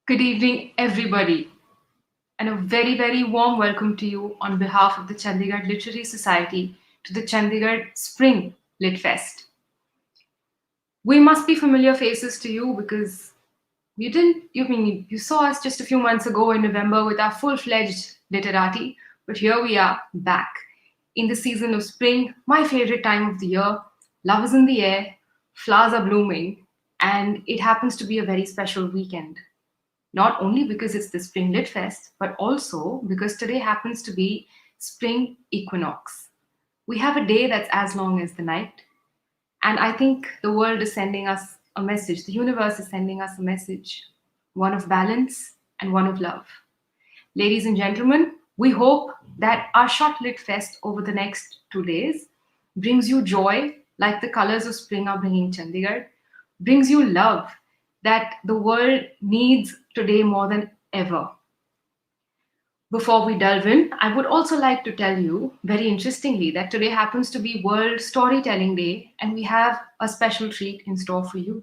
Good evening, everybody, and a very, very warm welcome to you on behalf of the Chandigarh Literary Society to the Chandigarh Spring Lit Fest. We must be familiar faces to you because you saw us just a few months ago in November with our full fledged literati, but here we are back in the season of spring, my favorite time of the year. Love is in the air, flowers are blooming, and it happens to be a very special weekend. Not only because it's the Spring Lit Fest, but also because today happens to be spring equinox. We have a day that's as long as the night, and I think the world is sending us a message, the universe is sending us a message, one of balance and one of love. Ladies and gentlemen, we hope that our short lit fest over the next 2 days brings you joy like the colors of spring are bringing Chandigarh, brings you love that the world needs today more than ever. Before we delve in, I would also like to tell you, very interestingly, that today happens to be World Storytelling Day, and we have a special treat in store for you.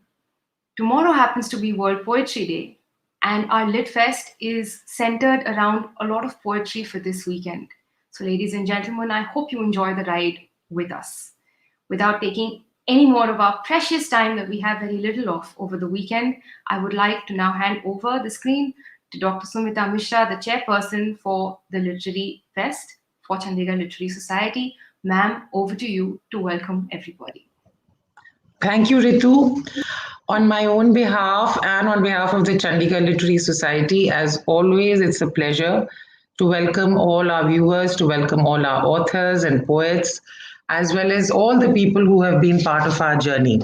Tomorrow happens to be World Poetry Day, and our Lit Fest is centered around a lot of poetry for this weekend. So, ladies and gentlemen, I hope you enjoy the ride with us. Without taking any more of our precious time that we have very little of over the weekend, I would like to now hand over the screen to Dr. Sumita Mishra, the chairperson for the Literary Fest for Chandigarh Literary Society. Ma'am, over to you to welcome everybody. Thank you, Ritu. On my own behalf and on behalf of the Chandigarh Literary Society, as always, it's a pleasure to welcome all our viewers, to welcome all our authors and poets, as well as all the people who have been part of our journey.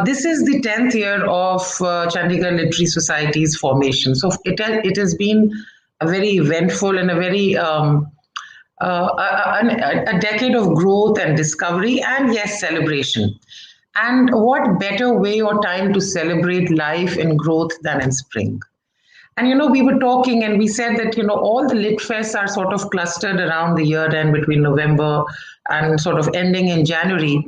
This is the 10th year of Chandigarh Literary Society's formation. So it has been a very eventful and a very a decade of growth and discovery, and yes, celebration. And what better way or time to celebrate life and growth than in spring? And we were talking and we said that all the lit fests are sort of clustered around the year end between November and sort of ending in January.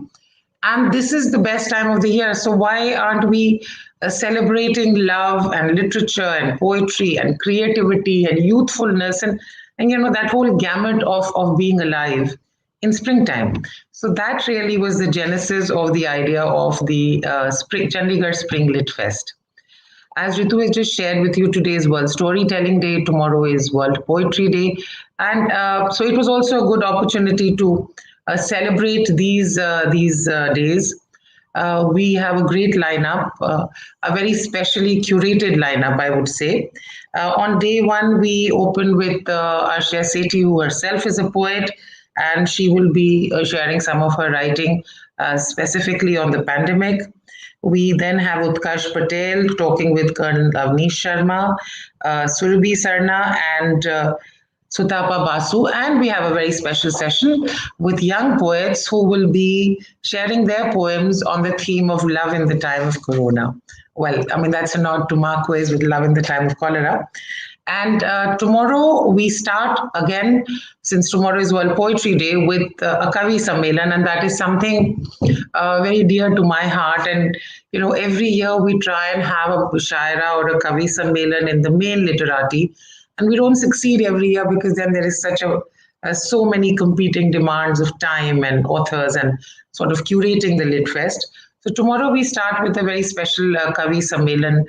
And this is the best time of the year. So why aren't we celebrating love and literature and poetry and creativity and youthfulness and that whole gamut of being alive in springtime? So that really was the genesis of the idea of the spring Chandigarh Spring Lit Fest. As Ritu has just shared with you, today is World Storytelling Day, tomorrow is World Poetry Day. And so it was also a good opportunity to celebrate these days. We have a great lineup, a very specially curated lineup, I would say. On day one, we open with Asha Sethi, who herself is a poet, and she will be sharing some of her writing specifically on the pandemic. We then have Utkash Patel talking with Colonel Avnish Sharma, Surabhi Sarna, and Sutapa Basu. And we have a very special session with young poets who will be sharing their poems on the theme of love in the time of Corona. Well, I mean, that's a nod to Marquez with Love in the Time of Cholera. And tomorrow we start again, since tomorrow is World Poetry Day, with a Kavi Sammelan, and that is something very dear to my heart. And every year we try and have a Shaira or a Kavi Sammelan in the main literati, and we don't succeed every year because then there is such so many competing demands of time and authors and sort of curating the Lit Fest. So tomorrow we start with a very special Kavi Sammelan,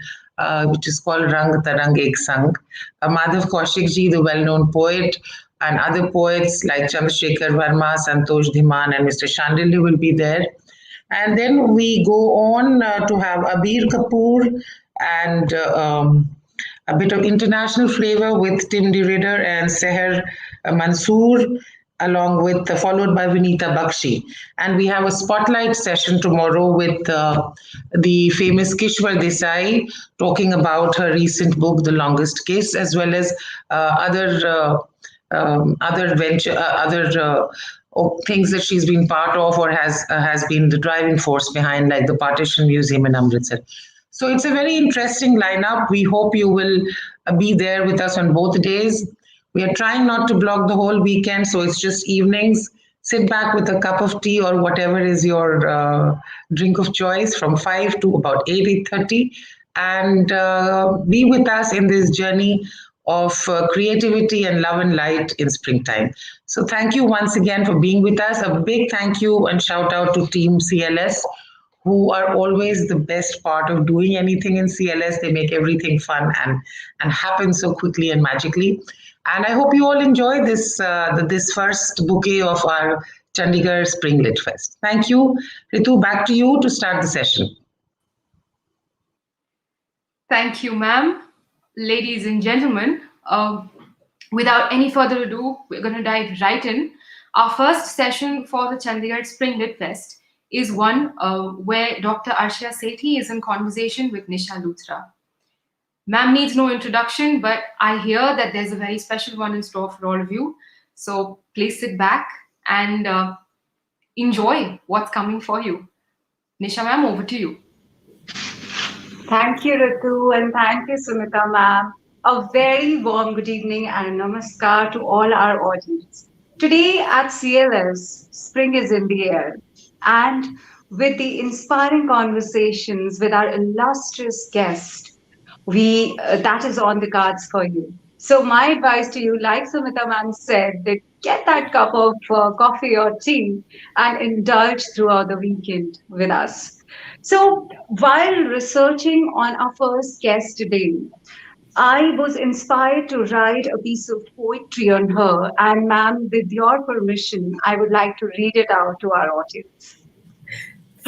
which is called Rang Tarang Ek Sang. Madhav Kaushik ji, the well-known poet, and other poets like Chandrasekhar Verma, Santosh Dhiman, and Mr. Shandilya will be there. And then we go on to have Abir Kapoor and a bit of international flavor with Tim De Ridder and Seher Mansoor, along with followed by Vinita Bakshi. And we have a spotlight session tomorrow with the famous Kishwar Desai talking about her recent book, The Longest Kiss, as well as other venture, other things that she's been part of or has been the driving force behind, like the Partition Museum in Amritsar. So it's a very interesting lineup. We hope you will be there with us on both days. We are trying not to block the whole weekend, so it's just evenings. Sit back with a cup of tea or whatever is your drink of choice from 5 to about 8, 8:30. and be with us in this journey of creativity and love and light in springtime. So, thank you once again for being with us. A big thank you and shout out to Team CLS, who are always the best part of doing anything in CLS. They make everything fun and happen so quickly and magically. And I hope you all enjoy this first bouquet of our Chandigarh Spring Lit Fest. Thank you. Ritu, back to you to start the session. Thank you, ma'am. Ladies and gentlemen, without any further ado, we're going to dive right in. Our first session for the Chandigarh Spring Lit Fest is one where Dr. Arshia Sethi is in conversation with Nisha Luthra. Ma'am needs no introduction, but I hear that there's a very special one in store for all of you. So please sit back and enjoy what's coming for you. Nisha ma'am, over to you. Thank you, Ritu, and thank you, Sumita ma'am. A very warm good evening and namaskar to all our audience. Today at CLS, spring is in the air, and with the inspiring conversations with our illustrious guest, we that is on the cards for you. So my advice to you, like Sumita ma'am said, that get that cup of coffee or tea and indulge throughout the weekend with us. So while researching on our first guest today, I was inspired to write a piece of poetry on her, and ma'am, with your permission, I would like to read it out to our audience.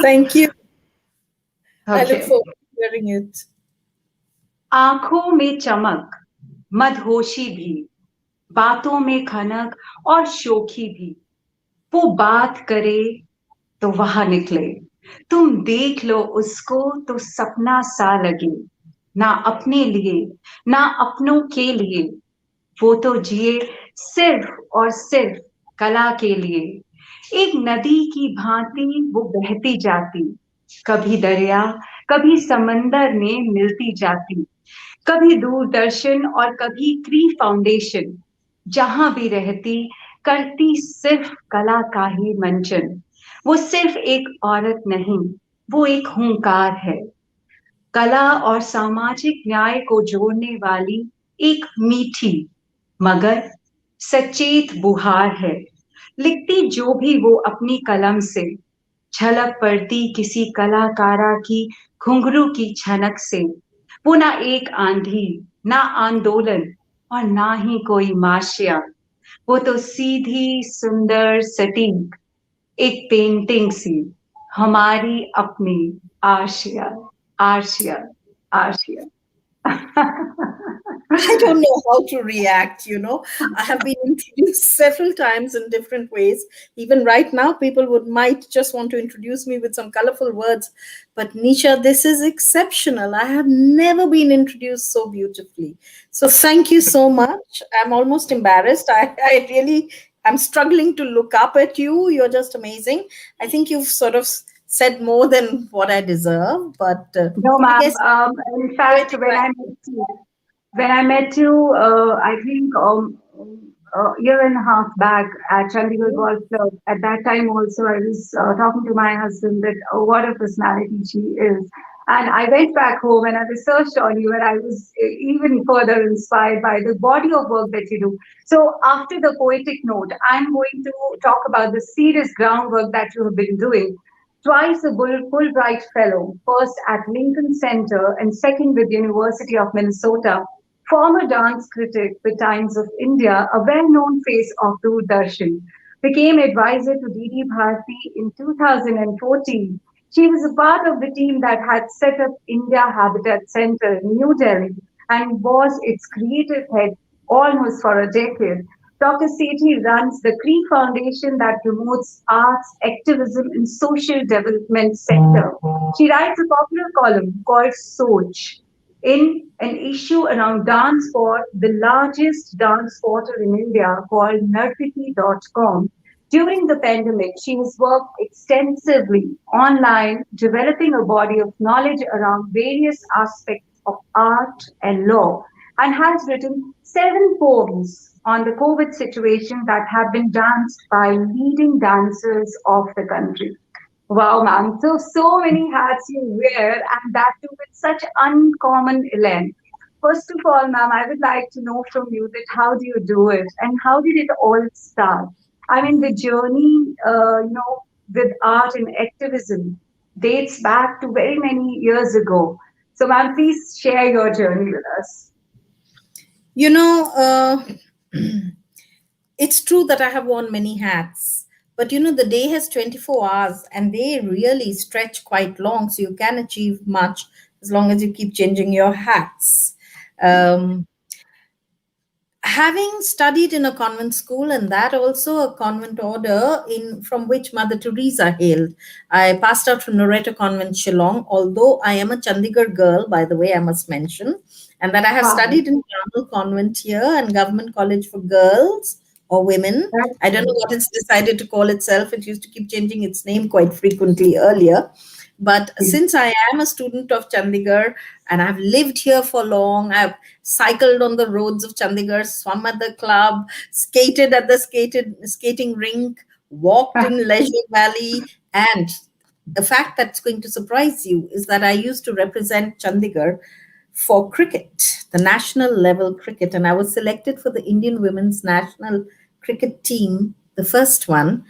Thank you. I look Okay. forward to hearing it. आंखों में चमक, मदहोशी भी, बातों में खनक और शोखी भी, वो बात करे तो वहां निकले, तुम देख लो उसको तो सपना सा लगे, ना अपने लिए ना अपनों के लिए, वो तो जिए सिर्फ और सिर्फ कला के लिए, एक नदी की भांति वो बहती जाती, कभी दरिया कभी समंदर में मिलती जाती, कभी दूरदर्शन और कभी क्री फाउंडेशन, जहां भी रहती करती सिर्फ कला का ही मंचन, वो सिर्फ एक औरत नहीं, वो एक हुंकार है, कला और सामाजिक न्याय को जोड़ने वाली एक मीठी मगर सचेत बुहार है, लिखती जो भी वो अपनी कलम से, झलक पड़ती किसी कलाकारा की घुंघरू की छनक से, वो ना एक आंधी ना आंदोलन और ना ही कोई माशिया, वो तो सीधी सुंदर सटीक एक पेंटिंग सी, हमारी अपनी Asia Asia Asia. I don't know how to react. I have been introduced several times in different ways. Even right now, people might just want to introduce me with some colorful words. But Nisha, this is exceptional. I have never been introduced so beautifully. So thank you so much. I'm almost embarrassed. I really I'm struggling to look up at you. You're just amazing. I think you've sort of said more than what I deserve, but No, I ma'am. guess In fact, when I met you, I think a year and a half back at Chandigarh Golf Club. At that time, also, I was talking to my husband that what a personality she is. And I went back home and I researched on you, and I was even further inspired by the body of work that you do. So, after the poetic note, I'm going to talk about the serious groundwork that you have been doing. Twice a Fulbright Fellow, first at Lincoln Center and second with University of Minnesota, former dance critic with Times of India, a well-known face of Doordarshan, became advisor to D.D. Bharati in 2014. She was a part of the team that had set up India Habitat Center in New Delhi and was its creative head almost for a decade. Dr. Sethi runs the Cree Foundation that promotes arts, activism, and social development sector. She writes a popular column called Soch in an issue around dance for the largest dance portal in India called Nartiki.com. During the pandemic, she has worked extensively online, developing a body of knowledge around various aspects of art and law, and has written 7 poems on the COVID situation that have been danced by leading dancers of the country. Wow, ma'am. So, so many hats you wear, and that too with such uncommon elan. First of all, ma'am, I would like to know from you that how do you do it, and how did it all start? I mean, the journey, with art and activism dates back to very many years ago. So, ma'am, please share your journey with us. You know, it's true that I have worn many hats, but the day has 24 hours and they really stretch quite long, so you can achieve much as long as you keep changing your hats. Um, Having studied in a convent school, and that also a convent order in from which Mother Teresa hailed, I passed out from Loreto Convent, Shillong. Although I am a Chandigarh girl, by the way, I must mention, and that I have Wow, studied in Carmel Convent here and Government College for Girls or Women. that's I don't know what it's decided to call itself. It used to keep changing its name quite frequently earlier. But great. since I am a student of Chandigarh and I've lived here for long, I've cycled on the roads of Chandigarh, swum at the club, skated at the skating rink, walked in Leisure Valley, and the fact that's going to surprise you is that I used to represent Chandigarh for cricket, the national level cricket, and I was selected for the Indian women's national cricket team, the first one,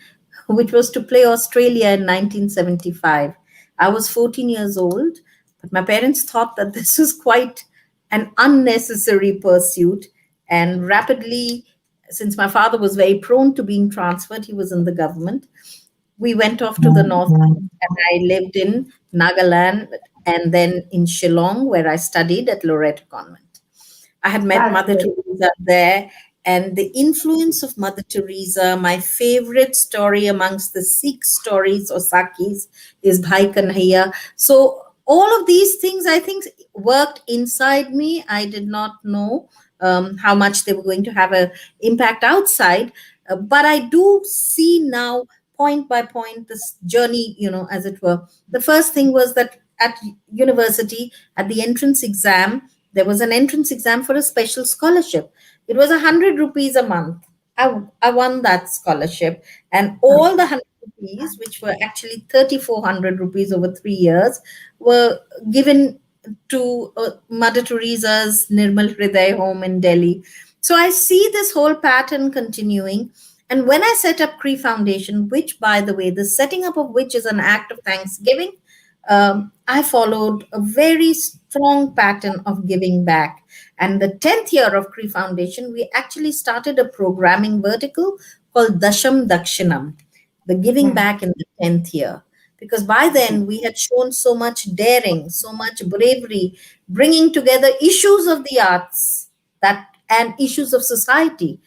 which was to play Australia in 1975. I was 14 years old, but my parents thought that this was quite an unnecessary pursuit. And rapidly, since my father was very prone to being transferred, he was in the government, we went off to the north and I lived in Nagaland and then in Shillong, where I studied at Loreto Convent. I had met That's Mother great. Teresa there, and the influence of Mother Teresa, my favorite story amongst the Sikh stories or Sakis, is Bhai Kanhaiya. So, all of these things I think worked inside me. I did not know how much they were going to have an impact outside, but I do see now, point by point, this journey, as it were. The first thing was that at university, at the entrance exam, there was an entrance exam for a special scholarship. It was 100 rupees a month. I won that scholarship, and all the 100 rupees, which were actually 3,400 rupees over 3 years, were given to Mother Teresa's Nirmal Hriday home in Delhi. So I see this whole pattern continuing. And when I set up Cree Foundation, which, by the way, the setting up of which is an act of thanksgiving, I followed a very strong pattern of giving back. And the 10th year of Cree Foundation, we actually started a programming vertical called Dasham Dakshinam, the giving Hmm. back in the 10th year. Because by then we had shown so much daring, so much bravery, bringing together issues of the arts that and issues of society.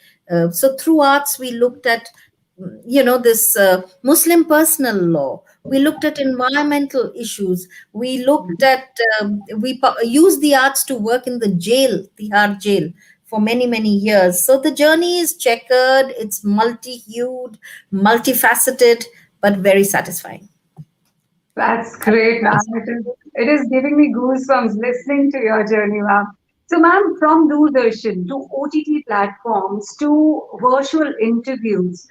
So through arts, we looked at this Muslim personal law. We looked at environmental issues. We looked at used the arts to work in the jail, Tihar jail, for many many years. So the journey is checkered. It's multi-hued, multifaceted, but very satisfying. That's great, ma'am. It is giving me goosebumps listening to your journey, ma'am. So, ma'am, from Doordarshan to OTT platforms to virtual interviews,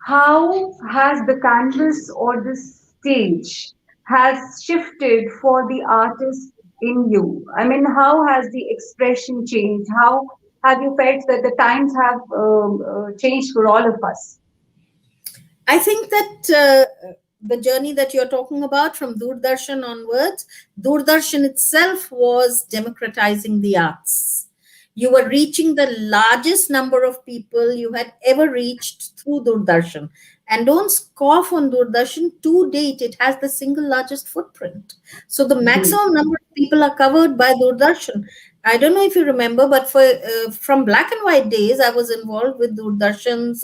how has the canvas or the stage has shifted for the artist in you? I mean, how has the expression changed? How have you felt that the times have changed for all of us? I think that the journey that you're talking about from Doordarshan onwards, Doordarshan itself was democratizing the arts. You were reaching the largest number of people you had ever reached through Doordarshan. And don't scoff on Doordarshan. To date, it has the single largest footprint. So the maximum number of people are covered by Doordarshan. I don't know if you remember, but from black and white days, I was involved with Doordarshan's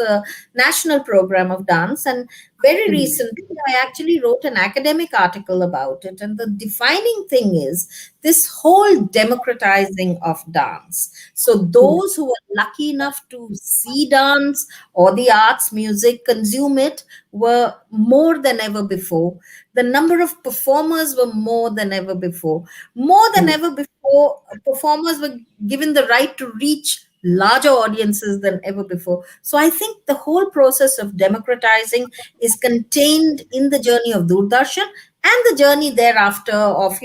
national program of dance. And very recently, I actually wrote an academic article about it. And the defining thing is this whole democratizing of dance. So, those who were lucky enough to see dance or the arts, music, consume it were more than ever before. The number of performers were more than ever before. More than ever before, performers were given the right to reach larger audiences than ever before. So I think the whole process of democratizing is contained in the journey of Doordarshan and the journey thereafter of,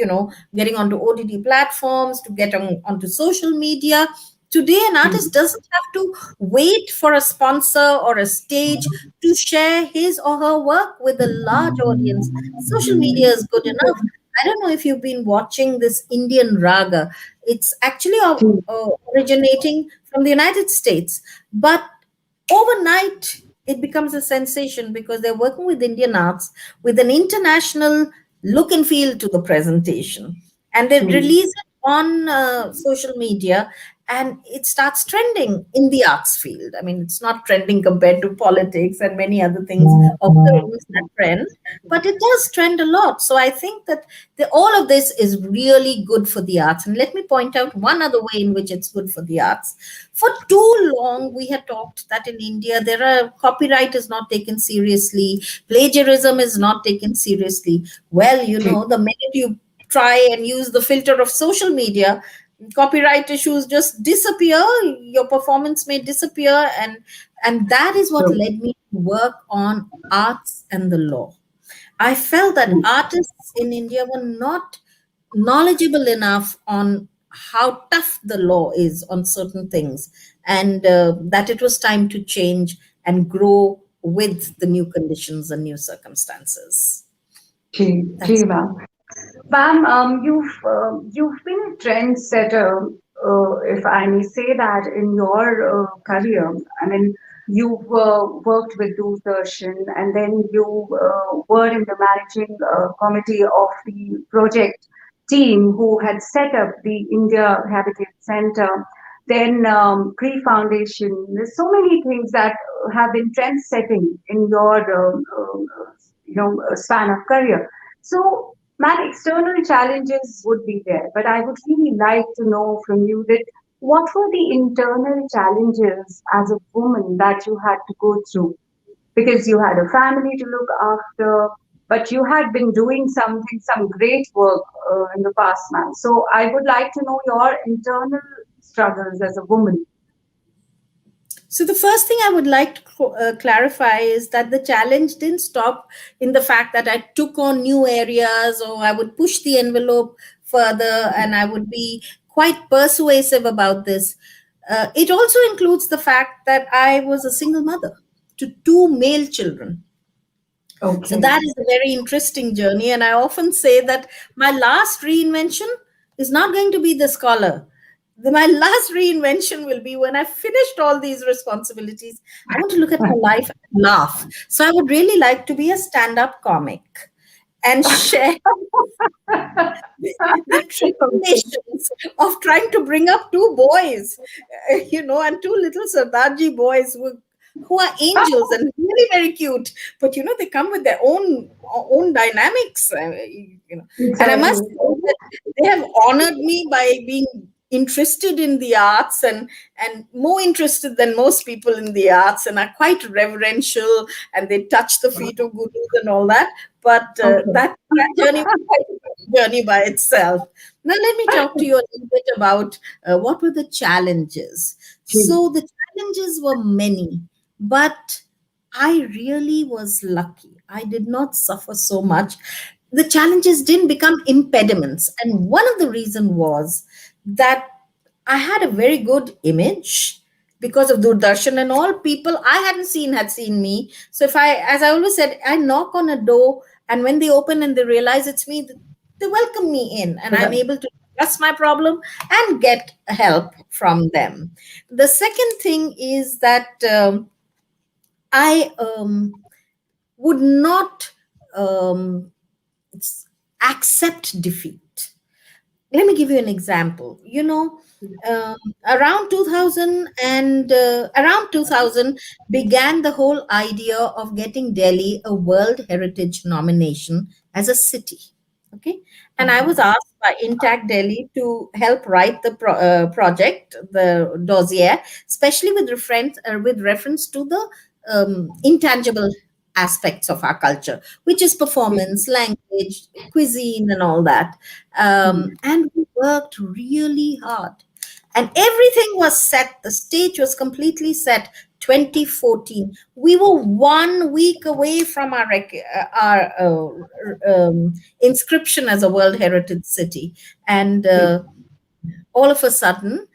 getting onto OTT platforms, to get onto social media. Today, an artist doesn't have to wait for a sponsor or a stage to share his or her work with a large audience. Social media is good enough. I don't know if you've been watching this Indian raga. It's actually originating from the United States, but overnight it becomes a sensation because they're working with Indian arts with an international look and feel to the presentation, and they release it on social media, and it starts trending in the arts field. I mean, it's not trending compared to politics and many other things of films that trend, but it does trend a lot. So I think that all of this is really good for the arts. And let me point out one other way in which it's good for the arts. For too long, we had talked that in India, copyright is not taken seriously, plagiarism is not taken seriously. Well, the minute you try and use the filter of social media, copyright issues just disappear, your performance may disappear, and that is what led me to work on arts and the law. I felt that artists in India were not knowledgeable enough on how tough the law is on certain things, and that it was time to change and grow with the new conditions and new circumstances. Okay, That's okay, ma'am. Ma'am, you've been a trendsetter, if I may say that, in your career. I mean, you've worked with Doordarshan, and then you were in the managing committee of the project team who had set up the India Habitat Center. Then Cree Foundation. There's so many things that have been trend setting in your span of career. So, man, external challenges would be there, but I would really like to know from you that what were the internal challenges as a woman that you had to go through? Because you had a family to look after, but you had been doing some great work in the past, man. So I would like to know your internal struggles as a woman. So the first thing I would like to clarify is that the challenge didn't stop in the fact that I took on new areas, or I would push the envelope further and I would be quite persuasive about this. It also includes the fact that I was a single mother to two male children. So Okay. that is a very interesting journey. And I often say that my last reinvention is not going to be the scholar. My last reinvention will be when I finished all these responsibilities. I want to look at my life and laugh. So I would really like to be a stand up comic and share the Okay. tribulations of trying to bring up two boys, and two little Sardarji boys who are angels and really very cute, but they come with their own dynamics, and I must Exactly. say that they have honored me by being interested in the arts, and more interested than most people in the arts, and are quite reverential, and they touch the feet of gurus and all that. But Okay. that journey was quite a journey by itself. Now let me talk to you a little bit about what were the challenges. So the challenges were many, but I really was lucky. I did not suffer so much. The challenges didn't become impediments. And one of the reason was that I had a very good image because of Doordarshan, and all people I hadn't seen had seen me. So as I always said, I knock on a door, and when they open and they realize it's me, they welcome me in, and I'm able to discuss my problem and get help from them. The second thing is that I would not um, accept defeat. Let me give you an example. Um, around 2000 and around 2000 began the whole idea of getting Delhi a World Heritage nomination as a city. Okay, and I was asked by Intact Delhi to help write the project, the dossier, especially with reference to the intangible aspects of our culture, which is performance, language, cuisine, and all that. And we worked really hard. and everything was set. The stage was completely set. 2014. We were 1 week away from our inscription as a World Heritage City, and all of a sudden,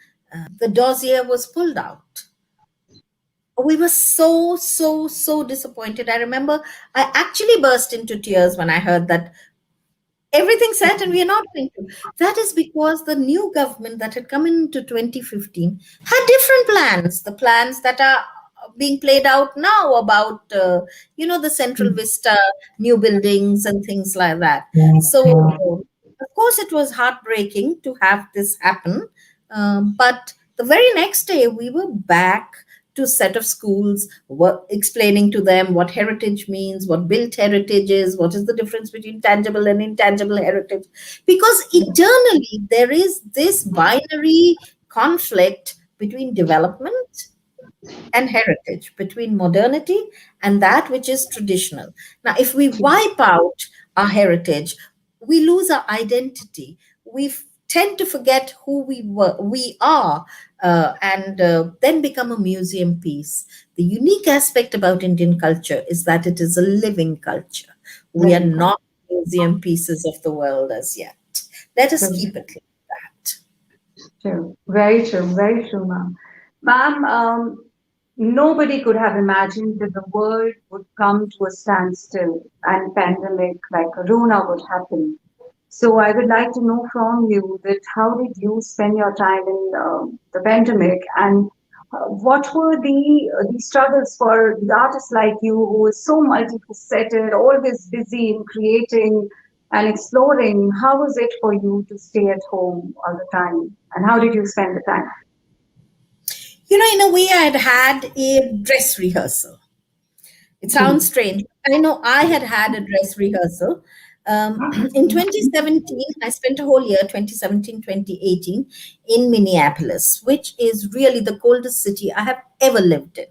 the dossier was pulled out. We were so disappointed. I remember I actually burst into tears when I heard that everything set and we are not going to. That is because the new government that had come into 2015 had different plans, the plans that are being played out now about the Central Vista new buildings and things like that. So of course it was heartbreaking to have this happen, but the very next day we were back to set of schools, explaining to them what heritage means, what built heritage is, what is the difference between tangible and intangible heritage. Because eternally there is this binary conflict between development and heritage, between modernity and that which is traditional. Now, if we wipe out our heritage, we lose our identity. We tend to forget who we are, and then become a museum piece. The unique aspect about Indian culture is that it is a living culture. We are not museum pieces of the world as yet. Let us keep it like that. True, very true, ma'am. Ma'am, nobody could have imagined that the world would come to a standstill and pandemic like Corona would happen. So I would like to know from you that how did you spend your time in the pandemic, and what were the struggles for the artists like you who is so multifaceted, always busy in creating and exploring? How was it for you to stay at home all the time, and how did you spend the time? In a way, I had a dress rehearsal. It sounds strange. I know I had a dress rehearsal. In 2017, I spent a whole year, 2017, 2018, in Minneapolis, which is really the coldest city I have ever lived in.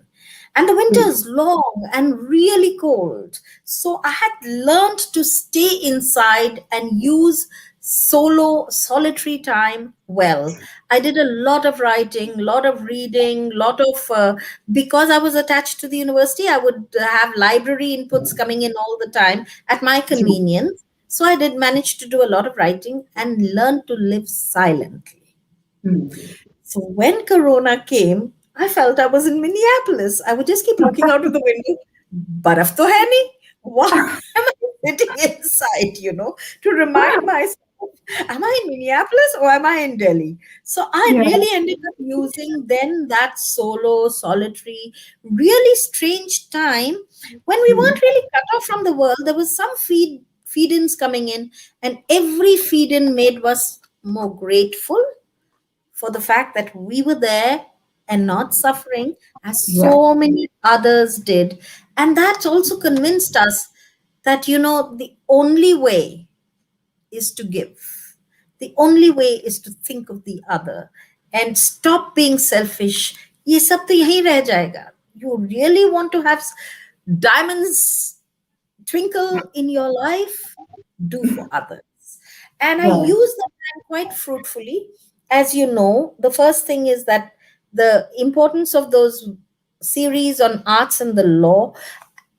And the winter is long and really cold. So I had learned to stay inside and use solitary time well. I did a lot of writing, a lot of reading, lot of because I was attached to the university, I would have library inputs coming in all the time at my convenience. So I did manage to do a lot of writing and learn to live silently. So when Corona came, I felt I was in Minneapolis. I would just keep looking out of the window. Baraf to hai nahi. Why am I sitting inside, to remind myself, am I in Minneapolis or am I in Delhi? So I Yeah, really ended up using then that solo, solitary, really strange time when we weren't really cut off from the world. There was some feed-ins coming in, and every feed-in made us more grateful for the fact that we were there and not suffering as yeah, so many others did. And that also convinced us that, the only way is to give. The only way is to think of the other and stop being selfish. ये सब तो यहीं रह जाएगा. You really want to have diamonds twinkle in your life? Do for others. And I yeah, use the time quite fruitfully. As you know, the first thing is that the importance of those series on arts and the law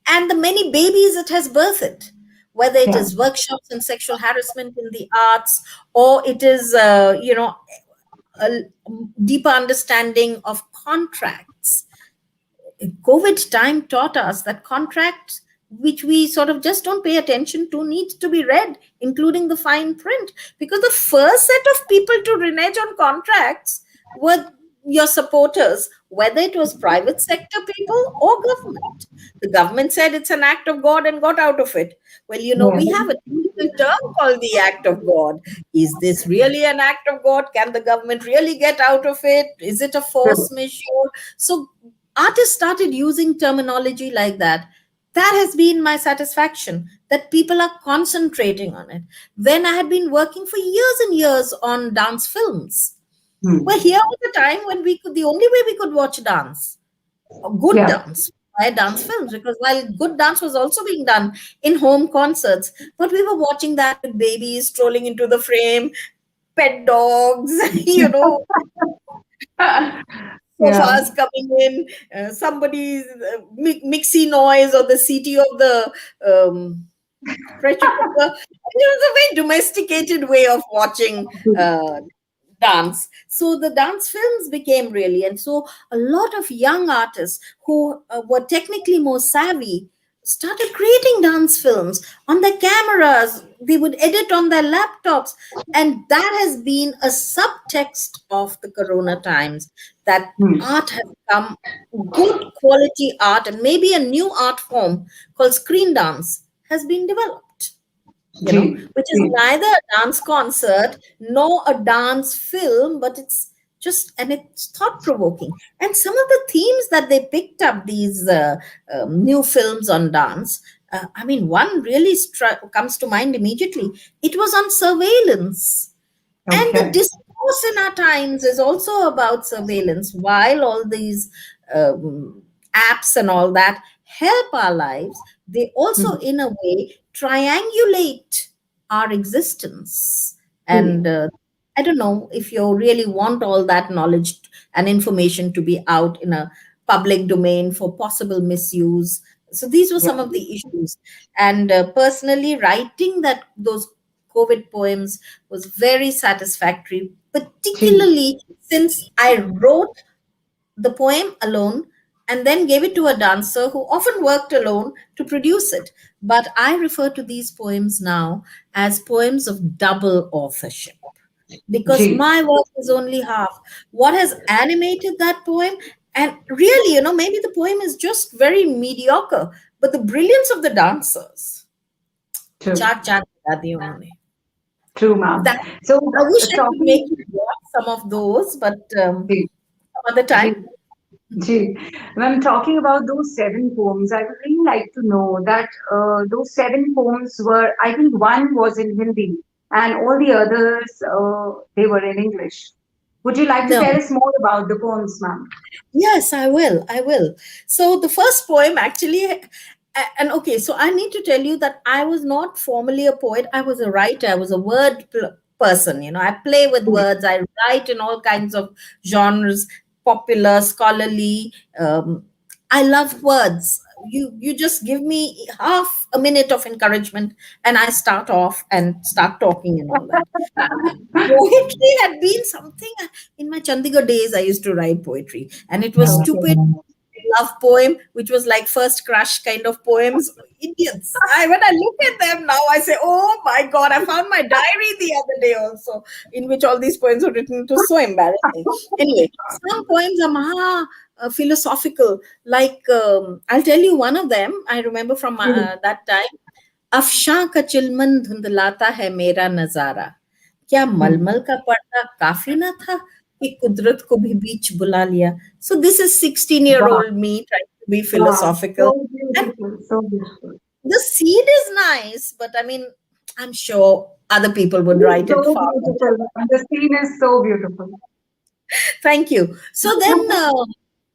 and the many babies it has birthed, whether it yeah, is workshops on sexual harassment in the arts, or it is, a deeper understanding of contracts. COVID time taught us that contracts, which we sort of just don't pay attention to, need to be read, including the fine print. Because the first set of people to renege on contracts were your supporters, whether it was private sector people or government. The government said it's an act of God and got out of it. Well, yeah, we have a technical term called the act of God. Is this really an act of God? Can the government really get out of it? Is it a force majeure? So artists started using terminology like that. That has been my satisfaction, that people are concentrating on it. When I had been working for years and years on dance films, well, here was the time when the only way we could watch dance, or good yeah. dance, by dance films, because while good dance was also being done in home concerts, but we were watching that with babies strolling into the frame, pet dogs, Yeah. Sofas coming in, somebody's mixy noise, or the CT of the pressure cooker. It was a very domesticated way of watching dance. So the dance films became really, and so a lot of young artists who were technically more savvy started creating dance films on their cameras. They would edit on their laptops, and that has been a subtext of the corona times, that Hmm. art has come, good quality art, and maybe a new art form called screen dance has been developed, Ji. which is neither a dance concert nor a dance film, but it's thought provoking. And some of the themes that they picked up, these new films on dance, I mean, one really comes to mind immediately. It was on surveillance, and the Okay. discourse in our times is also about surveillance. While all these apps and all that help our lives, they also, Hmm. in a way, triangulate our existence. And Ji. I don't know if you really want all that knowledge and information to be out in a public domain for possible misuse. So these were Yeah. some of the issues. And personally, writing those COVID poems was very satisfactory, Ji. particularly since I wrote the poem alone and then gave it to a dancer who often worked alone to produce it. But I refer to these poems now as poems of double authorship, because Ji. my work is only half. What has animated that poem? And really, maybe the poem is just very mediocre, but the brilliance of the dancers. True. Chaak chaak kar di unhone. True, ma'am. That So, I wish I could make talking. you watch some of those, but Ji. some other time. Ji. Ji. When talking about those seven poems, I would really like to know that those seven poems were, I think one was in Hindi and all the others, they were in English. Would you like to No. tell us more about the poems, ma'am? Yes, I will. I will. So the first poem actually, and okay, so I need to tell you that I was not formally a poet. I was a writer. I was a person. I play with Ji. words. I write in all kinds of genres, popular, scholarly. I love words. You just give me half a minute of encouragement, and I start off and start talking and all that. Poetry had been something in my Chandigarh days. I used to write poetry, and it was Okay. stupid love poem, which was like first crush kind of poems. Idiots. When I look at them now, I say, "Oh my God!" I found my diary the other day also, in which all these poems were written. It was so embarrassing. Anyway, some poems are philosophical. Like I'll tell you one of them. I remember from that time. Afshan का चिलमन धुंधलाता है मेरा नजारा, क्या Hmm. मलमल का पर्दा काफी ना था कि कुदरत को भी बीच बुला लिया. So this is 16-year-old Wow. old me trying to be Wow. philosophical. So And beautiful. So beautiful. the seed is nice, but I mean, I'm sure other people would write it So far better. beautiful. And the scene is so beautiful. Thank you. So then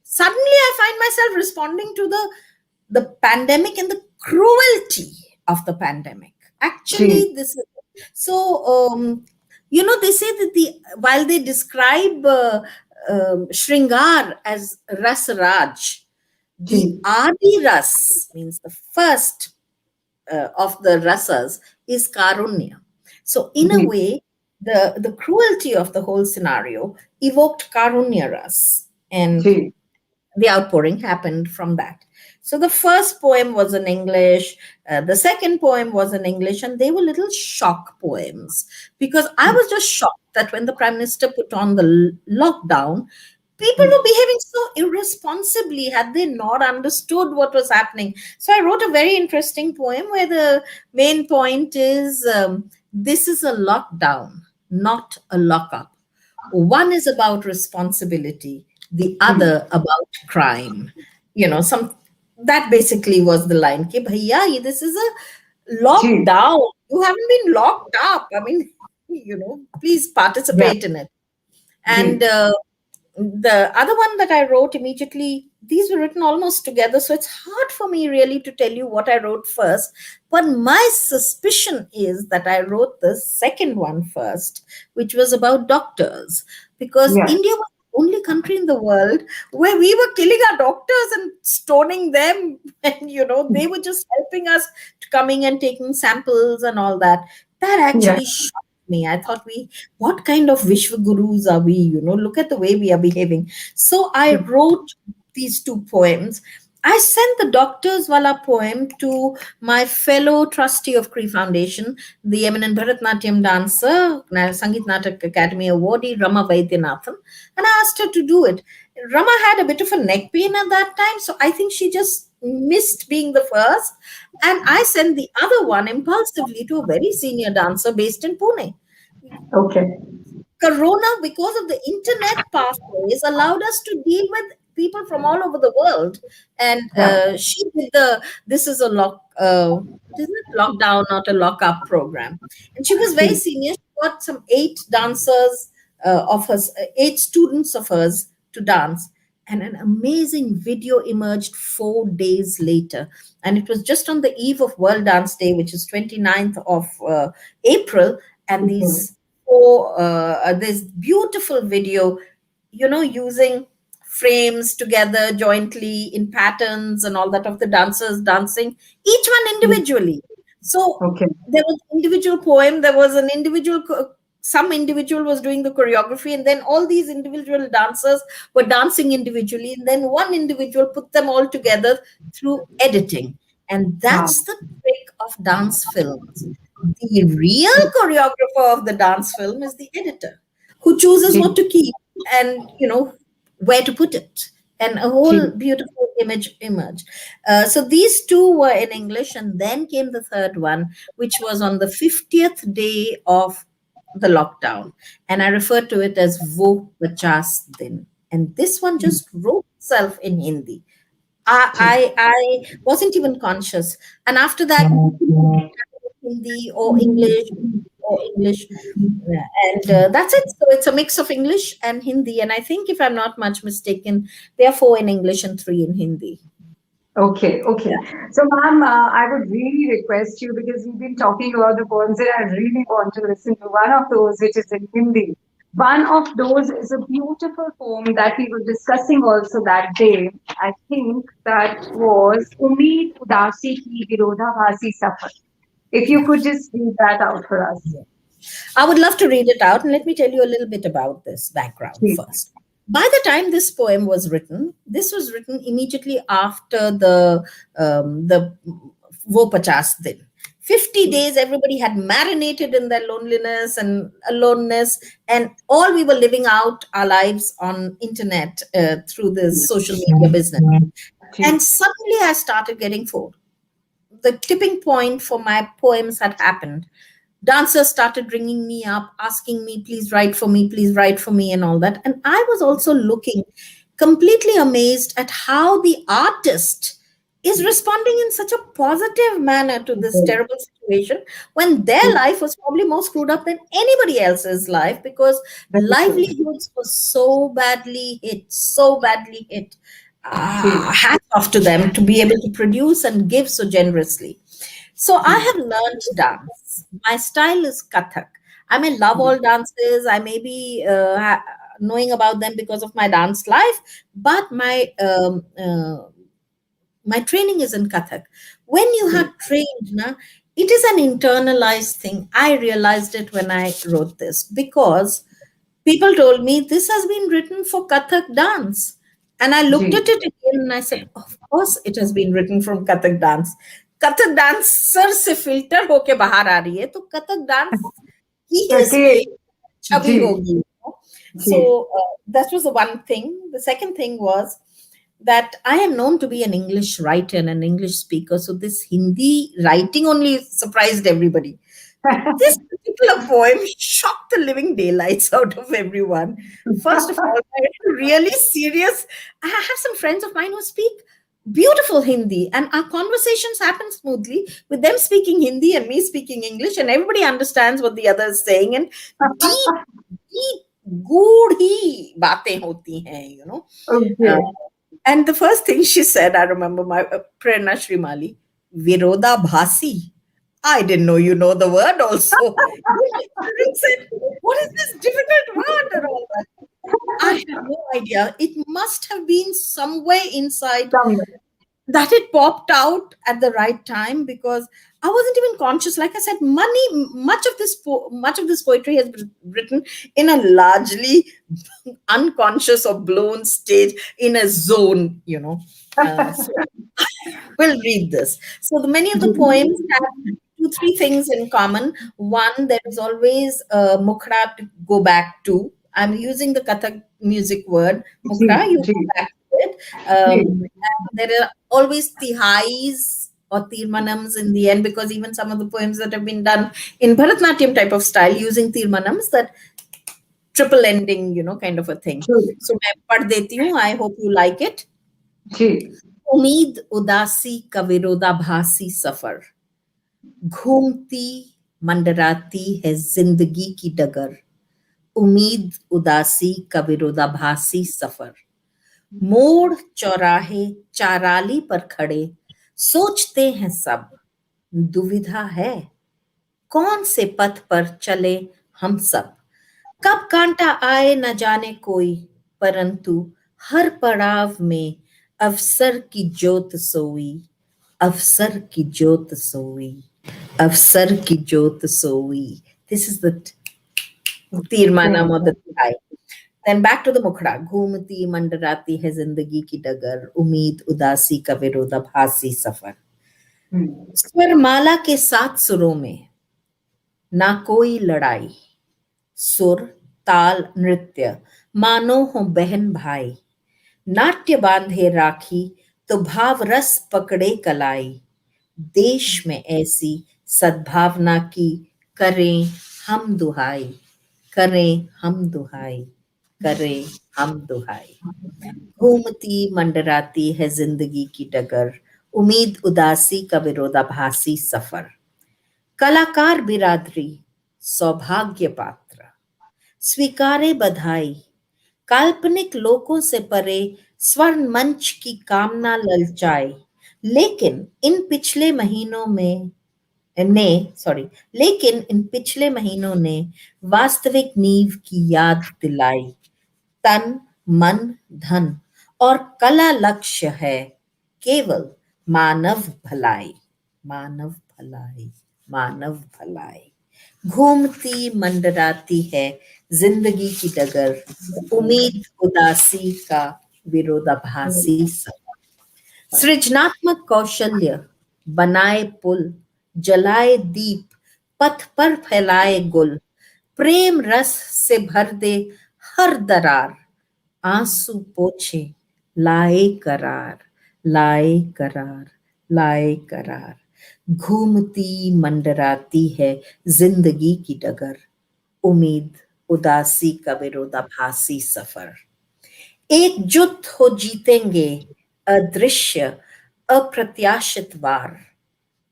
suddenly I find myself responding to the pandemic and the cruelty of the pandemic. Ji. Actually, this is so. They say that while they describe Shringar as Ras Raj, the Ji. Adi Ras means the first of the rasas is Karunya. So in a Ji. way, the cruelty of the whole scenario evoked Karunya Ras, and Ji. the outpouring happened from that. So the first poem was in English, the second poem was in English, and they were little shock poems, because I was just shocked that when the Prime Minister put on the lockdown, people Hmm. were behaving so irresponsibly. Had they not understood what was happening? So I wrote a very interesting poem where the main point is, this is a lockdown, not a lockup. One is about responsibility, the Hmm. other about crime. Some that basically was the line. Ki bhaiya, this is a Ji. lockdown. You haven't been locked up. I mean, please Yeah. participate in it. And Ji. the other one that I wrote immediately, these were written almost together. So it's hard for me really to tell you what I wrote first. But my suspicion is that I wrote the second one first, which was about doctors, because Yeah. India was the only country in the world where we were killing our doctors and stoning them. And, they were just helping us to coming and taking samples and all that. That Yeah. actually shocked me. I thought, what kind of Vishwa Gurus are we? Look at the way we are behaving. So I wrote these two poems. I sent the Doctor's Wala poem to my fellow trustee of Cree Foundation, the eminent Bharatnatyam dancer, Sangeet Natak Academy awardee, Rama Vaidyanathan, and I asked her to do it. Rama had a bit of a neck pain at that time, so I think she just missed being the first. And I sent the other one impulsively to a very senior dancer based in Pune. Okay. Corona, because of the internet pathways, allowed us to deal with people from all over the world. And Yeah. she did this is a it is a lockdown, not a lockup program. And she was very senior. She got some 8 dancers of hers, 8 students of hers to dance. And an amazing video emerged 4 days later. And it was just on the eve of World Dance Day, which is 29th of April. And this beautiful video, using frames together jointly in patterns and all that of the dancers dancing, each one individually. So Okay. there was individual poem, there was an individual, some individual was doing the choreography, and then all these individual dancers were dancing individually, and then one individual put them all together through editing. And Wow. that's the trick of dance films. The real choreographer of the dance film is the editor, who chooses what to keep and where to put it, and a whole beautiful image emerged. So these two were in English, and then came the third one, which was on the 50th day of the lockdown, and I refer to it as Wo Pachas Din. And this one just wrote itself in Hindi. I wasn't even conscious. And after that, Hindi or English or English. And that's it. So it's a mix of English and Hindi. And I think, if I'm not much mistaken, there are 4 in English and 3 in Hindi. Okay, okay. Yeah. So, ma'am, I would really request you, because we've been talking about the poems, and I really want to listen to one of those, which is in Hindi. One of those is a beautiful poem that we were discussing also that day. I think that was Umeed Udasi Ki Virodhabasi Safar. If you Yeah. could just read that out for us. I would love to read it out, and let me tell you a little bit about this background Please. first. By the time this poem was written, this was written immediately after the Wo Pachas Din. 50 days, everybody had marinated in their loneliness and aloneness, and all we were living out our lives on internet through this social media business. And suddenly I started getting bored. The tipping point for my poems had happened. Dancers started ringing me up, asking me, please write for me, and all that. And I was also looking, completely amazed at how the artist is responding in such a positive manner to this terrible situation, when their life was probably more screwed up than anybody else's life, because livelihoods were so badly hit. Hats off to them to be able to produce and give so generously. So I have learned dance. My style is Kathak. I may love all dances. I may be knowing about them because of my dance life, but my training is in Kathak. When you have trained, it is an internalized thing. I realized it when I wrote this, because people told me this has been written for Kathak dance. And I looked at it again and I said, of course it has been written from Kathak dance. Kathak dancer se filter hoke bahar aa rahi hai, to Kathak dance ki Okay. chhabi hogi. So that was the one thing. The second thing was that I am known to be an English writer and an English speaker. So this Hindi writing only surprised everybody. This particular poem shocked the living daylights out of everyone. First of all, I'm really serious. I have some friends of mine who speak beautiful Hindi, and our conversations happen smoothly with them speaking Hindi and me speaking English, and everybody understands what the other is saying. And deep, deep, goodhi baatein hoti hain, Okay. And the first thing she said, I remember my Prerna Shrimali, Viroda Bhasi. I didn't know you know the word also. Said, what is this difficult word and all that? I have no idea. It must have been somewhere inside Somewhere. that it popped out at the right time, because I wasn't even conscious. Like I said, much of this poetry has been written in a largely unconscious or blown stage, in a zone, So we'll read this. So the many of the poems have two, three things in common. One, there is always a mukhra to go back to. I'm using the Kathak music word ji mukhra. You ji go back to it. Ji And there are always tihais or tirmanams in the end, because even some of the poems that have been done in Bharatnatyam type of style using tirmanams, that triple ending, kind of a thing. Ji So मैं पढ़ देती हूँ. I hope you like it. जी उम्मीद उदासी का विरोधाभासी सफर, घूमती मंडराती है जिंदगी की डगर. उम्मीद उदासी का विरोधाभासी सफर, मोड़ चौराहे चाराली पर खड़े सोचते हैं सब. दुविधा है कौन से पथ पर चले हम सब. कब कांटा आए न जाने कोई, परंतु हर पड़ाव में अवसर की ज्योत सोई. अवसर की ज्योत सोई. अवसर की ज्योत सोई. This is the तीरमानम or the Thai. Then back to the मुखड़ा. घूमती मंडराती है जिंदगी की डगर, उम्मीद उदासी का विरोधाभासी सफर. स्वरमाला के सात सुरों में ना कोई लड़ाई, सुर ताल नृत्य मानो हो बहन भाई. नाट्य बांधे राखी तो भाव रस पकड़े कलाई. देश में ऐसी सद्भावना की करें हम दुहाई. करें हम दुहाई. करें हम दुहाई. घूमती मंडराती है जिंदगी की डगर, उम्मीद उदासी का विरोधाभासी सफर. कलाकार बिरादरी सौभाग्य पात्र, स्वीकारे बधाई. काल्पनिक लोकों से परे स्वर्ण मंच की कामना ललचाए. लेकिन इन पिछले महीनों में ने सॉरी लेकिन इन पिछले महीनों ने वास्तविक नींव की याद दिलाई. तन मन धन और कला लक्ष्य है केवल मानव भलाई. मानव भलाई. मानव भलाई. घूमती मंडराती है जिंदगी की डगर, उम्मीद उदासी का विरोधाभासी सफर. सृजनात्मक कौशल्य बनाए पुल, जलाए दीप पथ पर फैलाए गुल. प्रेम रस से भर दे हर दरार, आंसू पोछे लाए करार. लाए करार. लाए करार. घूमती मंडराती है जिंदगी की डगर, उम्मीद उदासी का विरोधाभासी सफर. एकजुट हो जीतेंगे अदृश्य अप्रत्याशित वार.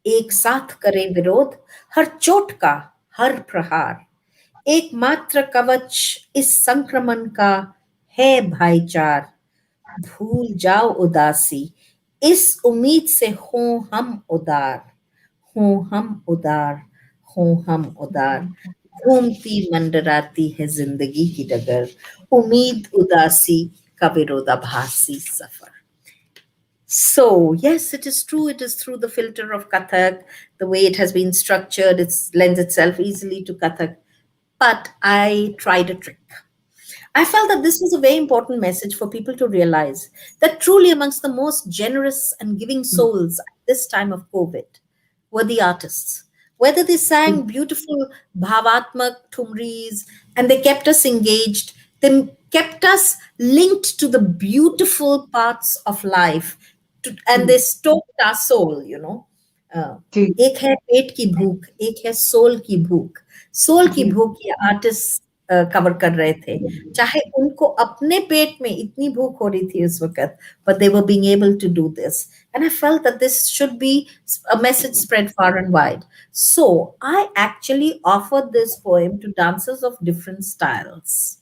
एक साथ करे विरोध हर चोट का हर प्रहार. एकमात्र कवच इस संक्रमण का है भाईचार. भूल जाओ उदासी इस उम्मीद से हो हम उदार. हो हम उदार. हो हम उदार. घूमती मंडराती है जिंदगी की डगर, उम्मीद उदासी का विरोधाभासी सफर. So, yes, it is true. It is through the filter of Kathak, the way it has been structured, it lends itself easily to Kathak. But I tried a trick. I felt that this was a very important message for people to realize that truly amongst the most generous and giving souls at this time of COVID were the artists. Whether they sang beautiful bhavatmak thumris and they kept us engaged, they kept us linked to the beautiful parts of life, and they stoked our soul. Uh, जी एक है पेट की भूख, एक है soul की भूख. Soul की जी भूख ये आर्टिस्ट कवर कर रहे थे, चाहे उनको अपने पेट में इतनी भूख हो रही थी उस वक्त, but they were being able to do this. And I felt that this should be a message spread far and wide. So I actually offered this poem to dancers of different styles.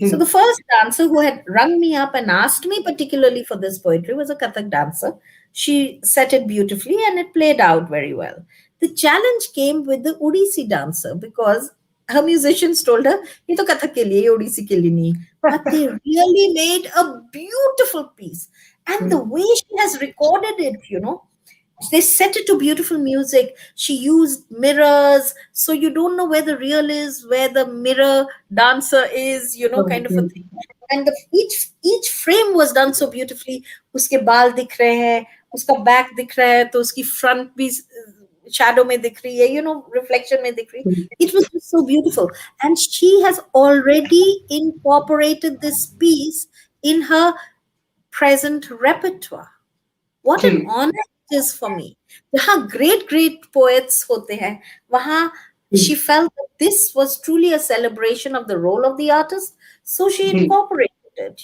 Ji So the first dancer who had rung me up and asked me particularly for this poetry was a Kathak dancer. She set it beautifully and it played out very well. The challenge came with the Odissi dancer, because her musicians told her, "ये तो कथक के लिए, ओडिसी के लिए नहीं." But they really made a beautiful piece, and the way she has recorded it, they set it to beautiful music. She used mirrors, so you don't know where the real is, where the mirror dancer is, kind of a thing. And each frame was done so beautifully. उसके बाल दिख रहे हैं, उसका back दिख रहा है, तो उसकी front भी shadow में दिख रही है, reflection में दिख रही है. It was just so beautiful, and she has already incorporated this piece in her present repertoire. What an honor it is for me. जहाँ great poets होते हैं, वहाँ she felt that this was truly a celebration of the role of the artist, so she incorporated it.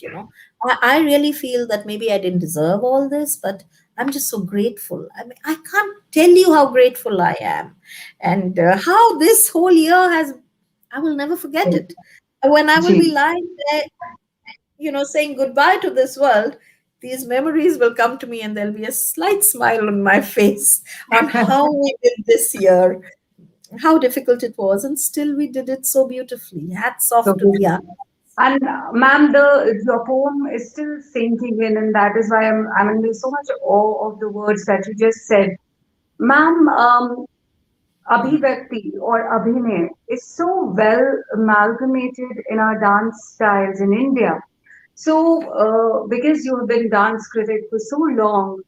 I really feel that maybe I didn't deserve all this, but I'm just so grateful. I mean, I can't tell you how grateful I am, and how this whole year has. I will never forget it. When I will be lying there, saying goodbye to this world, these memories will come to me and there'll be a slight smile on my face on how we did this year, how difficult it was, and still we did it so beautifully. Hats off to the art. And ma'am, the your poem is still sinking in, and that is why I'm in so much awe of the words that you just said, ma'am. Abhivyakti or Abhinay is so well amalgamated in our dance styles in India. So, because you have been dance critic for so long,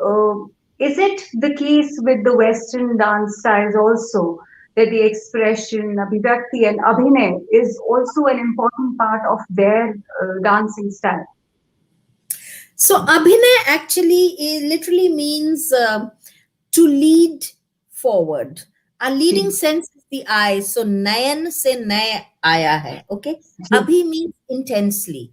uh, is it the case with the Western dance styles also that the expression Abhivyakti and Abhinay is also an important part of their dancing style? So abhinay actually literally means to lead forward. Our leading sense is the eye. So nayan se nay aya hai. Okay. Abhi means intensely.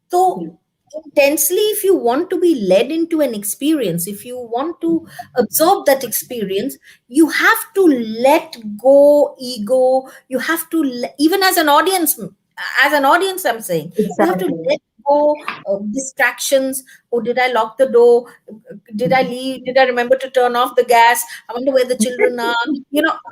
So intensely, if you want to be led into an experience, if you want to absorb that experience, you have to let go ego. You have to even as an audience, I'm saying, you have to let go distractions. Oh, did I lock the door? Did I leave? Did I remember to turn off the gas? I wonder where the children are.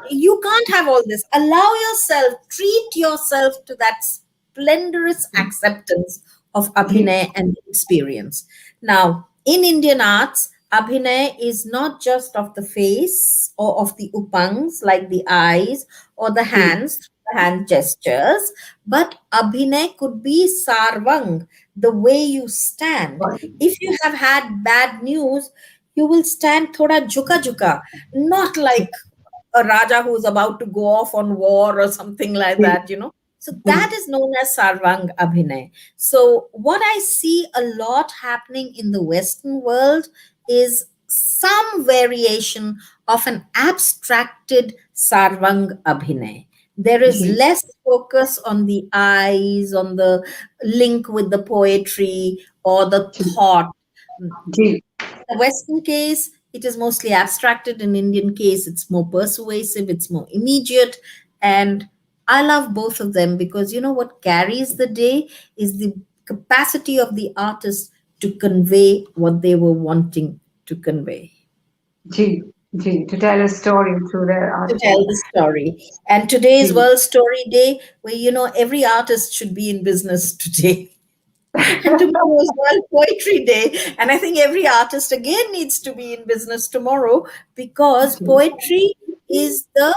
You can't have all this. Allow yourself, treat yourself to that splendorous acceptance of abhinay and experience. Now, in Indian arts, abhinay is not just of the face or of the upangs, like the eyes or the hands, the hand gestures, but abhinay could be sarvang, the way you stand. If you have had bad news, you will stand thoda juka juka, not like a raja who's about to go off on war or something like that. So that is known as Sarvang Abhinay. So what I see a lot happening in the Western world is some variation of an abstracted Sarvang Abhinay. There is less focus on the eyes, on the link with the poetry or the thought. Ji. The Western case, it is mostly abstracted. In Indian case, it's more persuasive, it's more immediate. And I love both of them because what carries the day is the capacity of the artist to convey what they were wanting to convey. Ji, to tell a story through their To art tell form. the story. And today is Ji. World Story Day, where every artist should be in business today. And tomorrow is World Poetry Day. And I think every artist again needs to be in business tomorrow because poetry is the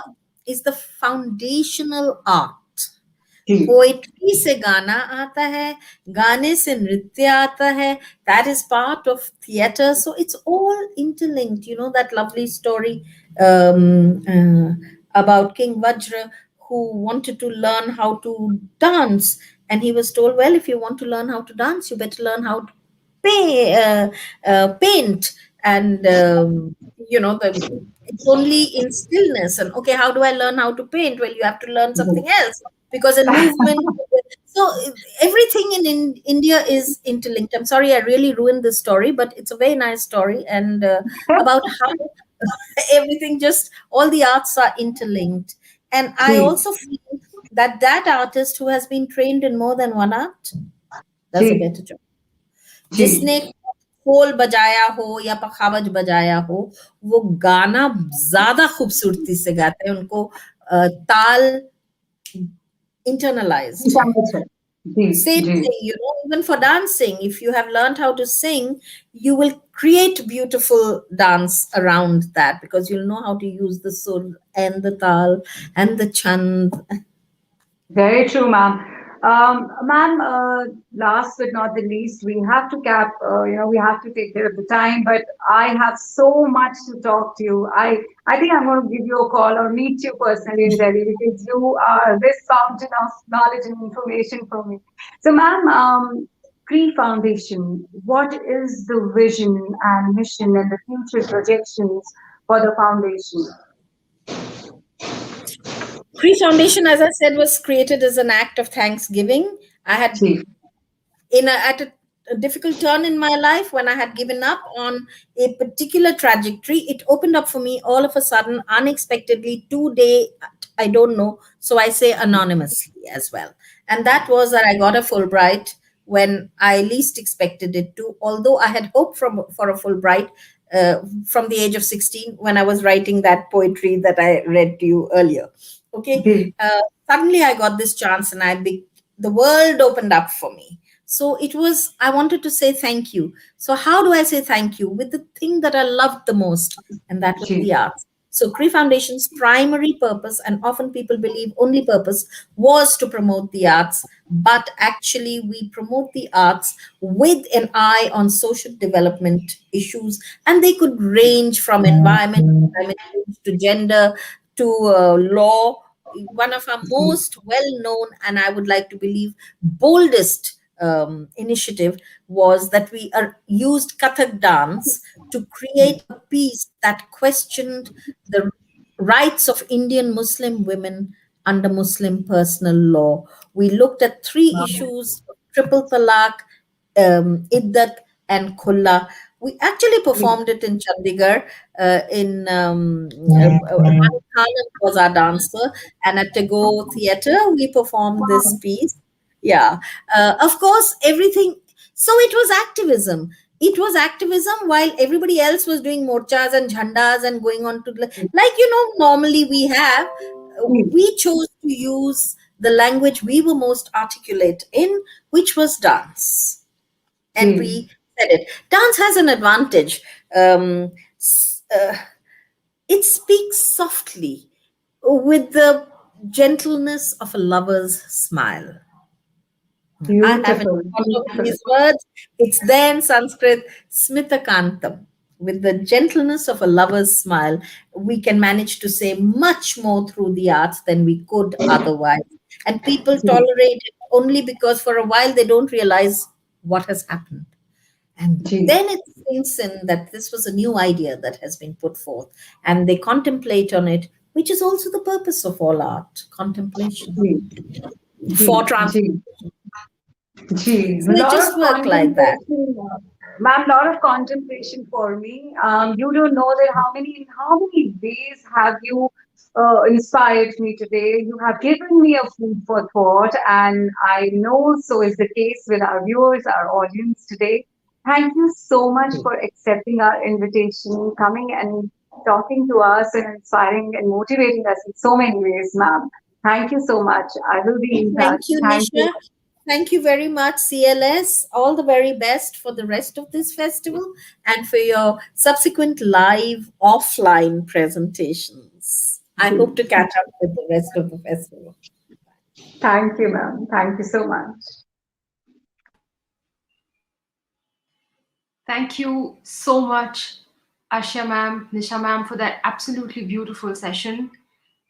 foundational art. Ji. Poetry से गाना आता है, गाने से नृत्य आता है. That is part of theater. So it's all interlinked. That lovely story about King Vajra who wanted to learn how to dance. And he was told, well, if you want to learn how to dance, you better learn how to paint. And, it's only in stillness. And okay, how do I learn how to paint? Well, you have to learn something else because in movement. So everything in India is interlinked. I'm sorry, I really ruined this story, but it's a very nice story and about how everything all the arts are interlinked. And I also feel that artist who has been trained in more than one art does a Ji. better job. जी. जिसने खोल बजाया हो या पखावज बजाया हो, वो गाना ज्यादा खूबसूरती से गाते हैं. उनको ताल internalized. समझ है जी Same ji thing, even for dancing, if you have learned how to sing, you will create beautiful dance around that because you'll know how to use the sur and the tal and the chand. Very true, ma'am. Ma'am, last but not the least, we have to we have to take care of the time, but I have so much to talk to you. I think I'm going to give you a call or meet you personally in Delhi because you are this fountain of knowledge and information for me. So, ma'am, Cree Foundation, what is the vision and mission and the future projections for the foundation? Cree Foundation, as I said, was created as an act of thanksgiving. I had Chief, at a difficult turn in my life when I had given up on a particular trajectory. It opened up for me all of a sudden, unexpectedly, today. I don't know, so I say anonymously as well. And that was that I got a Fulbright when I least expected it to. Although I had hoped for a Fulbright from the age of 16 when I was writing that poetry that I read to you earlier. Okay, Chief, suddenly I got this chance, and the world opened up for me. So it was, I wanted to say thank you. So how do I say thank you? With the thing that I loved the most, and that was Chief, the arts. So Cree Foundation's primary purpose, and often people believe only purpose, was to promote the arts. But actually, we promote the arts with an eye on social development issues, and they could range from environment, climate change, to gender, to law. One of our most well known, and I would like to believe boldest initiative was that we used Kathak dance to create a piece that questioned the rights of Indian Muslim women under Muslim personal law. We looked at three issues: triple talaq, iddat, and khulla. We actually performed it in Chandigarh. In Rani Khan was our dancer, and at Tagore Theatre we performed this piece. Yeah, of course, everything. So it was activism. It was activism while everybody else was doing morchas and jhandas and going on to normally we have. We chose to use the language we were most articulate in, which was dance, and Chief. we said it. Dance has an advantage. S- uh, it speaks softly with the gentleness of a lover's smile. I have in Beautiful, front of me beautiful. his words. It's there in Sanskrit, Smita Kantam. With the gentleness of a lover's smile, we can manage to say much more through the arts than we could otherwise. And people tolerate it only because for a while they don't realize what has happened. And Chief, then it sinks in that this was a new idea that has been put forth, and they contemplate on it, which is also the purpose of all art, contemplation chief, for chief, transformation. chief, chief. So A it lot just of worked like that. contemplation, ma'am. Lot of contemplation for me. You don't know that how many days have you inspired me today. You have given me a food for thought, and I know so is the case with our viewers, our audience today. Thank you so much for accepting our invitation, coming and talking to us and inspiring and motivating us in so many ways, ma'am. Thank you so much. I will be in Thank touch. you, Thank you. Nisha. Thank you very much, CLS. All the very best for the rest of this festival and for your subsequent live offline presentations. I hope to catch up with the rest of the festival. Thank you, ma'am. Thank you so much. Thank you so much, Asha ma'am, Nisha ma'am, for that absolutely beautiful session.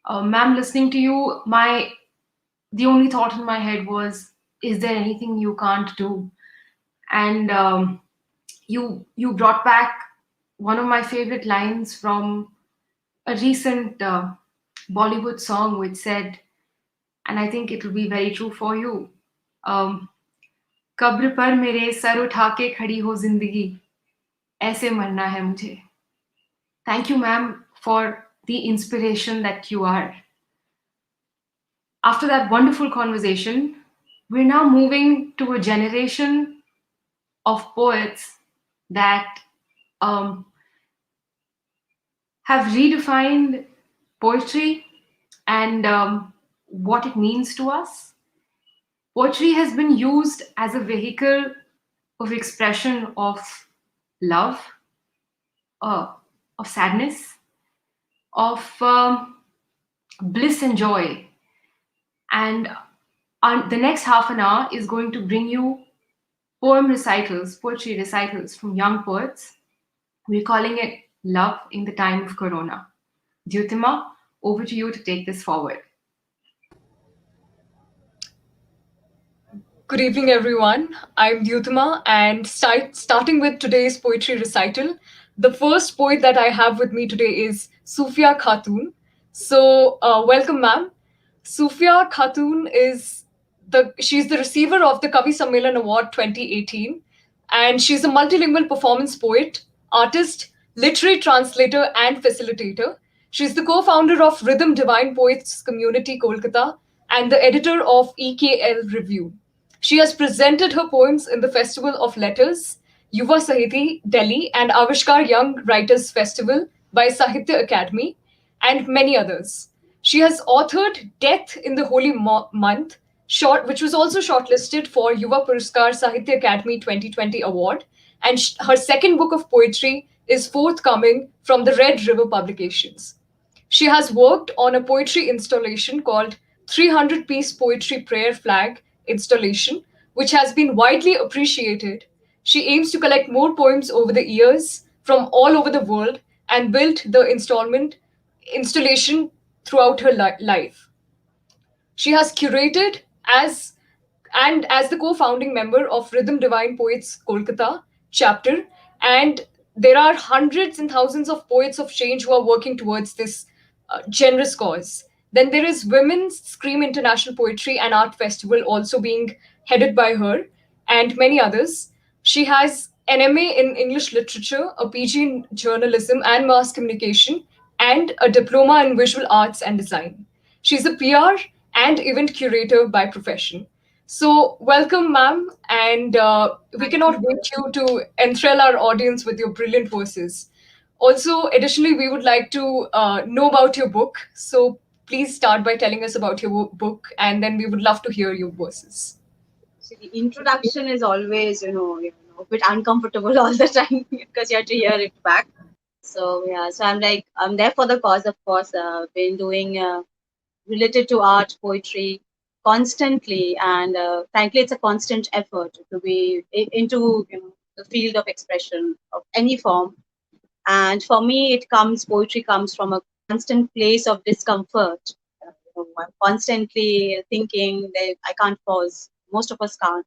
Ma'am, listening to you, my the only thought in my head was, is there anything you can't do? And you brought back one of my favorite lines from a recent Bollywood song, which said, and I think it will be very true for you. Um, कब्र पर मेरे sir उठा के खड़ी हो जिंदगी ऐसे मरना है मुझे. Thank you, ma'am, for the inspiration that you are. After that wonderful conversation, we're now moving to a generation of poets that um, have redefined poetry and what it means to us. Poetry has been used as a vehicle of expression of love, uh, of sadness, of bliss and joy. And the next half an hour is going to bring you poem recitals, poetry recitals from young poets. We're calling it Love in the Time of Corona. Dyutima, over to you to take this forward. Good evening, everyone. I'm Dyutima, and starting with today's poetry recital, the first poet that I have with me today is Sufya Khatun. So, welcome, ma'am. Sufya Khatun is she's the receiver of the Kavi Sammelan Award 2018, and she's a multilingual performance poet, artist, literary translator, and facilitator. She's the co-founder of Rhythm Divine Poets Community Kolkata and the editor of EKL Review. She has presented her poems in the Festival of Letters, Yuva Sahiti, Delhi, and Avishkar Young Writers Festival by Sahitya Academy, and many others. She has authored Death in the Holy Month, which was also shortlisted for Yuva Puraskar Sahitya Academy 2020 Award, and her second book of poetry is forthcoming from the Red River Publications. She has worked on a poetry installation called 300-piece poetry prayer flag installation, which has been widely appreciated. She aims to collect more poems over the years from all over the world and built the installation throughout her life. She has curated as the co-founding member of Rhythm Divine Poets Kolkata chapter, and there are hundreds and thousands of poets of change who are working towards this generous cause. Then there is Women's Scream International Poetry and Art Festival, also being headed by her, and many others. She has an MA in English Literature, a PG in Journalism and Mass Communication, and a diploma in Visual Arts and Design. She's a PR and event curator by profession. So, welcome, ma'am, and we cannot wait you to enthrall our audience with your brilliant verses. Also, additionally, we would like to know about your book. So, please start by telling us about your book, and then we would love to hear your verses. So the introduction is always, a bit uncomfortable all the time because you have to hear it back. So yeah, so I'm there for the cause, of course. Been doing related to art, poetry constantly, and frankly, it's a constant effort to be into the field of expression of any form. And for me, poetry comes from a constant place of discomfort. I'm constantly thinking that I can't pause. Most of us can't.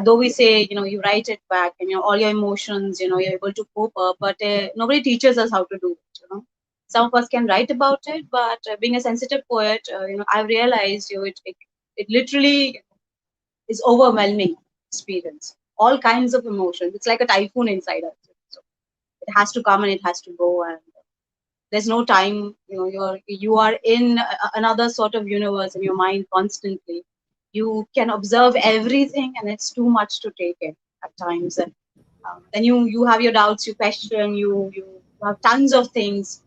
Though we say, you write it back and all your emotions, you're able to cope up, but nobody teaches us how to do it. Some of us can write about it, but being a sensitive poet, I've realized it literally is overwhelming experience. All kinds of emotions. It's like a typhoon inside us. So it has to come and it has to go, and there's no time. You are in another sort of universe in your mind constantly. You can observe everything, and it's too much to take in at times. And then you have your doubts, you question, you have tons of things.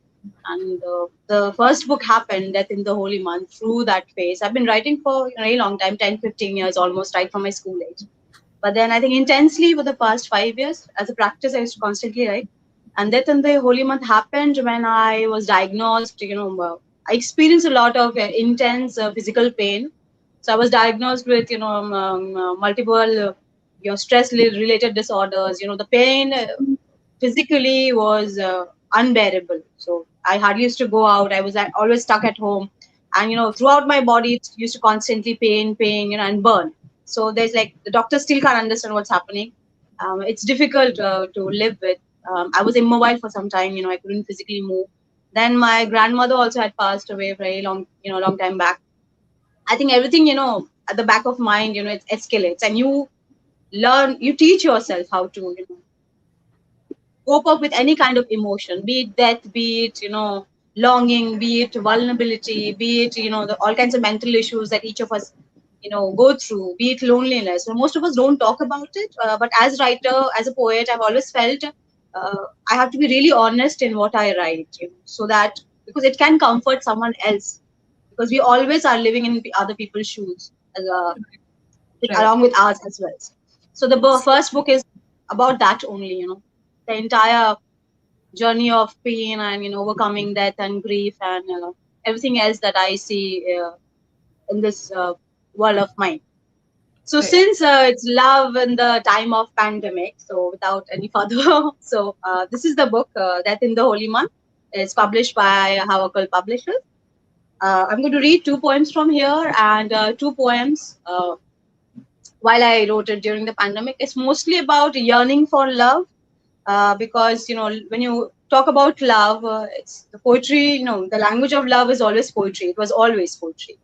And the first book happened, Death in the Holy Month. Through that phase, I've been writing for a very long time, 10-15 years almost, right from my school age. But then I think intensely for the past 5 years, as a practice, I used to constantly write. And Death in the Holy Month happened when I was diagnosed. I experienced a lot of intense physical pain. So I was diagnosed with, multiple, stress-related disorders. The pain physically was unbearable. So I hardly used to go out. I was always stuck at home, and throughout my body it used to constantly pain, and burn. So there's like the doctors still can't understand what's happening. It's difficult to live with. I was immobile for some time. I couldn't physically move. Then my grandmother also had passed away very long time back. I think everything, at the back of mind, it escalates, and you teach yourself how to, cope up with any kind of emotion, be it death, be it, longing, be it vulnerability, be it, all kinds of mental issues that each of us, go through, be it loneliness. So most of us don't talk about it. But as writer, as a poet, I've always felt I have to be really honest in what I write, so that because it can comfort someone else, because we always are living in other people's shoes as a, Right. along with ours as well. So the first book is about that only, the entire journey of pain and overcoming death and grief and everything else that I see in this world of mine. So Right. since it's love in the time of pandemic, so without any further, so this is the book, Death in the Holy Month. It's published by Hawakal Publishers. I'm going to read two poems from here and two poems while I wrote it during the pandemic. It's mostly about yearning for love, because when you talk about love, it's the poetry. The language of love is always poetry. It was always poetry.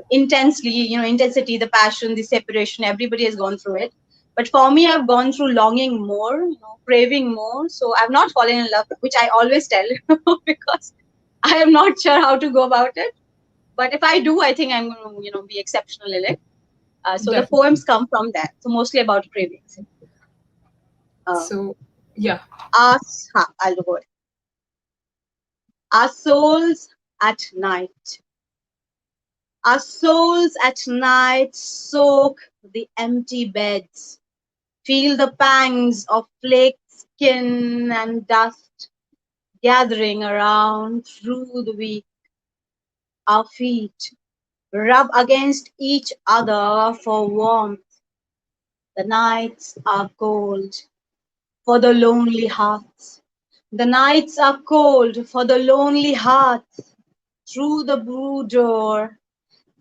Intensely, intensity, the passion, the separation. Everybody has gone through it. But for me, I've gone through longing more, craving more. So I've not fallen in love, which I always tell, because I am not sure how to go about it. But if I do, I think I'm going to, be exceptional in it. So the Definitely. poems come from that. So mostly about cravings. Uh, So, yeah. I'll go it. Our souls at night. Our souls at night soak the empty beds, feel the pangs of flaked skin and dust gathering around through the week. Our feet rub against each other for warmth. The nights are cold for the lonely hearts. The nights are cold for the lonely hearts. Through the blue door,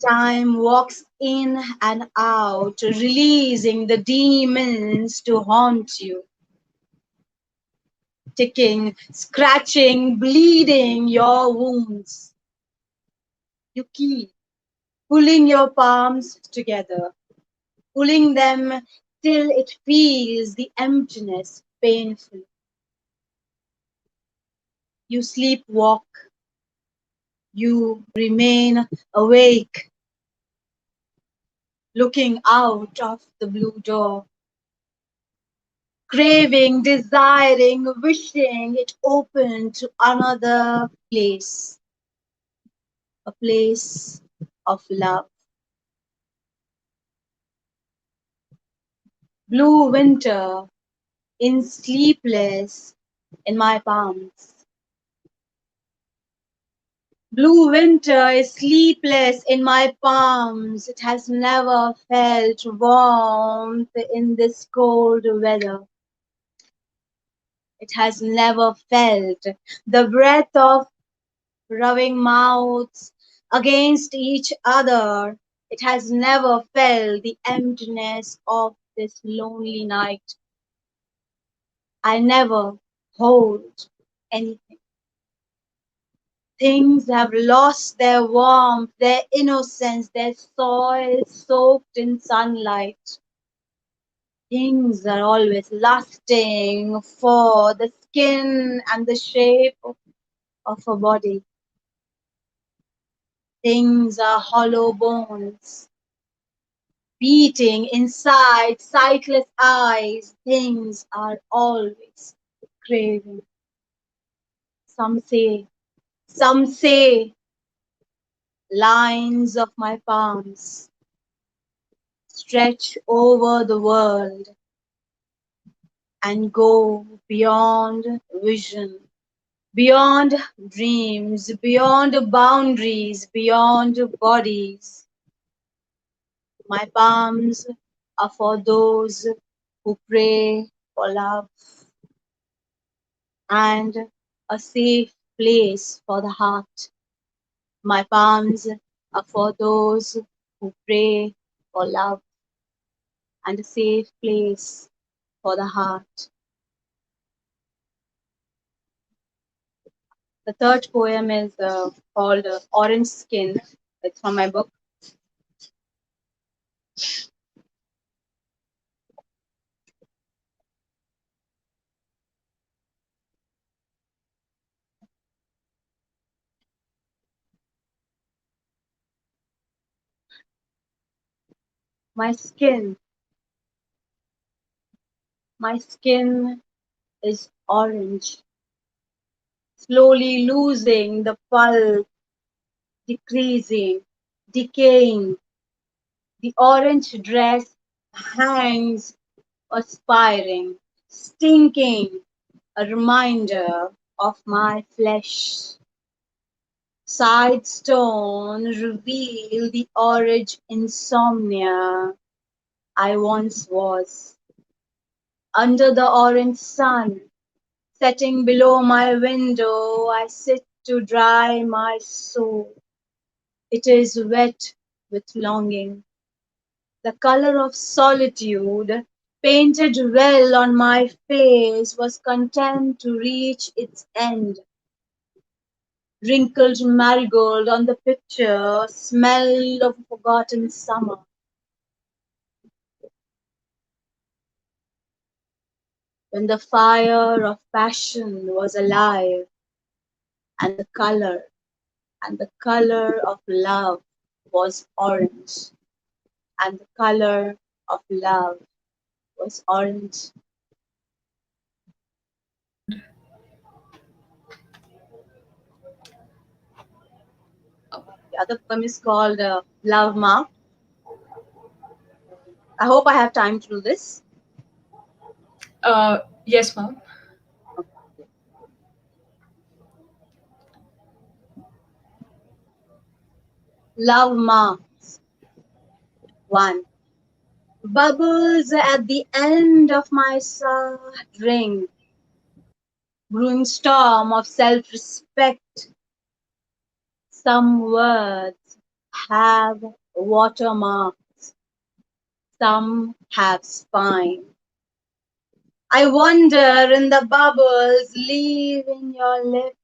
time walks in and out, releasing the demons to haunt you, ticking, scratching, bleeding your wounds. You keep pulling your palms together, pulling them till it feels the emptiness painful. You sleepwalk, you remain awake, looking out of the blue door, craving, desiring, wishing it opened to another place, a place of love. Blue winter in sleepless in my palms. Blue winter is sleepless in my palms. It has never felt warmth in this cold weather. It has never felt the breath of rubbing mouths against each other. It has never felt the emptiness of this lonely night. I never hold anything. Things have lost their warmth, their innocence, their soil soaked in sunlight. Things are always lusting for the skin and the shape of a body. Things are hollow bones, beating inside sightless eyes. Things are always craving. Some say, lines of my palms stretch over the world and go beyond vision, beyond dreams, beyond boundaries, beyond bodies. My palms are for those who pray for love and a safe place for the heart. My palms are for those who pray for love and a safe place for the heart. The third poem is called Orange Skin. It's from my book. My skin, my skin is orange, slowly losing the pulp decreasing, decaying. The orange dress hangs aspiring, stinking, a reminder of my flesh. Side stone reveal the orange insomnia I once was. Under the orange sun, setting below my window, I sit to dry my soul. It is wet with longing. The color of solitude, painted well on my face, was content to reach its end. Wrinkled marigold on the picture, smell of a forgotten summer. When the fire of passion was alive, and the color of love was orange, and the color of love was orange. The other poem is called Love Ma. I hope I have time to do this. Yes, ma'am. Love Ma. One. Bubbles at the end of my sad ring, brewing storm of self-respect. Some words have watermarks, some have spine. I wander in the bubbles, leaving your lips.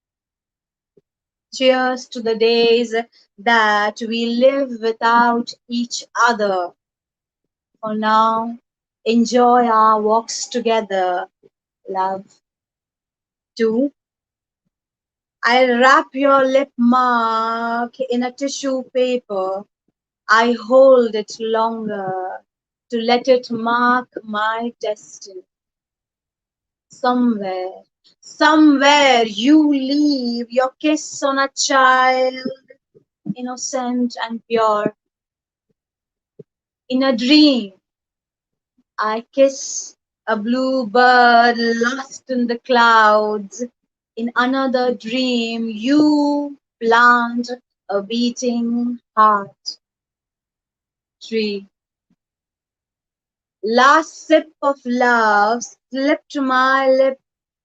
Cheers to the days that we live without each other. For now, enjoy our walks together, love. Two, I'll wrap your lip mark in a tissue paper. I hold it longer to let it mark my destiny. Somewhere, somewhere you leave your kiss on a child, innocent and pure. In a dream, I kiss a blue bird lost in the clouds. In another dream, you plant a beating heart. Tree. Last sip of love slipped my lip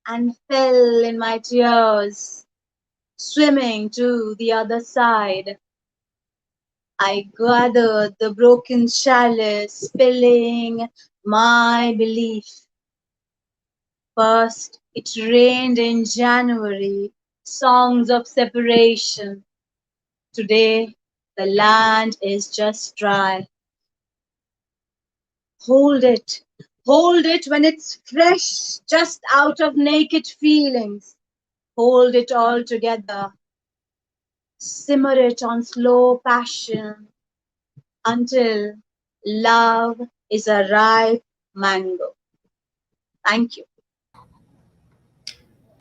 and fell in my tears. Swimming to the other side, I gathered the broken chalice, spilling my belief. First, it rained in January, songs of separation. Today, the land is just dry. Hold it, hold it when it's fresh, just out of naked feelings. Hold it all together. Simmer it on slow passion until love is a ripe mango. Thank you.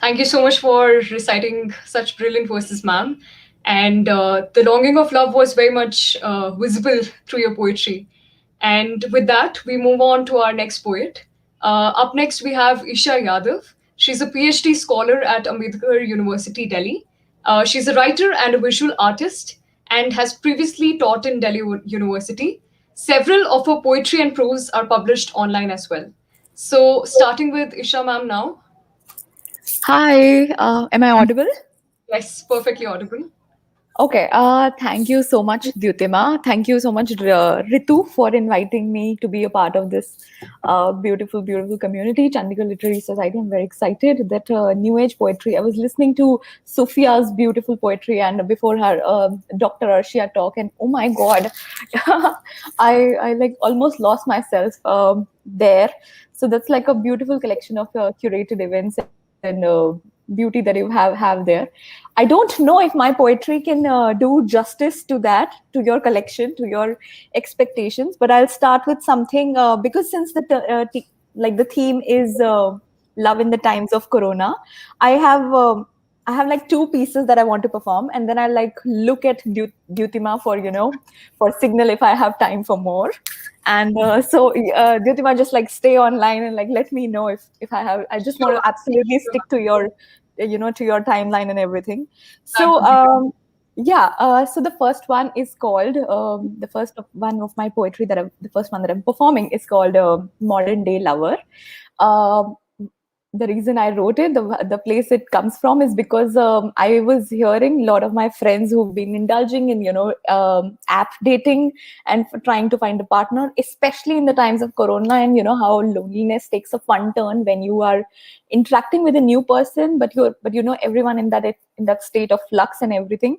Thank you so much for reciting such brilliant verses, ma'am. And the longing of love was very much visible through your poetry. And with that, we move on to our next poet. Up next, we have Isha Yadav. She's a PhD scholar at Ambedkar University, Delhi. She's a writer and a visual artist and has previously taught in Delhi University. Several of her poetry and prose are published online as well. So, starting with Isha ma'am now. Hi, am I audible? Yes, perfectly audible. Okay, thank you so much, Dyutima. Thank you so much, Ritu, for inviting me to be a part of this beautiful, beautiful community, Chandigarh Literary Society. I'm very excited that New Age poetry. I was listening to Sophia's beautiful poetry and before her Dr. Arshia talk, and oh my God, I like almost lost myself there. So that's like a beautiful collection of curated events and beauty that you have there. I don't know if my poetry can do justice to that, to your collection, to your expectations. But I'll start with something because since like the theme is love in the times of Corona, I have. I have like two pieces that I want to perform, and then I like look at Dutima for for signal if I have time for more. And Dutima, just like stay online and like let me know if I have. I just want Sure, to absolutely sure. stick to your to your timeline and everything. That So would be great. yeah, so the first one is called one of my poetry the first one that I'm performing is called Modern Day Lover. Um, the reason I wrote it, the place it comes from, is because I was hearing a lot of my friends who've been indulging in app dating and for trying to find a partner, especially in the times of Corona, and how loneliness takes a fun turn when you are interacting with a new person, but everyone in that state of flux and everything,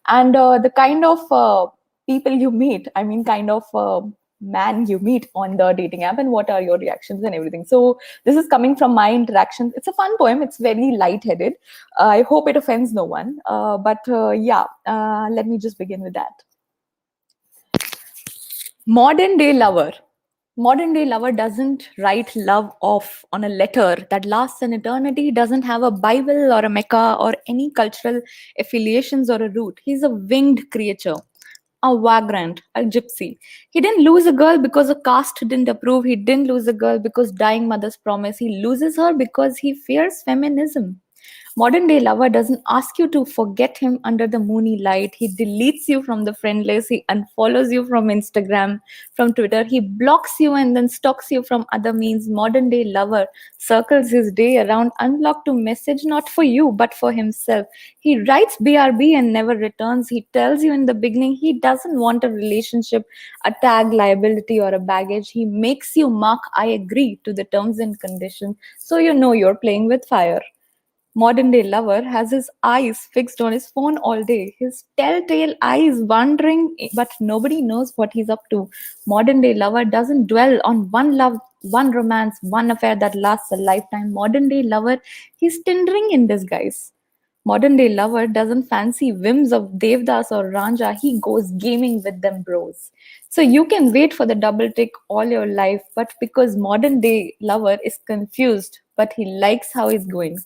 and the kind of people you meet. I mean, kind of. Man you meet on the dating app, and what are your reactions and everything. So this is coming from my interactions. It's a fun poem. It's very light-headed. I hope it offends no one. Let me just begin with that. Modern day lover. Modern day lover doesn't write love off on a letter that lasts an eternity, doesn't have a Bible or a Mecca or any cultural affiliations or a root. He's a winged creature, a vagrant, a gypsy. He didn't lose a girl because a caste didn't approve. He didn't lose a girl because dying mothers promise. He loses her because he fears feminism. Modern day lover doesn't ask you to forget him under the moony light. He deletes you from the friend list. He unfollows you from Instagram, from Twitter. He blocks you and then stalks you from other means. Modern day lover circles his day around unblocked to message not for you but for himself. He writes BRB and never returns. He tells you in the beginning he doesn't want a relationship, a tag, liability, or a baggage. He makes you mark I agree to the terms and conditions so you know you're playing with fire. Modern day lover has his eyes fixed on his phone all day, his telltale eyes wandering, but nobody knows what he's up to. Modern day lover doesn't dwell on one love, one romance, one affair that lasts a lifetime. Modern day lover, he's tindering in disguise. Modern day lover doesn't fancy whims of Devdas or Ranja, he goes gaming with them bros. So you can wait for the double tick all your life, but because modern day lover is confused, but he likes how he's going.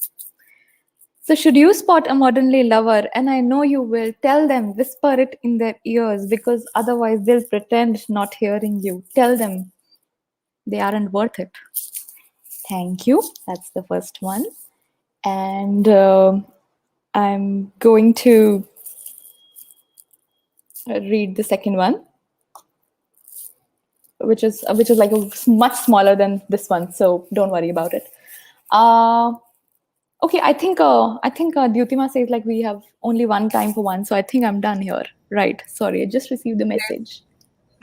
So, should you spot a modernly lover, and I know you will, tell them, whisper it in their ears because otherwise they'll pretend not hearing you. Tell them they aren't worth it. Thank you. That's the first one. And I'm going to read the second one, which is like much smaller than this one. So don't worry about it. Okay, I think Dyutima says like we have only one time for one, so I think I'm done here. Right. Sorry, I just received the message.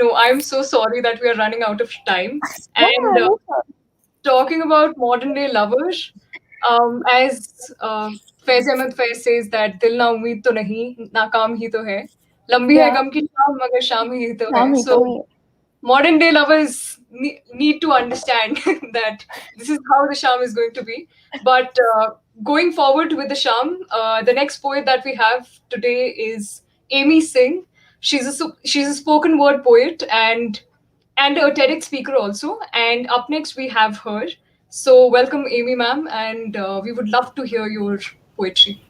No, I'm so sorry that we are running out of time. Yeah, And no problem. talking about modern day lovers, as Faiz Ahmed Faiz says that दिल ना उम्मीद तो नहीं नाकाम ही तो है लंबी है Yeah, गम की शाम मगर शाम ही तो है. शाम ही So तो है. modern day lovers need to understand that this is how the sham is going to be. But going forward with the sham, the next poet that we have today is Amy Singh. She's a spoken word poet and a TEDx speaker also. And up next we have her. So welcome, Amy ma'am, and we would love to hear your poetry.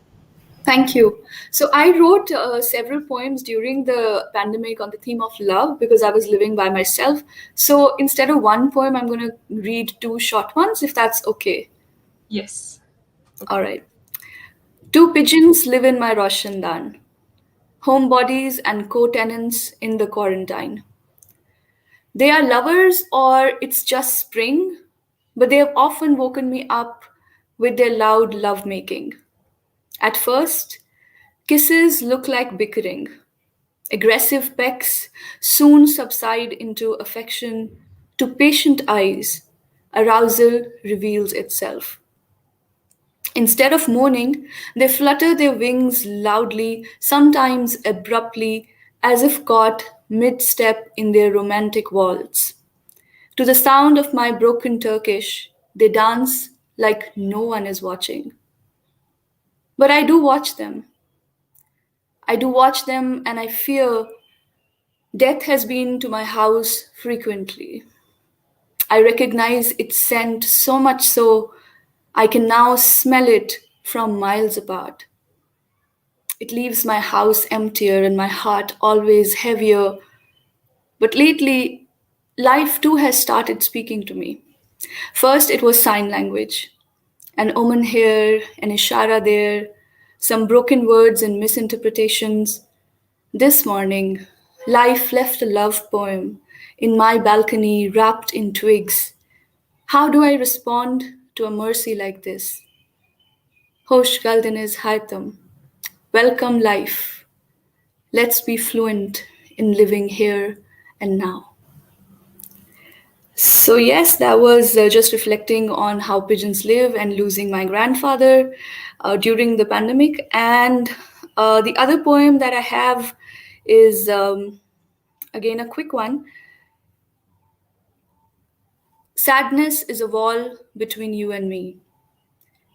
Thank you. So I wrote several poems during the pandemic on the theme of love because I was living by myself. So instead of one poem, I'm going to read two short ones, if that's okay. Yes. All right. Two pigeons live in my Roshandan, homebodies and co-tenants in the quarantine. They are lovers or it's just spring, but they have often woken me up with their loud lovemaking. At first, kisses look like bickering. Aggressive pecks soon subside into affection. To patient eyes, arousal reveals itself. Instead of moaning, they flutter their wings loudly, sometimes abruptly, as if caught mid step in their romantic waltz. To the sound of my broken Turkish, they dance like no one is watching. But I do watch them. I do watch them, and I fear death has been to my house frequently. I recognize its scent so much so I can now smell it from miles apart. It leaves my house emptier and my heart always heavier. But lately, life too has started speaking to me. First, it was sign language. An omen here, an ishara there, some broken words and misinterpretations. This morning, life left a love poem in my balcony wrapped in twigs. How do I respond to a mercy like this? Hoş geldiniz hayatım. Welcome life. Let's be fluent in living here and now. So, yes, that was just reflecting on how pigeons live and losing my grandfather during the pandemic. And the other poem that I have is, again, a quick one. Sadness is a wall between you and me.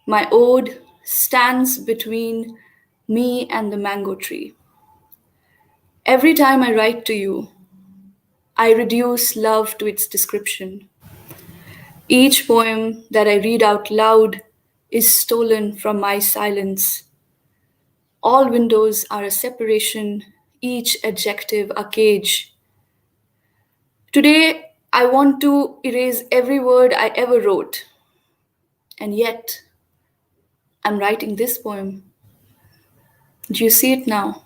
My ode stands between me and the mango tree. Every time I write to you, I reduce love to its description. Each poem that I read out loud is stolen from my silence. All windows are a separation, each adjective a cage. Today, I want to erase every word I ever wrote. And yet, I'm writing this poem. Do you see it now?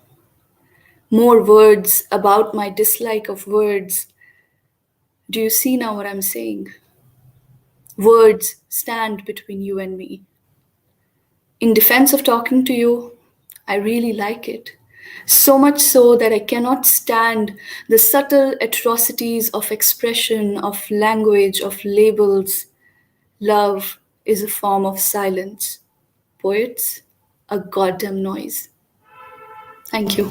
More words about my dislike of words. Do you see now what I'm saying? Words stand between you and me. In defense of talking to you, I really like it. So much so that I cannot stand the subtle atrocities of expression, of language, of labels. Love is a form of silence. Poets, a goddamn noise. Thank you.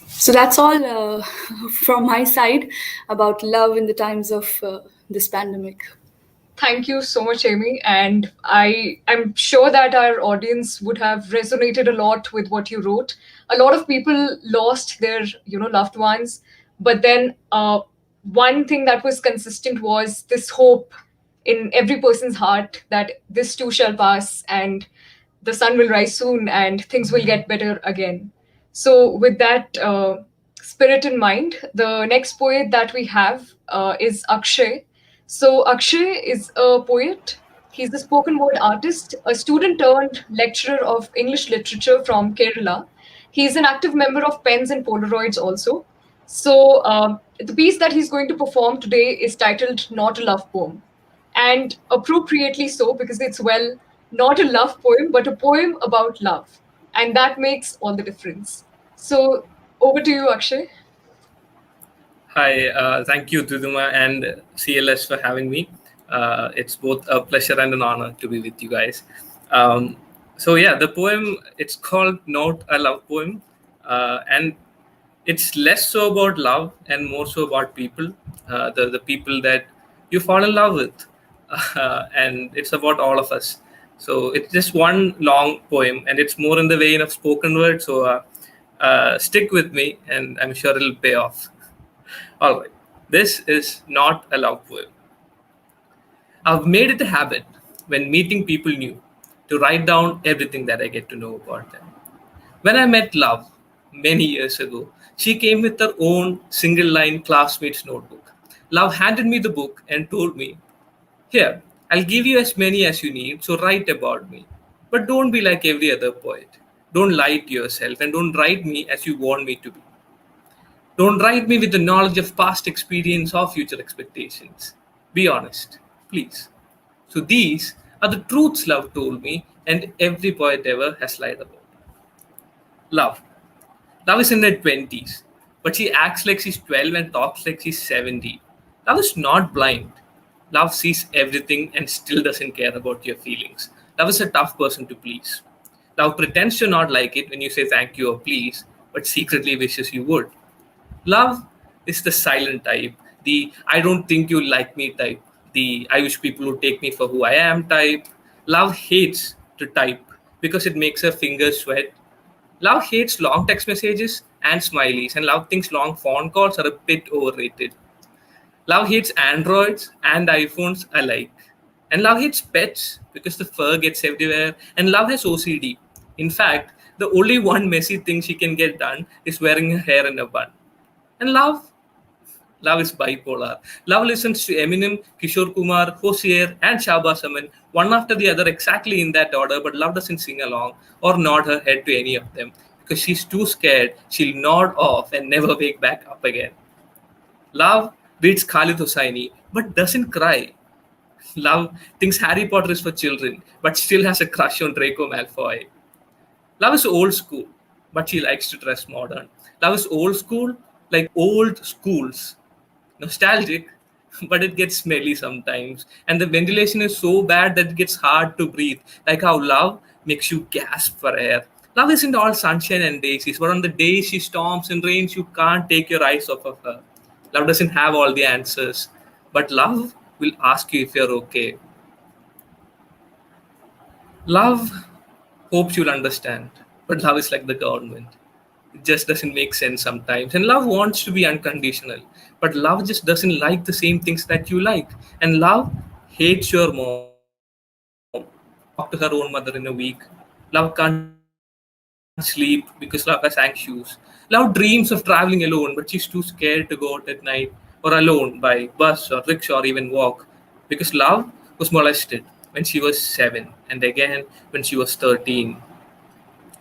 So that's all from my side about love in the times of this pandemic. Thank you so much, Amy. And I'm sure that our audience would have resonated a lot with what you wrote. A lot of people lost their, loved ones. But then one thing that was consistent was this hope in every person's heart that this too shall pass and the sun will rise soon and things will get better again. So, with that spirit in mind, the next poet that we have is Akshay. So, Akshay is a poet. He's a spoken word artist, a student turned lecturer of English literature from Kerala. He's an active member of Pens and Polaroids also. So, the piece that he's going to perform today is titled Not a Love Poem. And appropriately so, because it's, well, not a love poem, but a poem about love. And that makes all the difference. So, over to you, Akshay. Hi, thank you, Duduma and CLS for having me. It's both a pleasure and an honor to be with you guys. So yeah, the poem, it's called Not a Love Poem. And it's less so about love and more so about people, the people that you fall in love with. And it's about all of us. So it's just one long poem and it's more in the vein of spoken word. So stick with me and I'm sure it'll pay off. All right, this is not a love poem. I've made it a habit when meeting people new to write down everything that I get to know about them. When I met Love many years ago, she came with her own single line classmate's notebook. Love handed me the book and told me, "Here, I'll give you as many as you need, so write about me. But don't be like every other poet. Don't lie to yourself and don't write me as you want me to be. Don't write me with the knowledge of past experience or future expectations. Be honest, please." So these are the truths Love told me, and every poet ever has lied about. Love. Love is in her 20s, but she acts like she's 12 and talks like she's 70. Love is not blind. Love sees everything and still doesn't care about your feelings. Love is a tough person to please. Love pretends to not like it when you say thank you or please, but secretly wishes you would. Love is the silent type, the I don't think you like me type, the I wish people would take me for who I am type. Love hates to type because it makes her fingers sweat. Love hates long text messages and smileys, and Love thinks long phone calls are a bit overrated. Love hates Androids and iPhones alike. And love hates pets because the fur gets everywhere. And love has OCD. In fact, the only one messy thing she can get done is wearing her hair in a bun. And love is bipolar. Love listens to Eminem, Kishore Kumar, Hosier, and Shahbaz Aman, one after the other, exactly in that order, but love doesn't sing along or nod her head to any of them because she's too scared she'll nod off and never wake back up again. Love reads Khalid Hosseini but doesn't cry. Love thinks Harry Potter is for children but still has a crush on Draco Malfoy. Love is old school, but she likes to dress modern. Love is old school, like old schools. Nostalgic, but it gets smelly sometimes. And the ventilation is so bad that it gets hard to breathe. Like how love makes you gasp for air. Love isn't all sunshine and daisies, but on the days she storms and rains, you can't take your eyes off of her. Love doesn't have all the answers, but love will ask you if you're okay. Love hopes you'll understand, but love is like the government. It just doesn't make sense sometimes. And love wants to be unconditional, but love just doesn't like the same things that you like. And love hates your mom. Love can't talk to her own mother in a week. Love can't sleep because love has anxious. Love dreams of traveling alone, but she's too scared to go out at night or alone by bus or rickshaw or even walk because love was molested when she was 7 and again when she was 13.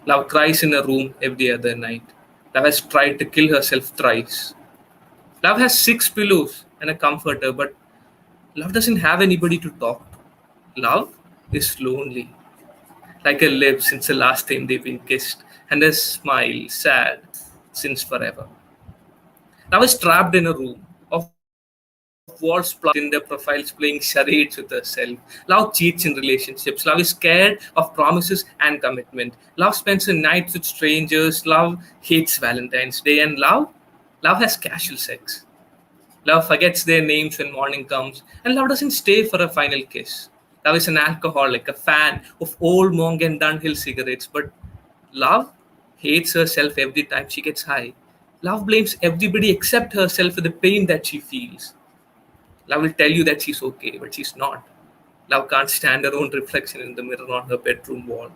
Love cries in a room every other night. Love has tried to kill herself thrice. Love has 6 pillows and a comforter, but love doesn't have anybody to talk to. Love is lonely, like her lips since the last time they've been kissed, and her smile sad since forever. Love is trapped in a room of walls plastered with Tinder profiles playing charades with herself. Love cheats in relationships. Love is scared of promises and commitment. Love spends her nights with strangers. Love hates Valentine's Day. And love has casual sex. Love forgets their names when morning comes. And love doesn't stay for a final kiss. Love is an alcoholic, a fan of old monk and Dunhill cigarettes. But love hates herself every time she gets high. Love blames everybody except herself for the pain that she feels. Love will tell you that she's okay, but she's not. Love can't stand her own reflection in the mirror on her bedroom wall.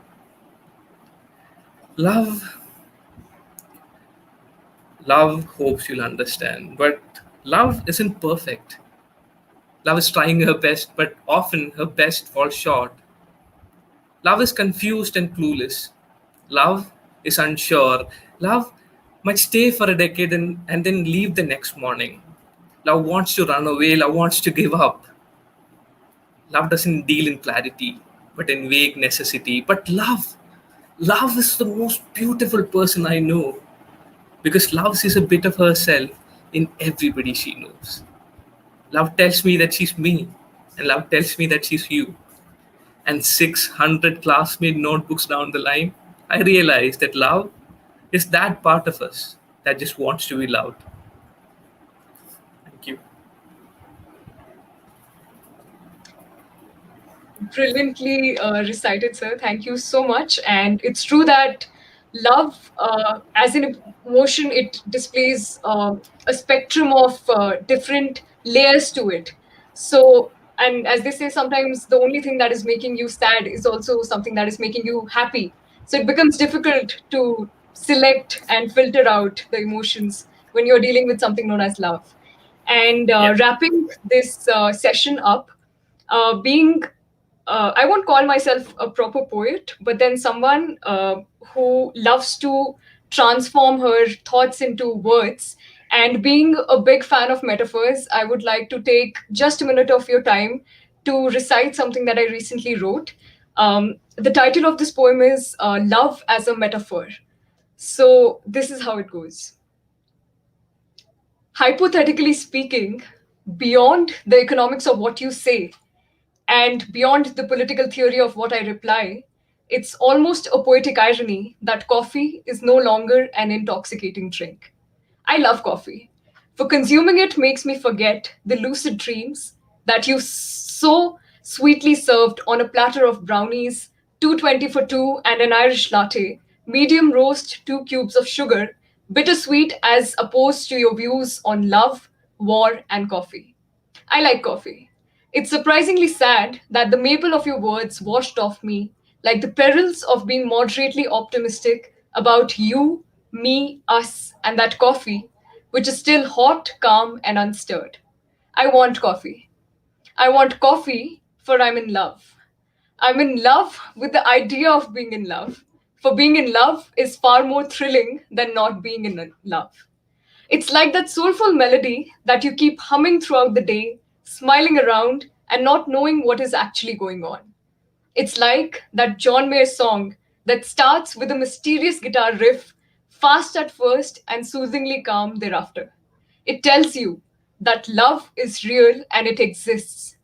Love, love hopes you'll understand, but love isn't perfect. Love is trying her best, but often her best falls short. Love is confused and clueless. Love is unsure. Love might stay for a decade and then leave the next morning. Love wants to run away. Love wants to give up. Love doesn't deal in clarity, but in vague necessity. But love is the most beautiful person I know because love sees a bit of herself in everybody she knows. Love tells me that she's me, and love tells me that she's you. And 600 classmate notebooks down the line, I realized that love is that part of us that just wants to be loved. Thank you. Brilliantly recited, sir. Thank you so much. And it's true that love, as an emotion, it displays a spectrum of different layers to it. So, and as they say, sometimes the only thing that is making you sad is also something that is making you happy. So it becomes difficult to select and filter out the emotions when you're dealing with something known as love. And Yeah. wrapping this session up, being I won't call myself a proper poet, but then someone who loves to transform her thoughts into words. And being a big fan of metaphors, I would like to take just a minute of your time to recite something that I recently wrote. The title of this poem is Love as a Metaphor. So, this is how it goes. Hypothetically speaking, beyond the economics of what you say, and beyond the political theory of what I reply, it's almost a poetic irony that coffee is no longer an intoxicating drink. I love coffee, for consuming it makes me forget the lucid dreams that you so sweetly served on a platter of brownies, 220 for two, and an Irish latte, medium roast, 2 cubes of sugar, bittersweet as opposed to your views on love, war, and coffee. I like coffee. It's surprisingly sad that the maple of your words washed off me, like the perils of being moderately optimistic about you, me, us, and that coffee, which is still hot, calm, and unstirred. I want coffee. I want coffee, for I'm in love. I'm in love with the idea of being in love. For being in love is far more thrilling than not being in love. It's like that soulful melody that you keep humming throughout the day, smiling around and not knowing what is actually going on. It's like that John Mayer song that starts with a mysterious guitar riff, fast at first and soothingly calm thereafter. It tells you that love is real and it exists,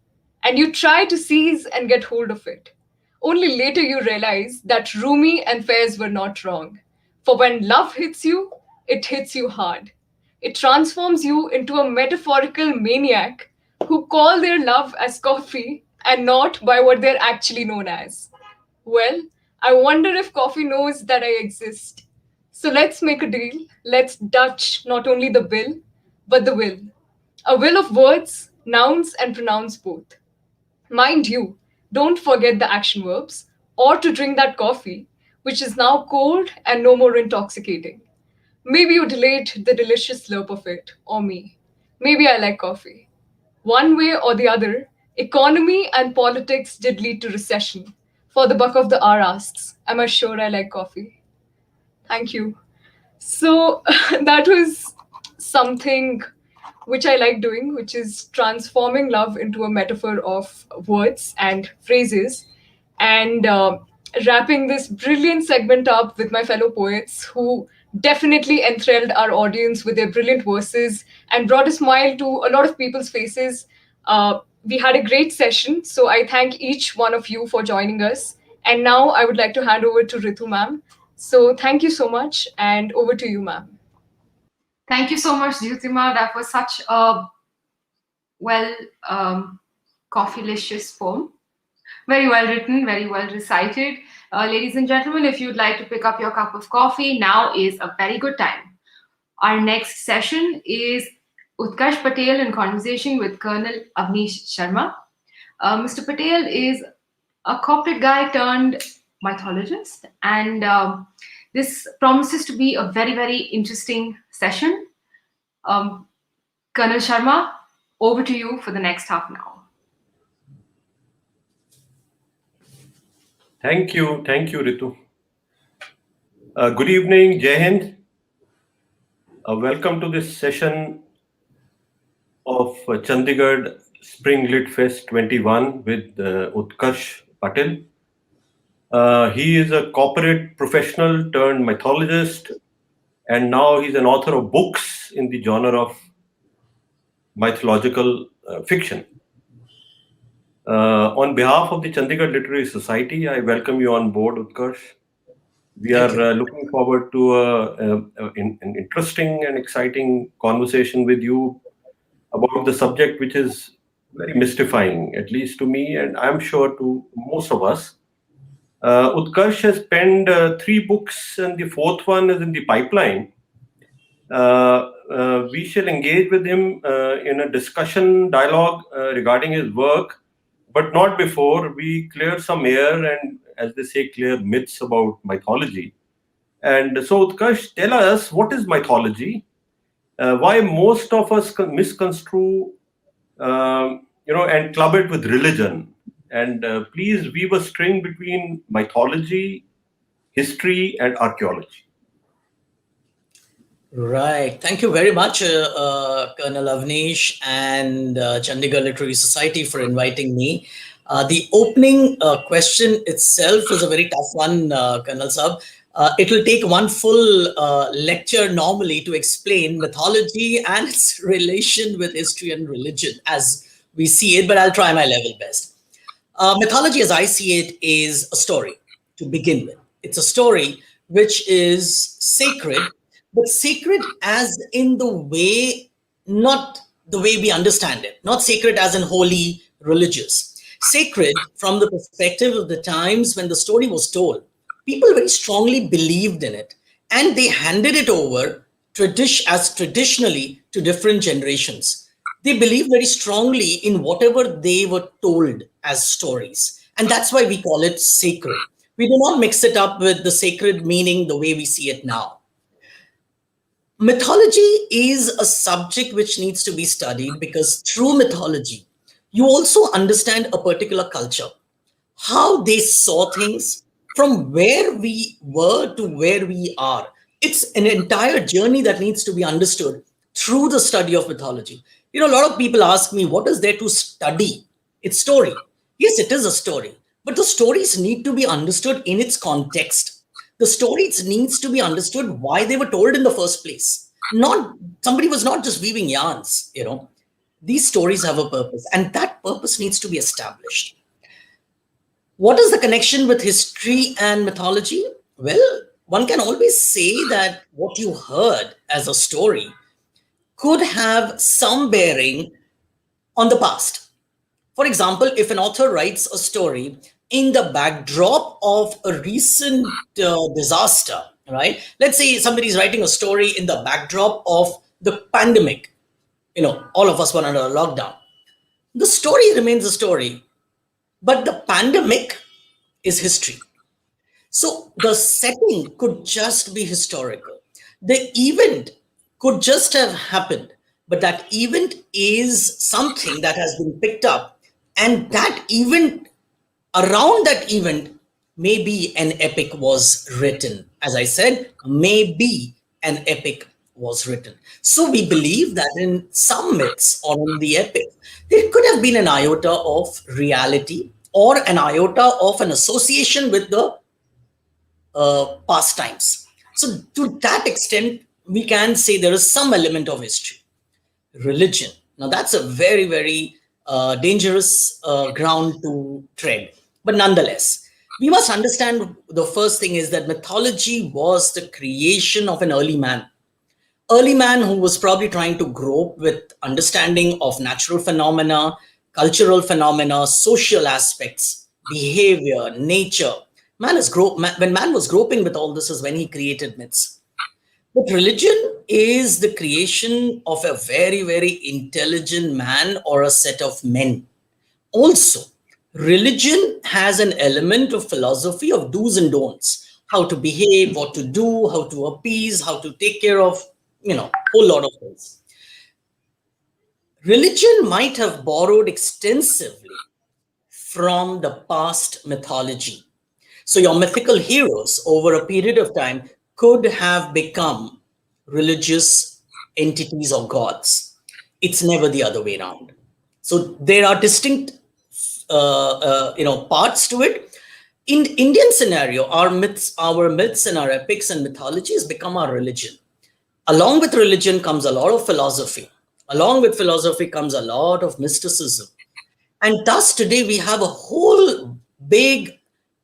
and you try to seize and get hold of it. Only later you realize that Rumi and Faiz were not wrong. For when love hits you, it hits you hard. It transforms you into a metaphorical maniac who call their love as coffee and not by what they're actually known as. Well, I wonder if coffee knows that I exist. So let's make a deal. Let's Dutch not only the bill, but the will. A will of words, nouns, and pronouns both. Mind you, don't forget the action verbs, or to drink that coffee, which is now cold and no more intoxicating. Maybe you delayed the delicious slurp of it, or me. Maybe I like coffee. One way or the other, economy and politics did lead to recession. For the buck of the hour asks, am I sure I like coffee? Thank you. So that was something which I like doing, which is transforming love into a metaphor of words and phrases, and wrapping this brilliant segment up with my fellow poets who definitely enthralled our audience with their brilliant verses and brought a smile to a lot of people's faces. We had a great session, so I thank each one of you for joining us. And now I would like to hand over to Ritu ma'am. So thank you so much, and over to you, ma'am. Thank you so much, Jyotima. That was such a well coffeelicious poem. Very well written, very well recited. Ladies and gentlemen, if you'd like to pick up your cup of coffee, now is a very good time. Our next session is Utkash Patel in conversation with Colonel Avnish Sharma. Mr. Patel is a corporate guy turned mythologist, and this promises to be a very, very interesting session. Colonel Sharma, over to you for the next half an hour. Thank you, Ritu. Good evening, Jai Hind. Welcome to this session of Chandigarh Spring Lit Fest 21 with Utkash Patel. He is a corporate professional turned mythologist, and now he's an author of books in the genre of mythological fiction. On behalf of the Chandigarh Literary Society, I welcome you on board, Utkash. We are looking forward to an interesting and exciting conversation with you about the subject, which is very mystifying, at least to me, and I'm sure to most of us. Utkarsh has penned 3 books, and the 4th one is in the pipeline. We shall engage with him in a discussion dialogue regarding his work, but not before we clear some air and, as they say, clear myths about mythology. And so, Utkash, tell us, what is mythology? Why most of us misconstrue, and club it with religion? And please weave a string between mythology, history, and archaeology. Right. Thank you very much, Colonel Avnish and Chandigarh Literary Society for inviting me. The opening question itself is a very tough one, Colonel Sab. It will take one full lecture normally to explain mythology and its relation with history and religion as we see it, but I'll try my level best. Mythology, as I see it, is a story to begin with. It's a story which is sacred, but sacred as in the way, not the way we understand it, not sacred as in holy, religious. Sacred from the perspective of the times when the story was told. People very strongly believed in it, and they handed it over traditionally to different generations. They believe very strongly in whatever they were told as stories. And that's why we call it sacred. We do not mix it up with the sacred meaning the way we see it now. Mythology is a subject which needs to be studied because through mythology, you also understand a particular culture, how they saw things, from where we were to where we are. It's an entire journey that needs to be understood through the study of mythology. You know, a lot of people ask me, what is there to study? It's story. Yes, it is a story, but the stories need to be understood in its context. The stories needs to be understood why they were told in the first place. Not somebody was not just weaving yarns, you know. These stories have a purpose, and that purpose needs to be established. What is the connection with history and mythology? Well, one can always say that what you heard as a story could have some bearing on the past. For example, if an author writes a story in the backdrop of a recent disaster, right? Let's say somebody's writing a story in the backdrop of the pandemic, you know, all of us were under a lockdown. The story remains a story, but the pandemic is history. So the setting could just be historical. The event could just have happened, but that event is something that has been picked up, and that event, around that event, maybe an epic was written. As I said, maybe an epic was written. So we believe that in some myths or in the epic, there could have been an iota of reality or an iota of an association with the pastimes. So, to that extent, we can say there is some element of history. Religion. Now, that's a very, very dangerous ground to tread. But nonetheless, we must understand the first thing is that mythology was the creation of an early man. Early man who was probably trying to grope with understanding of natural phenomena, cultural phenomena, social aspects, behavior, nature. When man was groping with all this is when he created myths. But religion is the creation of a very, very intelligent man or a set of men. Also, religion has an element of philosophy of do's and don'ts, how to behave, what to do, how to appease, how to take care of, you know, whole lot of things. Religion might have borrowed extensively from the past mythology. So your mythical heroes over a period of time could have become religious entities or gods. It's never the other way around. So there are distinct, parts to it. In Indian scenario, our myths and our epics and mythologies become our religion. Along with religion comes a lot of philosophy. Along with philosophy comes a lot of mysticism. And thus today we have a whole big,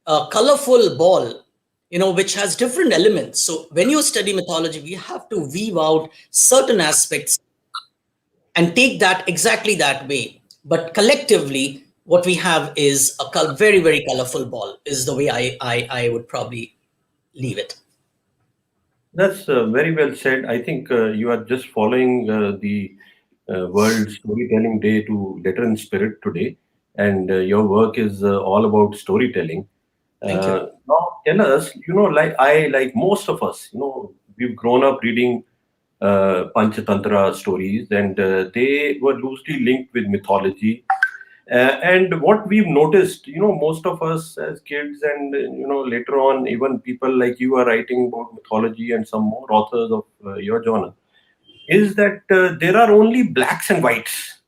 colorful ball, you know, which has different elements. So when you study mythology, we have to weave out certain aspects and take that exactly that way. But collectively, what we have is a very, very colorful ball, is the way I would probably leave it. That's very well said. I think you are just following the World Storytelling Day to letter and spirit today, and your work is all about storytelling. Thank you. Now, tell us, like most of us, we've grown up reading Panchatantra stories, and they were loosely linked with mythology. And what we've noticed, most of us as kids, and later on, even people like you are writing about mythology, and some more authors of your genre, is that there are only blacks and whites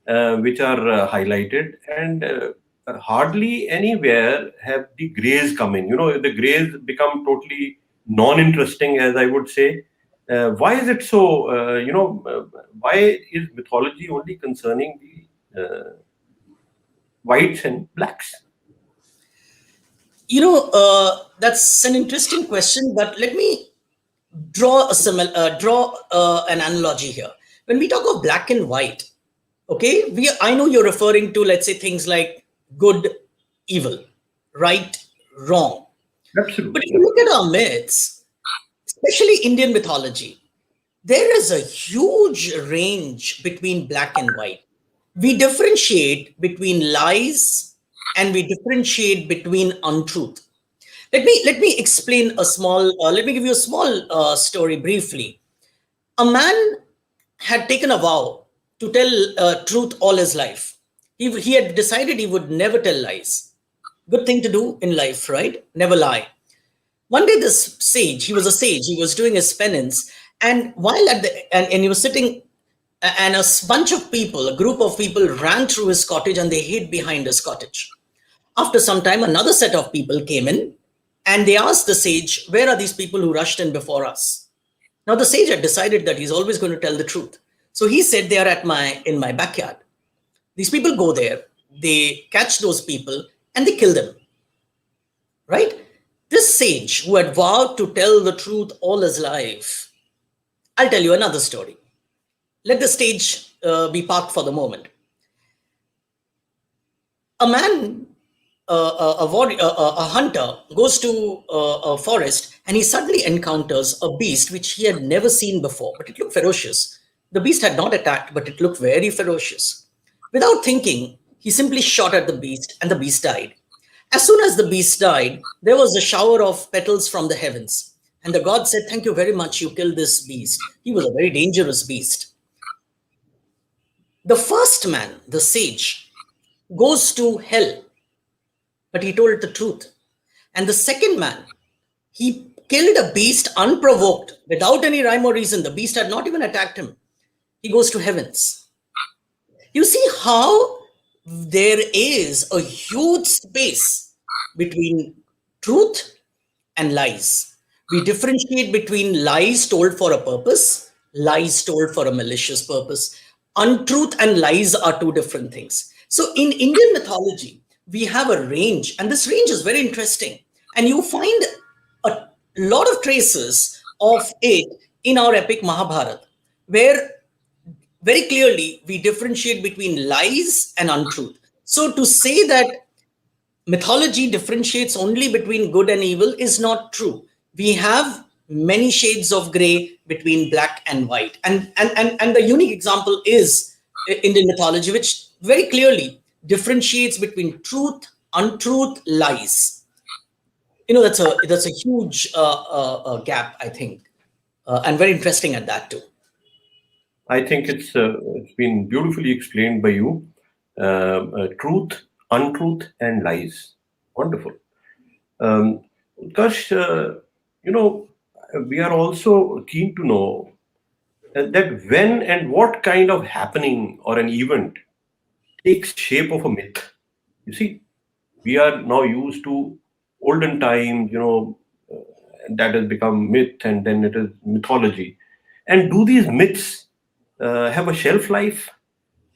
which are highlighted, and hardly anywhere have the grays come in. The grays become totally non-interesting, as I would say. Why is it so? Why is mythology only concerning the whites and blacks? That's an interesting question, but let me draw an analogy here. When we talk of black and white, okay, I know you're referring to, let's say, things like good, evil, right, wrong. But Absolutely. if you look at our myths, especially Indian mythology, there is a huge range between black and white. We differentiate between lies and we differentiate between untruth. Let me explain a small. Let me give you a small story briefly. A man had taken a vow to tell truth all his life. He had decided he would never tell lies. Good thing to do in life, right? Never lie. One day, this sage, he was a sage, he was doing his penance, and while at the and he was sitting, and bunch of people, a group of people ran through his cottage and they hid behind his cottage. After some time, another set of people came in and they asked the sage, "Where are these people who rushed in before us?" Now, the sage had decided that he's always going to tell the truth. So he said, "They are in my backyard." These people go there, they catch those people and they kill them. Right? This sage who had vowed to tell the truth all his life. I'll tell you another story. Let the stage be parked for the moment. A man, a hunter, goes to a forest and he suddenly encounters a beast which he had never seen before, but it looked ferocious. The beast had not attacked, but it looked very ferocious. Without thinking, he simply shot at the beast and the beast died. As soon as the beast died, there was a shower of petals from the heavens. And the god said, "Thank you very much, you killed this beast. He was a very dangerous beast." The first man, the sage, goes to hell, but he told the truth. And the second man, he killed a beast unprovoked, without any rhyme or reason. The beast had not even attacked him. He goes to heavens. You see how there is a huge space between truth and lies. We differentiate between lies told for a purpose, lies told for a malicious purpose. Untruth and lies are two different things. So in Indian mythology, we have a range, and this range is very interesting. And you find a lot of traces of it in our epic Mahabharata, where very clearly we differentiate between lies and untruth. So to say that mythology differentiates only between good and evil is not true. We have many shades of gray between black and white. And the unique example is Indian mythology, which very clearly differentiates between truth, untruth, lies. That's a huge gap, I think, and very interesting at that too. I think it's been beautifully explained by you. Truth, untruth, and lies. Wonderful. Utkash, we are also keen to know that when and what kind of happening or an event takes shape of a myth. You see, we are now used to olden times, that has become myth and then it is mythology. And do these myths have a shelf life?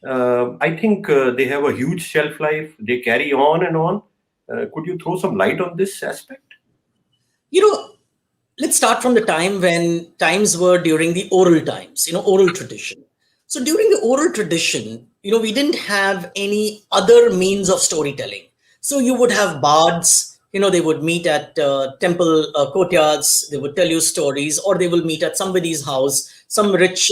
I think they have a huge shelf life. They carry on and on. Could you throw some light on this aspect? Let's start from the time when times were during the oral times, oral tradition. So during the oral tradition, we didn't have any other means of storytelling. So you would have bards, they would meet at temple courtyards, they would tell you stories, or they will meet at somebody's house. Some rich,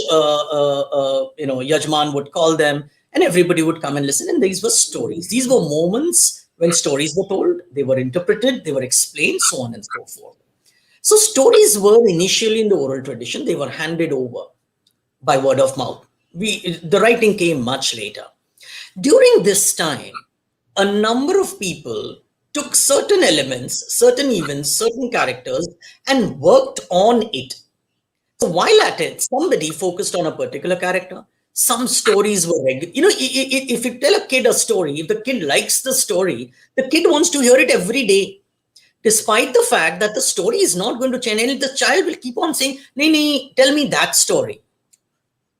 yajman would call them, and everybody would come and listen. And these were stories. These were moments when stories were told, they were interpreted, they were explained, so on and so forth. So stories were initially in the oral tradition. They were handed over by word of mouth. The writing came much later. During this time, a number of people took certain elements, certain events, certain characters, and worked on it. So while at it, somebody focused on a particular character. Some stories were regular. If you tell a kid a story, if the kid likes the story, the kid wants to hear it every day. Despite the fact that the story is not going to change, and the child will keep on saying, "Nini, tell me that story."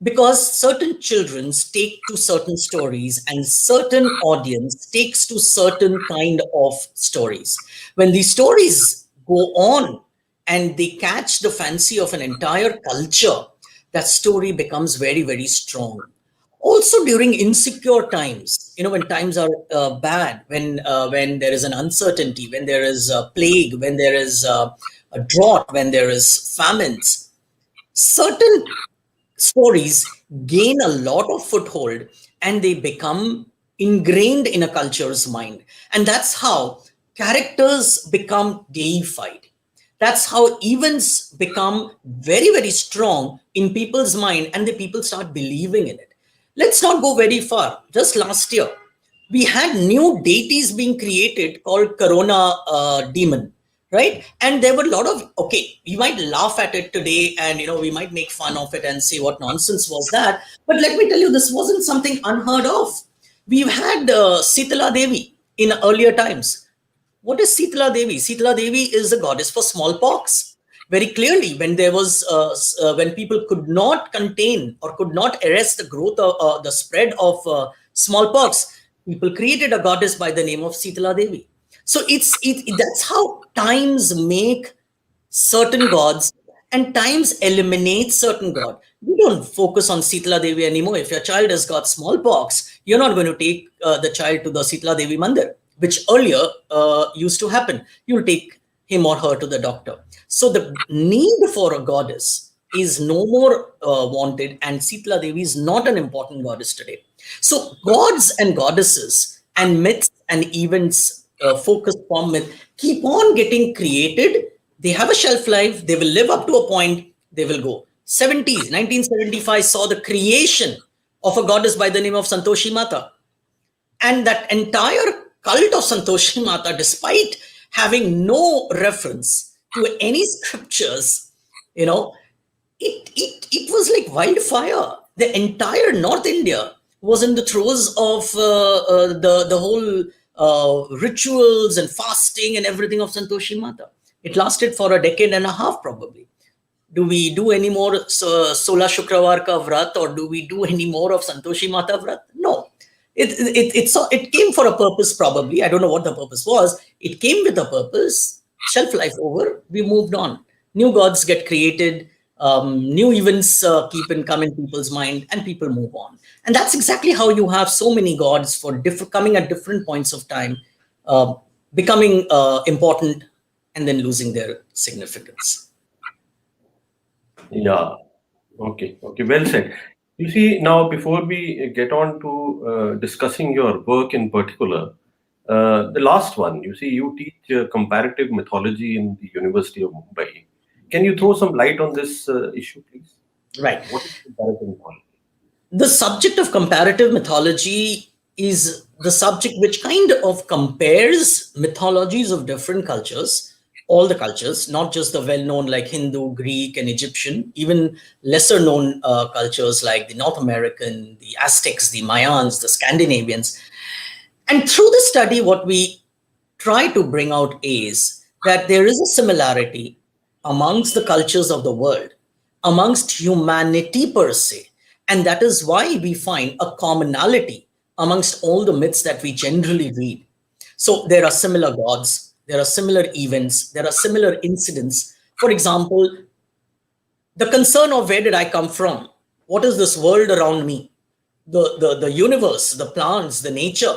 Because certain children take to certain stories and certain audience takes to certain kind of stories. When these stories go on and they catch the fancy of an entire culture, that story becomes very, very strong. Also during insecure times, when times are bad, when there is an uncertainty, when there is a plague, when there is a drought, when there is famines, certain stories gain a lot of foothold and they become ingrained in a culture's mind. And that's how characters become deified. That's how events become very, very strong in people's mind and the people start believing in it. Let's not go very far. Just last year, we had new deities being created called Corona demon, right? And there were a lot of, okay, we might laugh at it today and, we might make fun of it and say what nonsense was that. But let me tell you, this wasn't something unheard of. We've had Sitala Devi in earlier times. What is Sitala Devi? Sitala Devi is a goddess for smallpox. Very clearly, when there was, when people could not contain or could not arrest the growth of the spread of smallpox, people created a goddess by the name of Sitala Devi. So that's how times make certain gods and times eliminate certain god. We don't focus on Sitala Devi anymore. If your child has got smallpox, you're not going to take the child to the Sitala Devi mandir, which earlier used to happen. You'll take him or her to the doctor. So the need for a goddess is no more wanted, and Sitala Devi is not an important goddess today. So gods and goddesses and myths and events focused on myth keep on getting created. They have a shelf life. They will live up to a point. They will go. 1975 saw the creation of a goddess by the name of Santoshi Mata. And that entire cult of Santoshi Mata, despite having no reference to any scriptures, it was like wildfire. The entire North India was in the throes of the whole rituals and fasting and everything of Santoshi Mata. It lasted for a decade and a half, probably. Do we do any more Sola Shukravar ka Vrat, or do we do any more of Santoshi Mata Vrat? No. It came for a purpose, probably. I don't know what the purpose was. It came with a purpose. Shelf life over. We moved on. New gods get created. New events come in people's mind, and people move on. And that's exactly how you have so many gods for coming at different points of time, becoming important, and then losing their significance. Yeah. Okay. Well said. You see, now before we get on to discussing your work in particular, the last one, you see, you teach comparative mythology in the University of Mumbai. Can you throw some light on this issue, please? Right. What is comparative mythology? The subject of comparative mythology is the subject which kind of compares mythologies of different cultures, all the cultures, not just the well-known like Hindu, Greek, and Egyptian, even lesser-known cultures like the North American, the Aztecs, the Mayans, the Scandinavians. And through the study, what we try to bring out is that there is a similarity amongst the cultures of the world, amongst humanity per se. And that is why we find a commonality amongst all the myths that we generally read. So there are similar gods, there are similar events, there are similar incidents. For example, the concern of where did I come from? What is this world around me? The universe, the plants, the nature.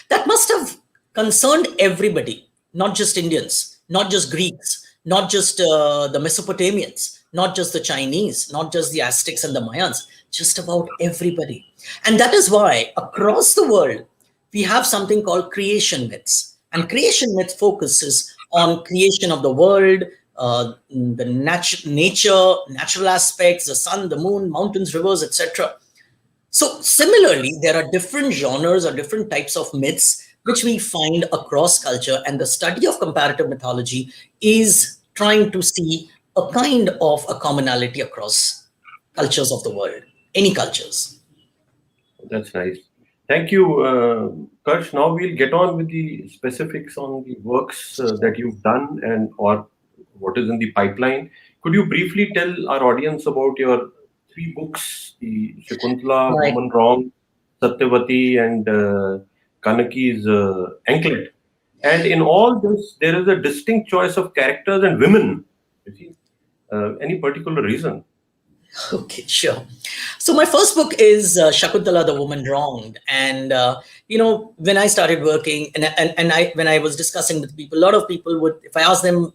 That must have concerned everybody, not just Indians, not just Greeks, not just the Mesopotamians, not just the Chinese, not just the Aztecs and the Mayans, just about everybody. And that is why across the world, we have something called creation myths. And creation myth focuses on creation of the world, the nature, natural aspects, the sun, the moon, mountains, rivers, etc. So similarly, there are different genres or different types of myths which we find across culture. And the study of comparative mythology is trying to see a kind of a commonality across cultures of the world, any cultures. That's nice. Thank you, Karsh. Now we'll get on with the specifics on the works that you've done and or what is in the pipeline. Could you briefly tell our audience about your 3 books, the Shakutala, Right. Woman Wrong, Satyavati, and Kanaki's Anklet? And in all this, there is a distinct choice of characters and women. You see, any particular reason? Okay, sure. So my first book is Shakutala, the Woman Wronged. And, when I started working and when I was discussing with people, a lot of people would, if I asked them,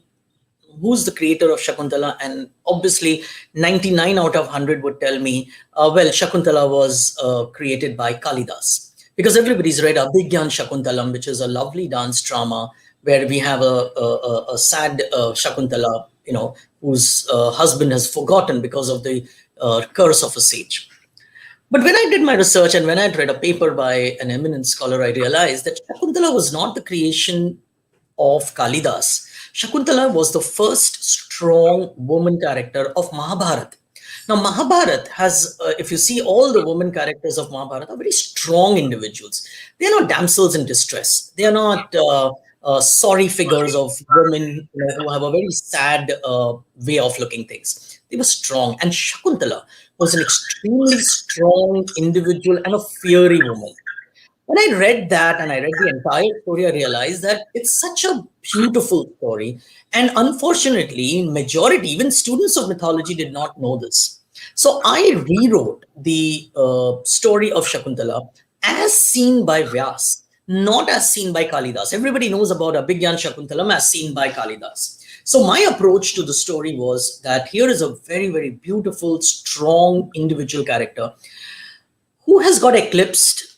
who's the creator of Shakuntala, and obviously 99 out of 100 would tell me, well, Shakuntala was created by Kalidas. Because everybody's read Abhigyan Shakuntalam, which is a lovely dance drama where we have a sad Shakuntala, whose husband has forgotten because of the curse of a sage. But when I did my research and when I read a paper by an eminent scholar, I realized that Shakuntala was not the creation of Kalidas. Shakuntala was the first strong woman character of Mahabharata. Now, Mahabharata has, if you see all the women characters of Mahabharata, are very strong individuals. They are not damsels in distress. They are not sorry figures of women who have a very sad way of looking things. They were strong. And Shakuntala was an extremely strong individual and a fiery woman. When I read that and I read the entire story, I realized that it's such a beautiful story. And unfortunately, majority, even students of mythology, did not know this. So I rewrote the story of Shakuntala as seen by Vyas, not as seen by Kalidas. Everybody knows about Abhigyan Shakuntalam as seen by Kalidas. So my approach to the story was that here is a very, very beautiful, strong individual character who has got eclipsed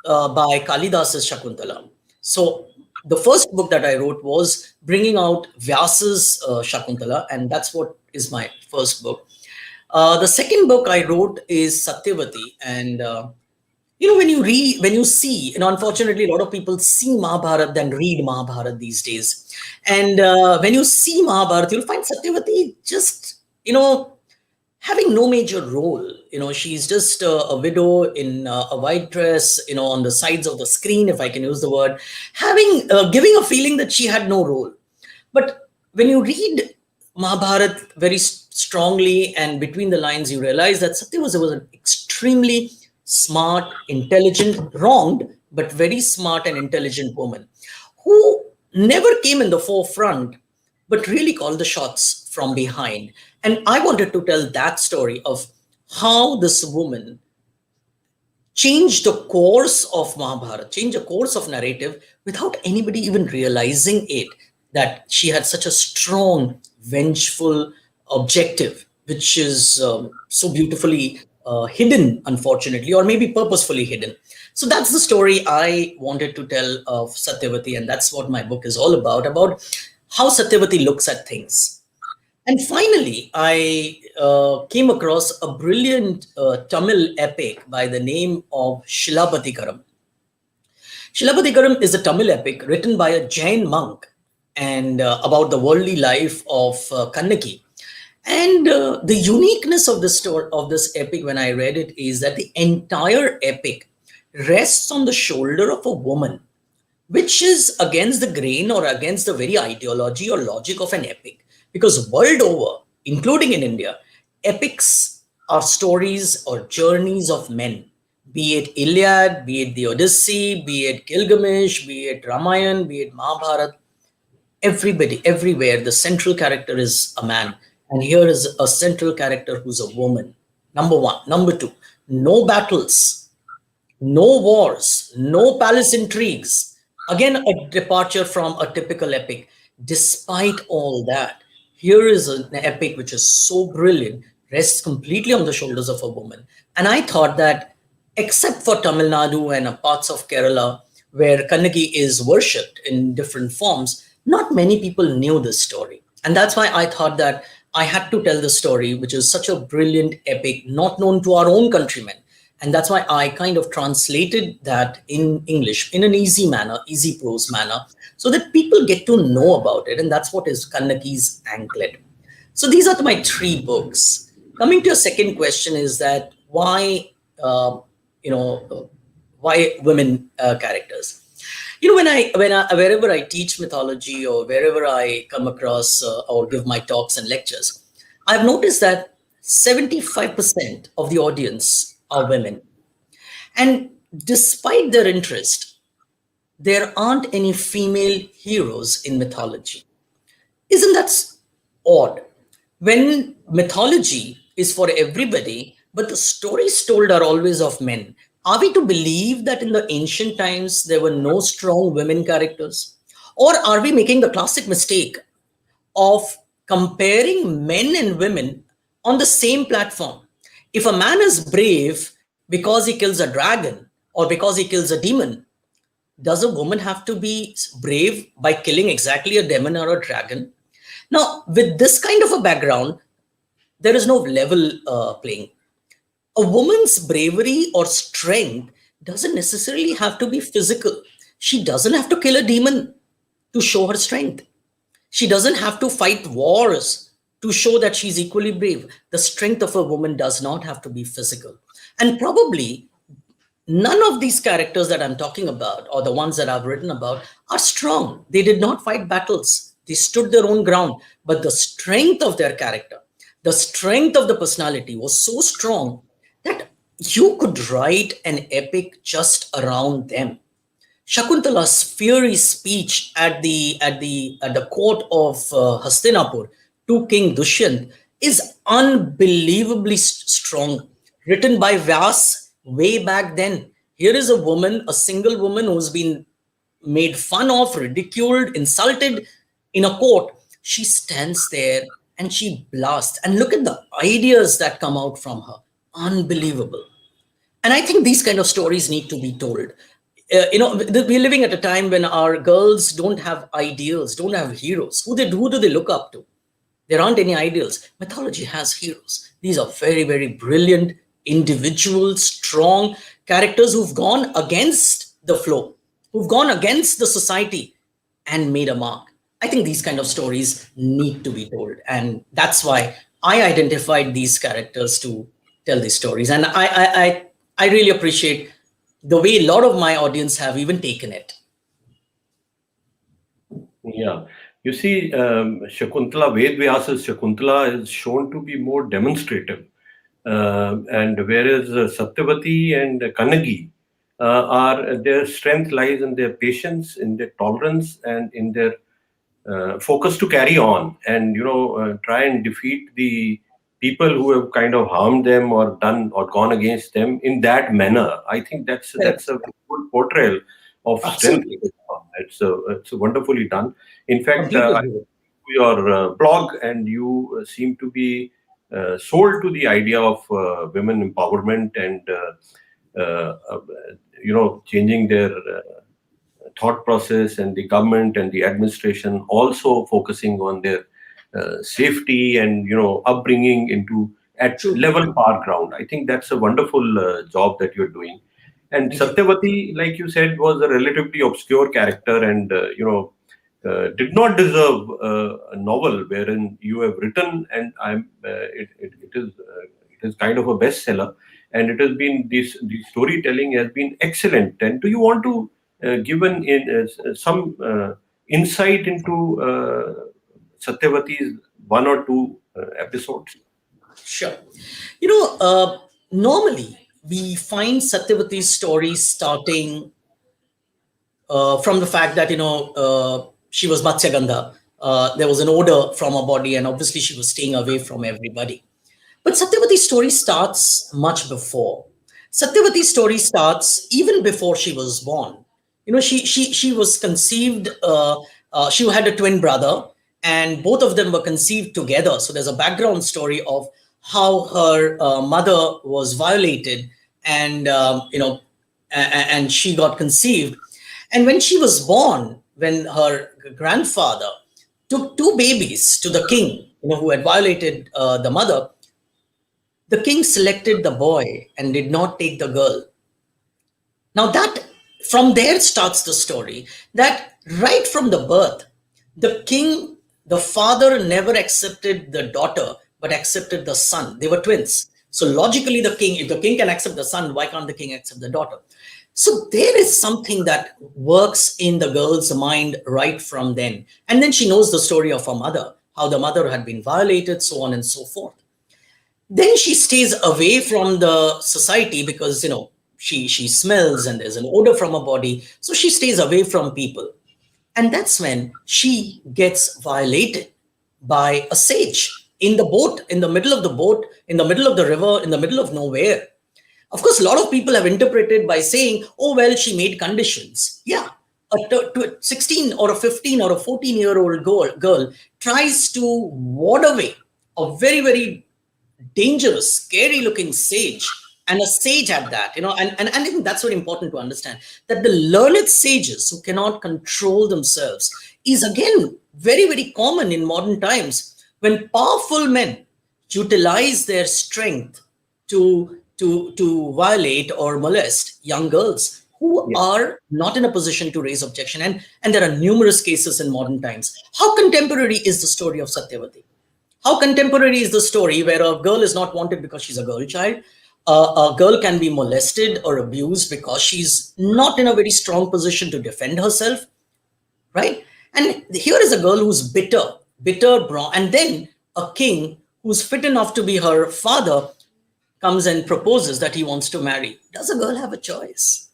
by Kalidas's Shakuntala. So the first book that I wrote was bringing out Vyasa's Shakuntala, and that's what is my first book. The second book I wrote is Satyavati, and when you see, unfortunately, a lot of people see Mahabharata than read Mahabharata these days. And when you see Mahabharata, you'll find Satyavati just, having no major role. She's just a widow in a white dress, on the sides of the screen, if I can use the word, giving a feeling that she had no role. But when you read Mahabharata very strongly and between the lines, you realize that Satyavati was an extremely smart, intelligent, wronged, but very smart and intelligent woman who never came in the forefront, but really called the shots from behind. And I wanted to tell that story of how this woman changed the course of Mahabharata, changed the course of narrative without anybody even realizing it, that she had such a strong, vengeful objective, which is so beautifully hidden, unfortunately, or maybe purposefully hidden. So that's the story I wanted to tell of Satyavati, and that's what my book is all about how Satyavati looks at things. And finally, I came across a brilliant Tamil epic by the name of Shilapatikaram. Shilapatikaram is a Tamil epic written by a Jain monk and about the worldly life of Kannaki. And the uniqueness of this story, of this epic, when I read it, is that the entire epic rests on the shoulder of a woman, which is against the grain or against the very ideology or logic of an epic. Because world over, including in India, epics are stories or journeys of men, be it Iliad, be it the Odyssey, be it Gilgamesh, be it Ramayana, be it Mahabharata. Everybody, everywhere, the central character is a man. And here is a central character who's a woman. Number one. Number two, no battles, no wars, no palace intrigues. Again, a departure from a typical epic. Despite all that, here is an epic which is so brilliant, rests completely on the shoulders of a woman. And I thought that, except for Tamil Nadu and parts of Kerala, where Kannaki is worshipped in different forms, not many people knew this story. And that's why I thought that I had to tell the story, which is such a brilliant epic, not known to our own countrymen. And that's why I kind of translated that in English in an easy manner, easy prose manner, so that people get to know about it. And that's what is Kannaki's anklet. So these are my three books. Coming to your second question is that why, why women characters? Wherever I teach mythology or wherever I come across or give my talks and lectures, I've noticed that 75% of the audience are women. And despite their interest, there aren't any female heroes in mythology. Isn't that odd? When mythology is for everybody, but the stories told are always of men, are we to believe that in the ancient times there were no strong women characters? Or are we making the classic mistake of comparing men and women on the same platform. If a man is brave because he kills a dragon or because he kills a demon, does a woman have to be brave by killing exactly a demon or a dragon? Now, with this kind of a background, there is no level playing. A woman's bravery or strength doesn't necessarily have to be physical. She doesn't have to kill a demon to show her strength. She doesn't have to fight wars to show that she's equally brave. The strength of a woman does not have to be physical. And probably none of these characters that I'm talking about, or the ones that I've written about, are strong. They did not fight battles. They stood their own ground. But the strength of their character, the strength of the personality was so strong that you could write an epic just around them. Shakuntala's fiery speech at the court of Hastinapur to King Dushyant is unbelievably strong, written by Vyas way back then. Here is a woman, a single woman who's been made fun of, ridiculed, insulted in a court. She stands there and she blasts. And look at the ideas that come out from her. Unbelievable. And I think these kind of stories need to be told. We're living at a time when our girls don't have ideals, don't have heroes. Who do they look up to? There aren't any ideals. Mythology has heroes. These are very, very brilliant individuals, strong characters who've gone against the flow, who've gone against the society and made a mark. I think these kind of stories need to be told. And that's why I identified these characters to tell these stories. And I really appreciate the way a lot of my audience have even taken it. Yeah. You see, Shakuntala, Ved Vyasa's Shakuntala is shown to be more demonstrative. And whereas Satyavati and Kannagi their strength lies in their patience, in their tolerance, and in their focus to carry on and, try and defeat the people who have kind of harmed them or done or gone against them in that manner. I think that's a good portrayal of strength. Absolutely. It's wonderfully done. In fact, Beautiful. I read your blog, and you seem to be sold to the idea of women empowerment and changing their thought process, and the government and the administration also focusing on their safety and upbringing into at True. level par ground. I think that's a wonderful job that you're doing. And Thank you. Satyavati, like you said, was a relatively obscure character, and did not deserve a novel wherein you have written, and it is kind of a bestseller, and it has been the storytelling has been excellent. And do you want to give some insight into Satyavati's one or two episodes? Sure. Normally we find Satyavati's story starting from the fact that, she was Matsyagandha. There was an odor from her body, and obviously she was staying away from everybody. But Satyavati's story starts much before. Satyavati's story starts even before she was born. She was conceived. She had a twin brother, and both of them were conceived together. So there's a background story of how her mother was violated, and and she got conceived. And when she was born, when her grandfather took two babies to the king, who had violated the mother, the king selected the boy and did not take the girl. Now from there starts the story, that right from the birth, the father never accepted the daughter, but accepted the son. They were twins. So logically, if the king can accept the son, why can't the king accept the daughter? So there is something that works in the girl's mind right from then. And then she knows the story of her mother, how the mother had been violated, so on and so forth. Then she stays away from the society because, she smells and there's an odor from her body. So she stays away from people. And that's when she gets violated by a sage in the boat, in the middle of the boat, in the middle of the river, in the middle of nowhere. Of course, a lot of people have interpreted by saying, oh, well, she made conditions. Yeah, a 16 or a 15 or a 14-year-old girl tries to ward away a very, very dangerous, scary looking sage, and a sage at that, and I think that's very important to understand, that the learned sages who cannot control themselves is again very, very common in modern times, when powerful men utilize their strength to violate or molest young girls who are not in a position to raise objection. And there are numerous cases in modern times. How contemporary is the story of Satyavati? How contemporary is the story where a girl is not wanted because she's a girl child? A girl can be molested or abused because she's not in a very strong position to defend herself, right? And here is a girl who's bitter, and then a king who's fit enough to be her father comes and proposes that he wants to marry. Does a girl have a choice?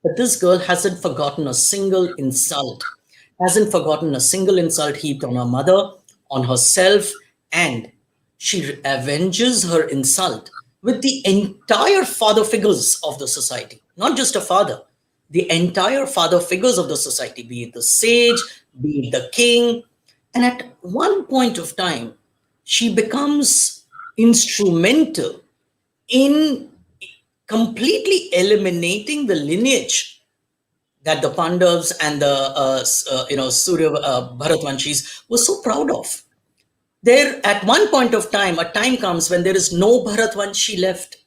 But this girl hasn't forgotten a single insult, heaped on her mother, on herself, and she avenges her insult with the entire father figures of the society, not just a father, the entire father figures of the society, be it the sage, be it the king. And at one point of time, she becomes instrumental in completely eliminating the lineage that the Pandavas and the Surya Bharatvanshis were so proud of. There, at one point of time, a time comes when there is no Bharatvanshi left.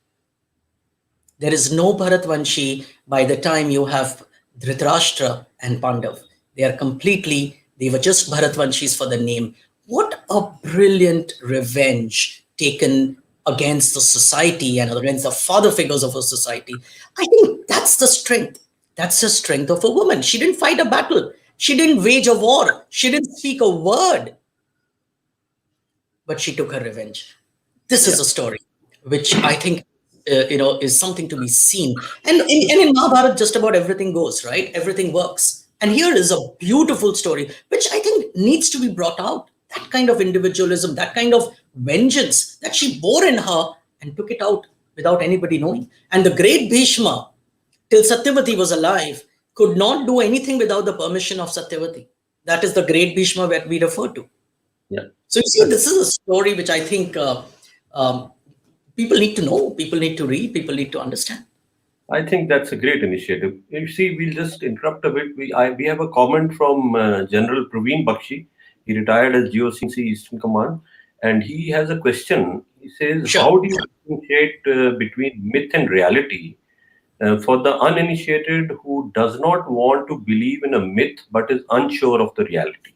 There is no Bharatvanshi by the time you have Dhritarashtra and Pandav. They were just Bharatvanshis for the name. What a brilliant revenge taken against the society and against the father figures of a society. I think that's the strength. That's the strength of a woman. She didn't fight a battle. She didn't wage a war. She didn't speak a word. But she took her revenge. This is a story which I think is something to be seen. And in Mahabharata, just about everything goes, right? Everything works. And here is a beautiful story, which I think needs to be brought out. That kind of individualism, that kind of vengeance that she bore in her and took it out without anybody knowing. And the great Bhishma, till Satyavati was alive, could not do anything without the permission of Satyavati. That is the great Bhishma that we refer to. Yeah. So you see, this is a story which I think people need to know, people need to read, people need to understand. I think that's a great initiative. You see, we'll just interrupt a bit. We have a comment from General Praveen Bakshi. He retired as GOC Eastern Command, and he has a question. He says, Sure. How do you differentiate between myth and reality for the uninitiated who does not want to believe in a myth but is unsure of the reality?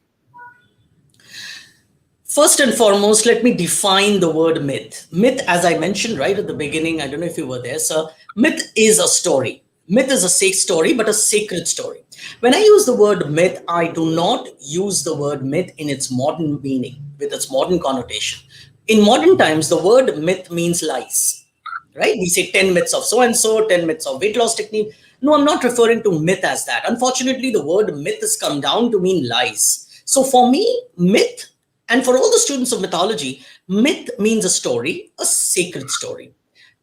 First and foremost, let me define the word myth. Myth, as I mentioned right at the beginning, I don't know if you were there, sir. Myth is a story. Myth is a story, but a sacred story. When I use the word myth, I do not use the word myth in its modern meaning, with its modern connotation. In modern times, the word myth means lies, right? We say 10 myths of so-and-so, 10 myths of weight loss technique. No, I'm not referring to myth as that. Unfortunately, the word myth has come down to mean lies. So for me, myth, and for all the students of mythology, myth means a story, a sacred story.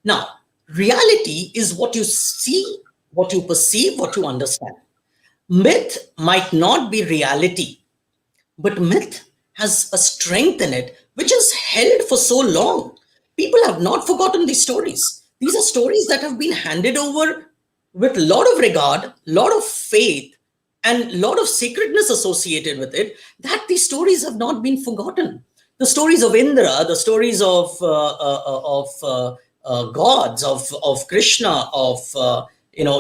Now, reality is what you see, what you perceive, what you understand. Myth might not be reality, but myth has a strength in it which is held for so long. People have not forgotten these stories. These are stories that have been handed over with a lot of regard, a lot of faith, and a lot of sacredness associated with it, that these stories have not been forgotten. The stories of Indra, the stories of gods, of Krishna, of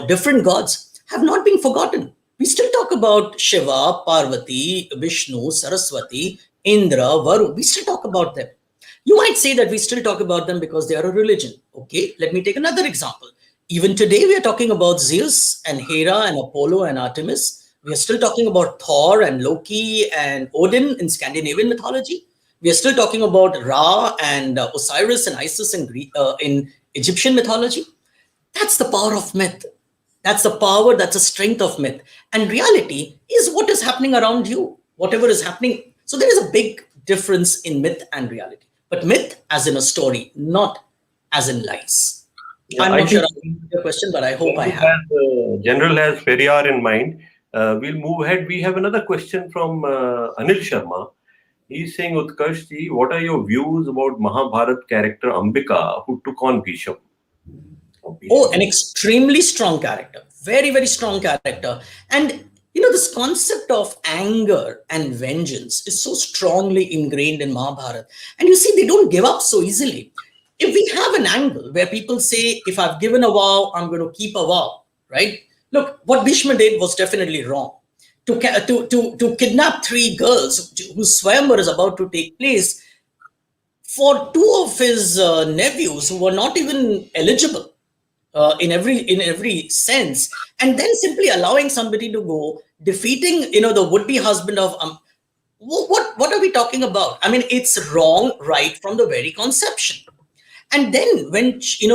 different gods have not been forgotten. We still talk about Shiva, Parvati, Vishnu, Saraswati, Indra, Varun. We still talk about them. You might say that we still talk about them because they are a religion. Okay, let me take another example. Even today, we are talking about Zeus and Hera and Apollo and Artemis. We are still talking about Thor and Loki and Odin in Scandinavian mythology. We are still talking about Ra and Osiris and Isis in Egyptian mythology. That's the power of myth. That's the power, that's the strength of myth. And reality is what is happening around you, whatever is happening. So there is a big difference in myth and reality. But myth as in a story, not as in lies. Yeah, I'm not sure I answered your question, but I hope I have. General has Periyar in mind. We'll move ahead. We have another question from Anil Sharma. He's saying, Utkash ji, what are your views about Mahabharat character Ambika who took on Bhisham? Oh, an extremely strong character. Very, very strong character. And this concept of anger and vengeance is so strongly ingrained in Mahabharata. And you see, they don't give up so easily. If we have an angle where people say, if I've given a vow, I'm going to keep a vow, right? Look, what Bhishma did was definitely wrong. To kidnap 3 girls whose swayamvar is about to take place for 2 of his nephews who were not even eligible in every sense, and then simply allowing somebody to go defeating the would-be husband of what are we talking about? I mean, it's wrong right from the very conception. And then when she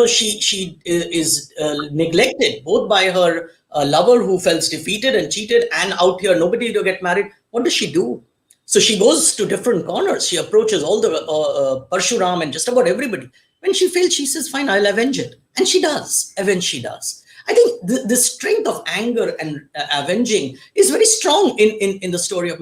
is neglected both by her lover who felt defeated and cheated, and out here nobody to get married, what does she do? So she goes to different corners. She approaches all the Parshuram and just about everybody. When she fails, she says, fine, I'll avenge it. And she does. Avenge she does. I think the strength of anger and avenging is very strong in the story of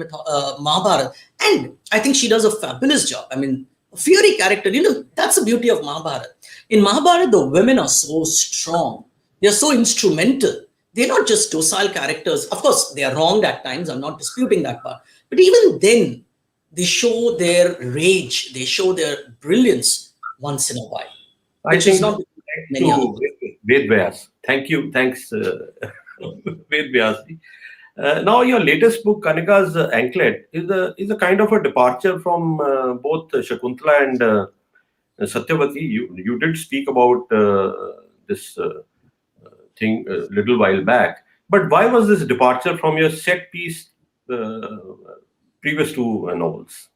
Mahabharata. And I think she does a fabulous job. I mean, fiery character, that's the beauty of Mahabharata. In Mahabharata, the women are so strong. They're so instrumental. They're not just docile characters. Of course, they are wronged at times. I'm not disputing that part. But even then, they show their rage. They show their brilliance once in a while. I think not many to Ved Vyas. Thank you. Thanks, Ved Vyas. Now, your latest book, Kanika's Anklet, is a kind of a departure from both Shakutala and Satyavati. You did speak about this thing a little while back. But why was this departure from your set piece previous 2 novels?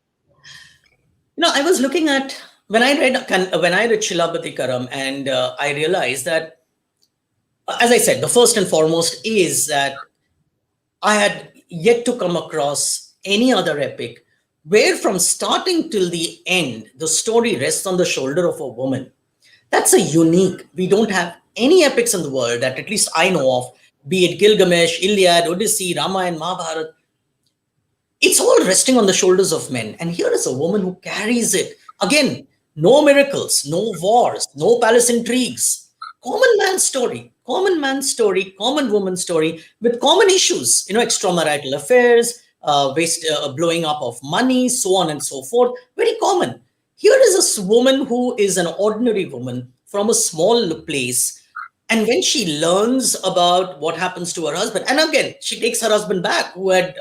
I was looking at when I read Shilabati Karam, and I realized that, as I said, the first and foremost is that I had yet to come across any other epic where from starting till the end, the story rests on the shoulder of a woman. That's a unique. We don't have any epics in the world that at least I know of, be it Gilgamesh, Iliad, Odyssey, Ramayana, Mahabharata. It's all resting on the shoulders of men. And here is a woman who carries it. Again, no miracles, no wars, no palace intrigues. Common man's story, common woman's story with common issues, extramarital affairs, blowing up of money, so on and so forth. Very common. Here is a woman who is an ordinary woman from a small place. And when she learns about what happens to her husband, and again, she takes her husband back who had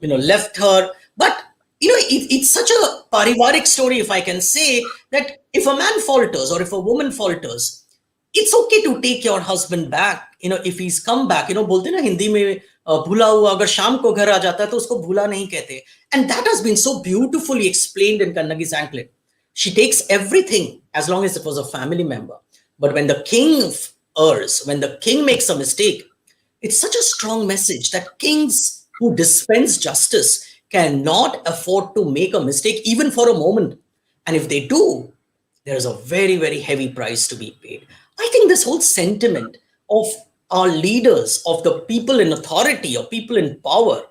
left her. But, it's such a parivarik story, if I can say, that if a man falters or if a woman falters, it's okay to take your husband back. If he's come back, bolte na Hindi mein, bhula hua agar sham ko ghar aa jata hai, to usko bhula nahi kehte. And that has been so beautifully explained in Kannagi's Anklet. She takes everything as long as it was a family member. But when the king errs, when the king makes a mistake, it's such a strong message that kings who dispense justice cannot afford to make a mistake even for a moment. And if they do, there's a very, very heavy price to be paid. I think this whole sentiment of our leaders, of the people in authority or people in power,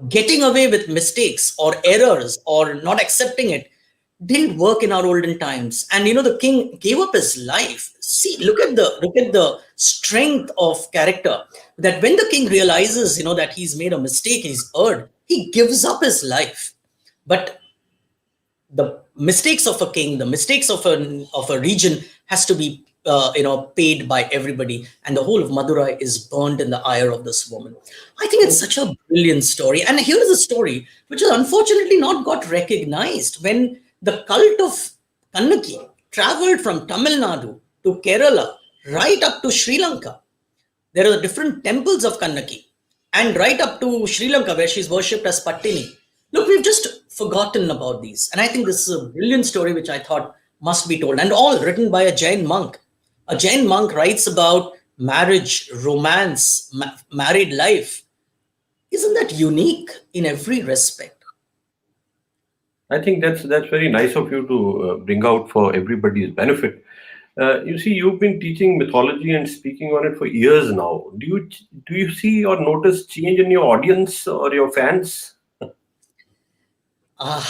getting away with mistakes or errors or not accepting it, didn't work in our olden times. And the king gave up his life. See, look at the strength of character, that when the king realizes that he's made a mistake, he's erred, he gives up his life. But the mistakes of a king, the mistakes of a region has to be paid by everybody, and the whole of Madurai is burned in the ire of this woman. I think it's such a brilliant story. And here is a story which has unfortunately not got recognized. When the cult of Kannaki traveled from Tamil Nadu to Kerala, right up to Sri Lanka, there are different temples of Kannaki, and right up to Sri Lanka where she's worshipped as Pattini. Look, we've just forgotten about these. And I think this is a brilliant story which I thought must be told, and all written by a Jain monk. A Jain monk writes about marriage, romance, married life. Isn't that unique in every respect? I think that's very nice of you to bring out for everybody's benefit. You see, you've been teaching mythology and speaking on it for years now. Do you see or notice change in your audience or your fans? Uh,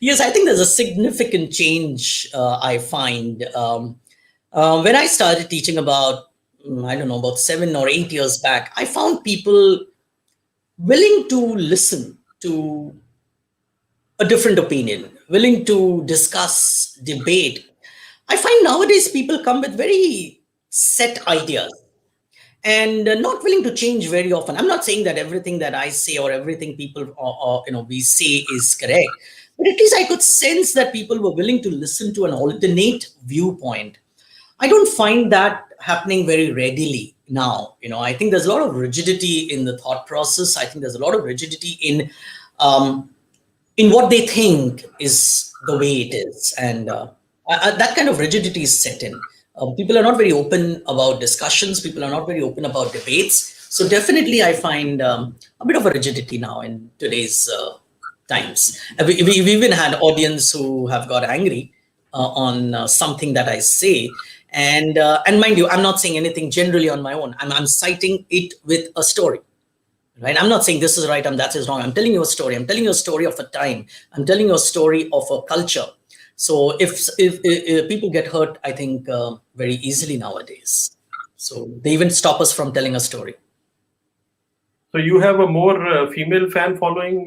yes, I think there's a significant change I find. When I started teaching about, I don't know, about 7 or 8 years back, I found people willing to listen to a different opinion, willing to discuss, debate. I find nowadays people come with very set ideas and not willing to change very often. I'm not saying that everything that I say or everything people or we say is correct, but at least I could sense that people were willing to listen to an alternate viewpoint. I don't find that happening very readily now. I think there's a lot of rigidity in the thought process. I think there's a lot of rigidity um, in what they think is the way it is, and that kind of rigidity is set in. People are not very open about discussions. People are not very open about debates. So definitely, I find a bit of a rigidity now in today's times. We've even had audience who have got angry on something that I say, and mind you, I'm not saying anything generally on my own. I'm citing it with a story. Right? I'm not saying this is right and that is wrong. I'm telling you a story. I'm telling you a story of a time. I'm telling you a story of a culture. So if people get hurt, I think very easily nowadays. So they even stop us from telling a story. So you have a more female fan following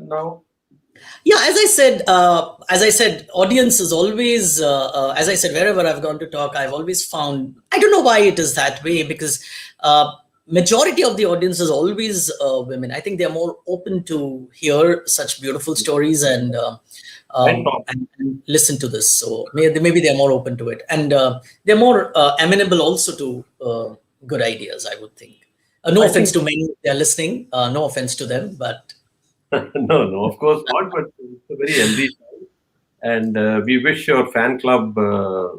now? Yeah, as I said, audience is always, as I said, wherever I've gone to talk, I've always found, I don't know why it is that way, because majority of the audience is always women. I think they're more open to hear such beautiful stories and listen to this. So maybe they're more open to it, and they're more amenable also to good ideas, I would think. No offense to men, they're listening. No offense to them, but No, of course not, but it's a very healthy sign. And we wish your fan club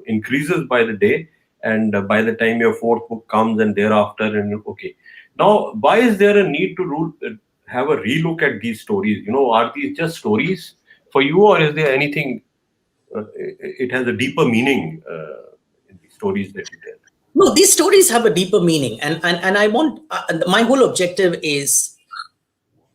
increases by the day. And by the time your fourth book comes and thereafter, and okay. Now, why is there a need to have a relook at these stories? Are these just stories for you, or is there anything, it has a deeper meaning in the stories that you tell? no, these stories have a deeper meaning, and I want my whole objective is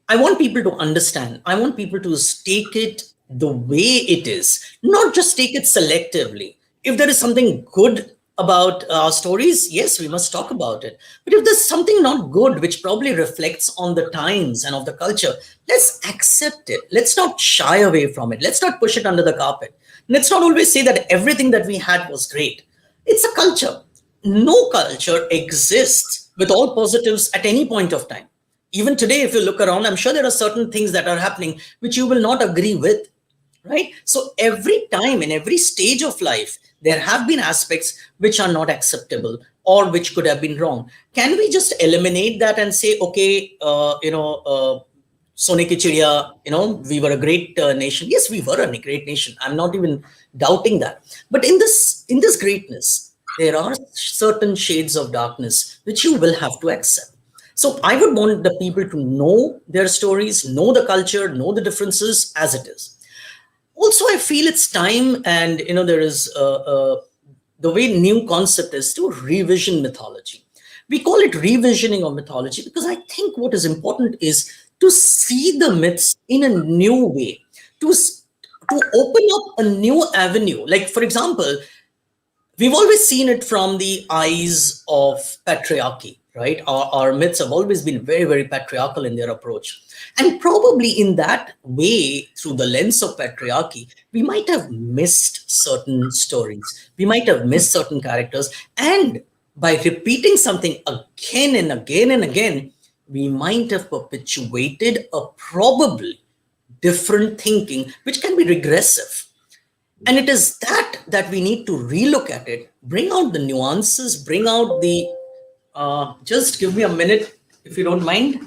I want people to understand. I want people to take it the way it is, not just take it selectively. If there is something good about our stories, yes, we must talk about it. But if there's something not good, which probably reflects on the times and of the culture, let's accept it. Let's not shy away from it. Let's not push it under the carpet. Let's not always say that everything that we had was great. It's a culture. No culture exists with all positives at any point of time. Even today, if you look around, I'm sure there are certain things that are happening which you will not agree with, right? So every time in every stage of life, there have been aspects which are not acceptable or which could have been wrong. Can we just eliminate that and say, okay, Sone ki Chidiya, we were a great nation. Yes, we were a great nation. I'm not even doubting that. But in this greatness, there are certain shades of darkness which you will have to accept. So I would want the people to know their stories, know the culture, know the differences as it is. Also, I feel it's time, and there is the way new concept is to revision mythology. We call it revisioning of mythology because I think what is important is to see the myths in a new way, to open up a new avenue. Like, for example, we've always seen it from the eyes of patriarchy, right? Our myths have always been very, very patriarchal in their approach. And probably in that way, through the lens of patriarchy, we might have missed certain stories. We might have missed certain characters. And by repeating something again and again and again, we might have perpetuated a probably different thinking, which can be regressive. And it is that we need to relook at it, bring out the nuances, bring out the just give me a minute if you don't mind.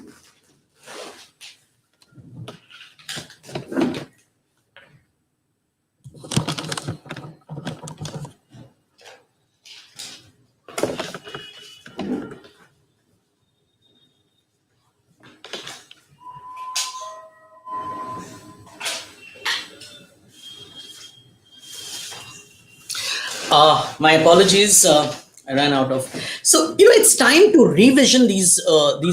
My apologies. I ran out of. So it's time to revision these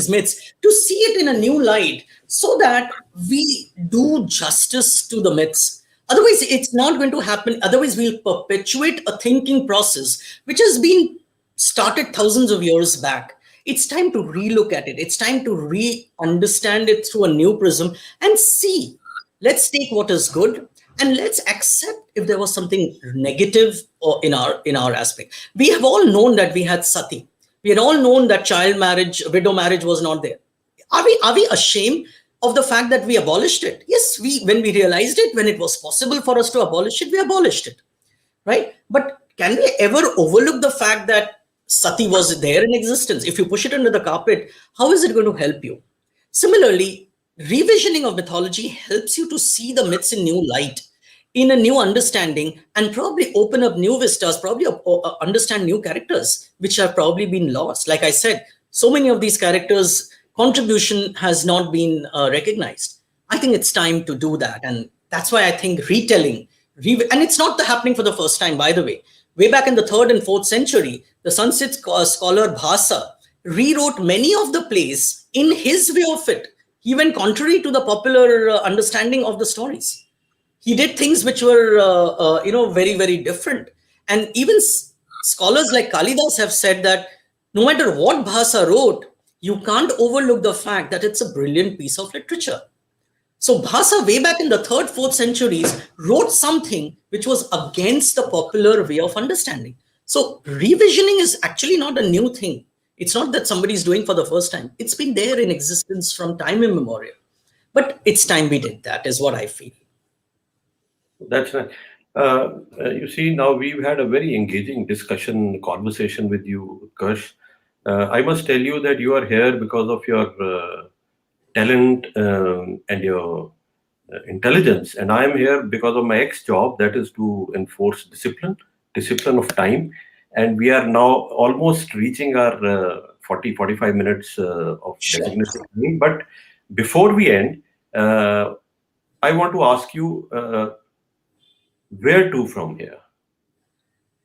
myths to see it in a new light, so that we do justice to the myths. Otherwise, it's not going to happen. Otherwise, we'll perpetuate a thinking process which has been started thousands of years back. It's time to relook at it. It's time to re-understand it through a new prism and see. Let's take what is good and let's accept if there was something negative or in our aspect. We have all known that we had sati. We had all known that child marriage, widow marriage was not there. Are we ashamed of the fact that we abolished it? Yes, when we realized it, when it was possible for us to abolish it, we abolished it, right? But can we ever overlook the fact that sati was there in existence? If you push it under the carpet, how is it going to help you? Similarly, revisioning of mythology helps you to see the myths in new light, in a new understanding, and probably open up new vistas, probably understand new characters which have probably been lost. Like I said, so many of these characters' contribution has not been recognized. I think it's time to do that, and that's why I think retelling, and it's not happening for the first time, by the way. Way back in the 3rd and 4th century, the Sanskrit scholar Bhasa rewrote many of the plays in his way of it. He went contrary to the popular understanding of the stories. He did things which were, very, very different. And even scholars like Kalidas have said that no matter what Bhasa wrote, you can't overlook the fact that it's a brilliant piece of literature. So Bhasa, way back in the 3rd, 4th centuries, wrote something which was against the popular way of understanding. So revisioning is actually not a new thing. It's not that somebody is doing for the first time. It's been there in existence from time immemorial. But it's time we did that, is what I feel. That's right. You see, now we've had a very engaging conversation with you, Utkash. I must tell you that you are here because of your talent and your intelligence, and I am here because of my ex-job, that is to enforce discipline of time. And we are now almost reaching our 45 minutes of designated time. But before we end, I want to ask you, where to from here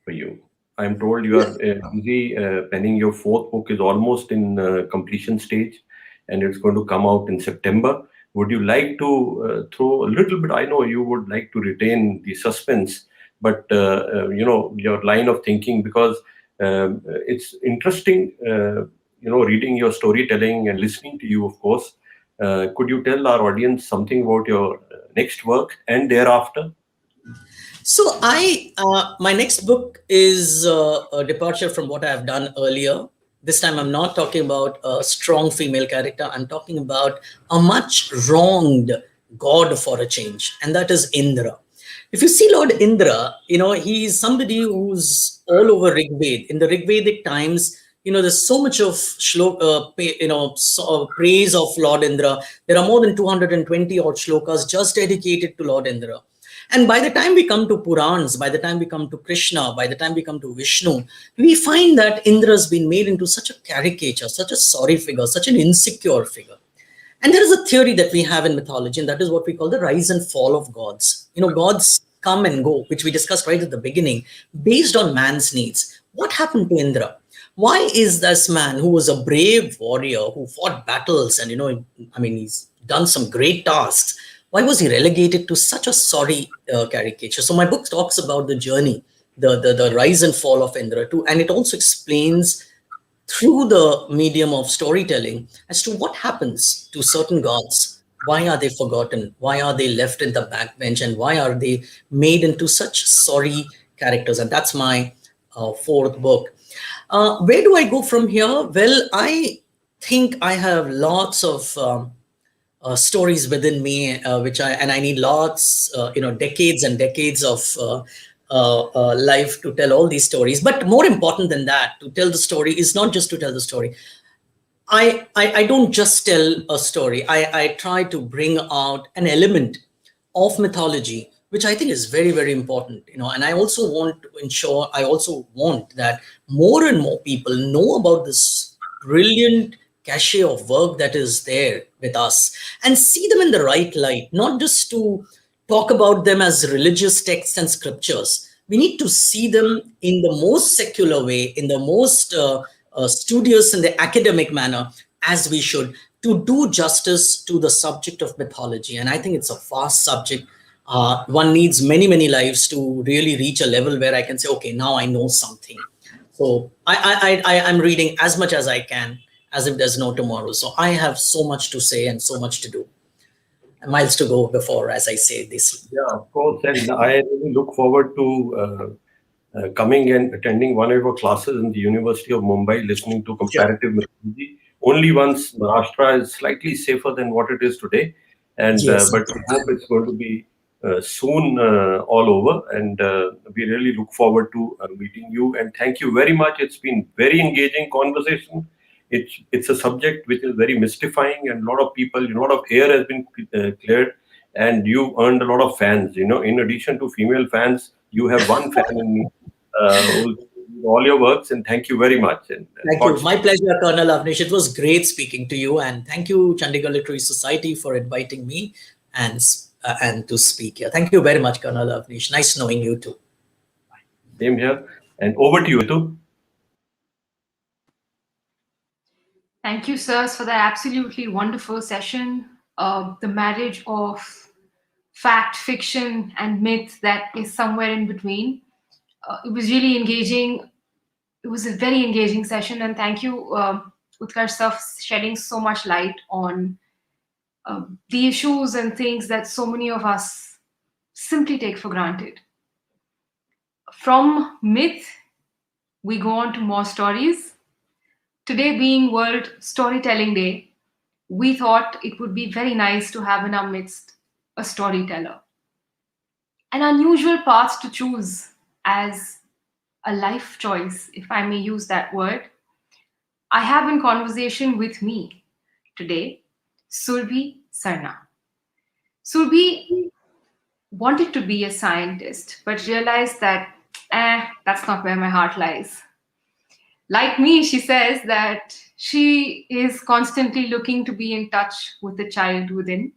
for you? I'm told you are busy penning your 4th book, is almost in completion stage, and it's going to come out in September. Would you like to throw a little bit? I know you would like to retain the suspense, but your line of thinking, because it's interesting, reading your storytelling and listening to you, of course. Could you tell our audience something about your next work and thereafter? So my next book is a departure from what I have done earlier. This time I'm not talking about a strong female character. I'm talking about a much wronged god for a change, and that is Indra. If you see Lord Indra, he's somebody who's all over Rigved. In the Rigvedic times, there's so much of praise of Lord Indra. There are more than 220 odd shlokas just dedicated to Lord Indra. And by the time we come to Purans, by the time we come to Krishna, by the time we come to Vishnu, we find that Indra has been made into such a caricature, such a sorry figure, such an insecure figure. And there is a theory that we have in mythology, and that is what we call the rise and fall of gods. Gods come and go, which we discussed right at the beginning, based on man's needs. What happened to Indra? Why is this man, who was a brave warrior, who fought battles and, he's done some great tasks, why was he relegated to such a sorry caricature? So my book talks about the journey, the rise and fall of Indra too, and it also explains through the medium of storytelling as to what happens to certain gods. Why are they forgotten? Why are they left in the backbench? And why are they made into such sorry characters? And that's my 4th book. Where do I go from here? Well, I think I have lots of stories within me, which I need lots, decades and decades of life to tell all these stories. But more important than that, to tell the story is not just to tell the story. I don't just tell a story. I try to bring out an element of mythology, which I think is very, very important. And I also want to ensure, I also want that more and more people know about this brilliant cachet of work that is there with us and see them in the right light, not just to talk about them as religious texts and scriptures, we need to see them in the most secular way, in the most studious and the academic manner, as we should, to do justice to the subject of mythology. And I think it's a vast subject. One needs many, many lives to really reach a level where I can say, okay, now I know something. So I'm reading as much as I can, as if there's no tomorrow. So I have so much to say and so much to do, and miles to go before, as I say this. Yeah, of course. And I really look forward to coming and attending one of your classes in the University of Mumbai, listening to Sure. comparative mythology. Only once Maharashtra is slightly safer than what it is today, and Yes. but I hope it's going to be soon all over. And we really look forward to meeting you. And thank you very much. It's been very engaging conversation. It's a subject which is very mystifying, and a lot of people, a lot of air has been cleared, and you earned a lot of fans. In addition to female fans, you have one fan in me, who's all your works, and thank you very much. And Thank you. My pleasure, Colonel Avnish. It was great speaking to you, and thank you, Chandigarh Literary Society, for inviting me and to speak here. Thank you very much, Colonel Avnish. Nice knowing you too. Same here. And over to you, Ritu. Thank you, sirs, for that absolutely wonderful session. The marriage of fact, fiction, and myth that is somewhere in between. It was really engaging. It was a very engaging session, and thank you, Utkash sir, for shedding so much light on the issues and things that so many of us simply take for granted. From myth, we go on to more stories. Today being World Storytelling Day, we thought it would be very nice to have in our midst a storyteller. An unusual path to choose as a life choice, if I may use that word. I have in conversation with me today Surbhi Sarna. Surbhi wanted to be a scientist, but realized that, that's not where my heart lies. Like me, she says that she is constantly looking to be in touch with the child within.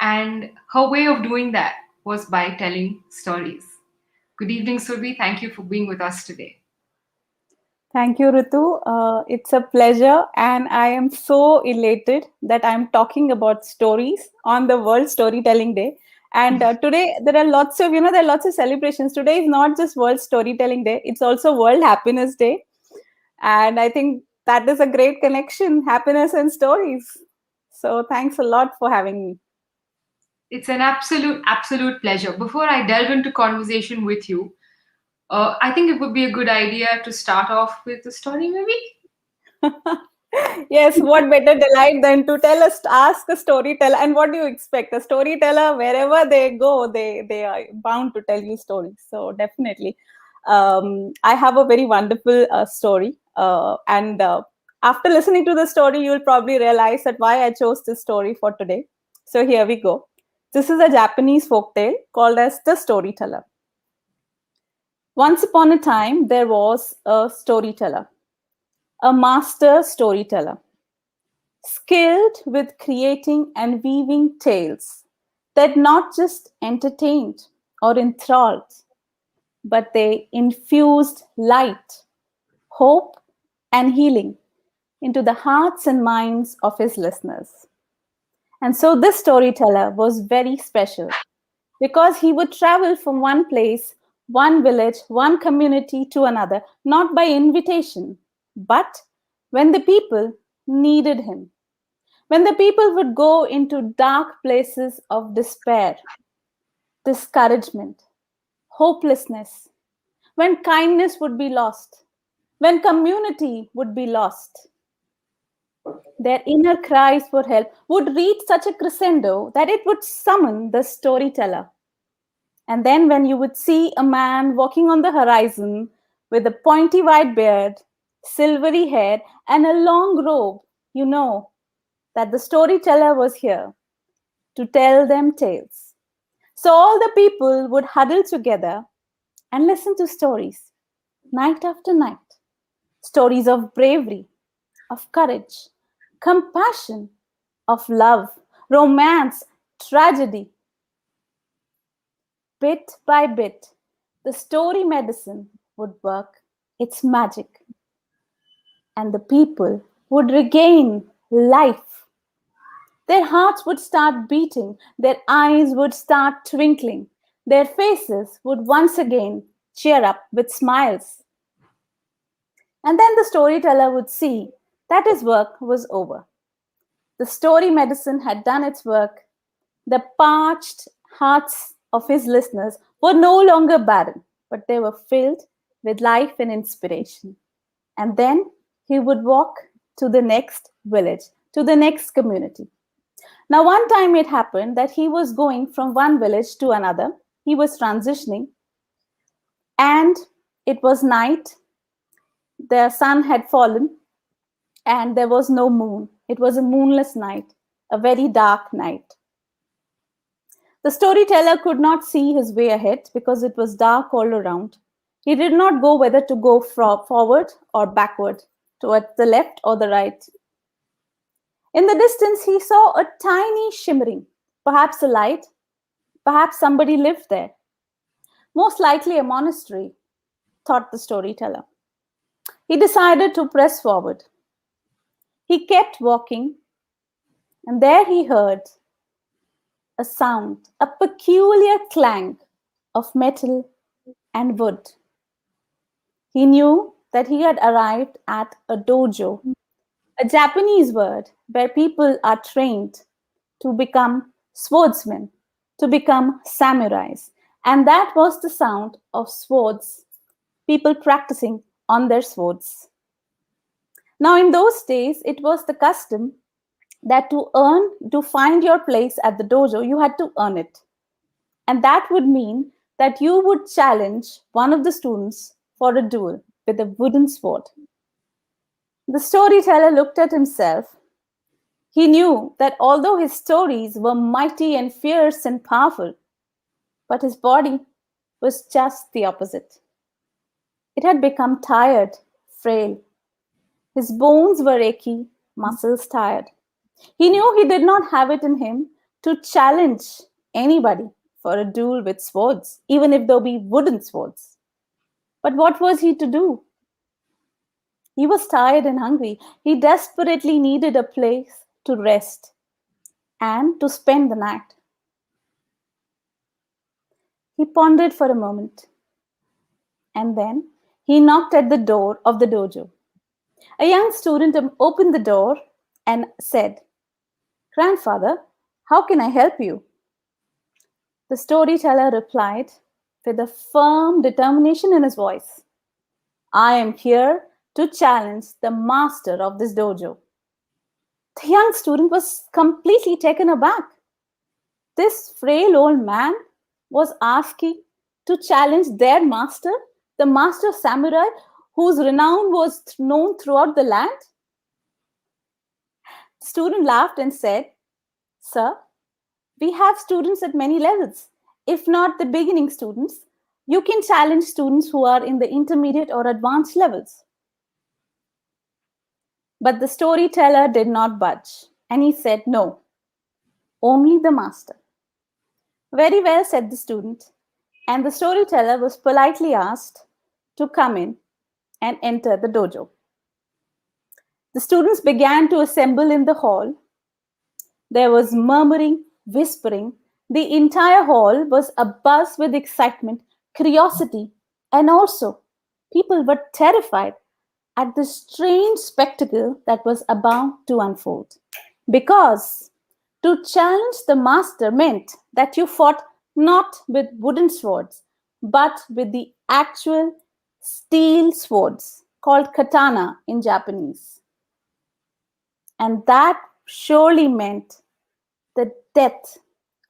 And her way of doing that was by telling stories. Good evening, Surbhi. Thank you for being with us today. Thank you, Ritu. It's a pleasure, and I am so elated that I'm talking about stories on the World Storytelling Day. And today there are lots of, there are lots of celebrations. Today is not just World Storytelling Day; it's also World Happiness Day. And I think that is a great connection, happiness and stories. So thanks a lot for having me. It's an absolute pleasure. Before I delve into conversation with you, I think it would be a good idea to start off with a story, maybe. Yes, what better delight than to ask a storyteller. And what do you expect? A storyteller, wherever they go, they are bound to tell you stories. So definitely. I have a very wonderful story. And after listening to the story, you'll probably realize that why I chose this story for today. So here we go. This is a Japanese folktale called as The Storyteller. Once upon a time, there was a storyteller, a master storyteller, skilled with creating and weaving tales that not just entertained or enthralled, but they infused light, hope, and healing into the hearts and minds of his listeners. And so this storyteller was very special because he would travel from one place, one village, one community to another, not by invitation, but when the people needed him. When the people would go into dark places of despair, discouragement, hopelessness, when kindness would be lost, when community would be lost, their inner cries for help would reach such a crescendo that it would summon the storyteller. And then, when you would see a man walking on the horizon with a pointy white beard, silvery hair, and a long robe, you know that the storyteller was here to tell them tales. So all the people would huddle together and listen to stories, night after night. Stories of bravery, of courage, compassion, of love, romance, tragedy. Bit by bit, the story medicine would work its magic, and the people would regain life. Their hearts would start beating, their eyes would start twinkling, their faces would once again cheer up with smiles. And then the storyteller would see that his work was over. The story medicine had done its work. The parched hearts of his listeners were no longer barren, but they were filled with life and inspiration. And then he would walk to the next village, to the next community. Now, one time it happened that he was going from one village to another. He was transitioning, and it was night. The sun had fallen, and there was no moon. It was a moonless night, a very dark night. The storyteller could not see his way ahead because it was dark all around. He did not know whether to go forward or backward, towards the left or the right. In the distance, he saw a tiny shimmering, perhaps a light, perhaps somebody lived there. Most likely a monastery, thought the storyteller. He decided to press forward. He kept walking, and there he heard a sound, a peculiar clang of metal and wood. He knew that he had arrived at a dojo, a Japanese word where people are trained to become swordsmen, to become samurais. And that was the sound of swords, people practicing on their swords. Now, in those days, it was the custom that to find your place at the dojo, you had to earn it. And that would mean that you would challenge one of the students for a duel with a wooden sword. The storyteller looked at himself. He knew that although his stories were mighty and fierce and powerful, but his body was just the opposite. It had become tired, frail. His bones were achy, muscles tired. He knew he did not have it in him to challenge anybody for a duel with swords, even if they be wooden swords. But what was he to do? He was tired and hungry. He desperately needed a place to rest and to spend the night. He pondered for a moment, and then he knocked at the door of the dojo. A young student opened the door and said, "Grandfather, how can I help you?" The storyteller replied with a firm determination in his voice, "I am here to challenge the master of this dojo." The young student was completely taken aback. This frail old man was asking to challenge their master, the master samurai whose renown was known throughout the land. The student laughed and said, "Sir, we have students at many levels. If not the beginning students, you can challenge students who are in the intermediate or advanced levels." But the storyteller did not budge, and he said, "No, only the master." "Very well," said the student, and the storyteller was politely asked to come in and enter the dojo. The students began to assemble in the hall. There was murmuring, whispering. The entire hall was abuzz with excitement, curiosity, and also people were terrified at the strange spectacle that was about to unfold. Because to challenge the master meant that you fought not with wooden swords, but with the actual steel swords called katana in Japanese. And that surely meant the death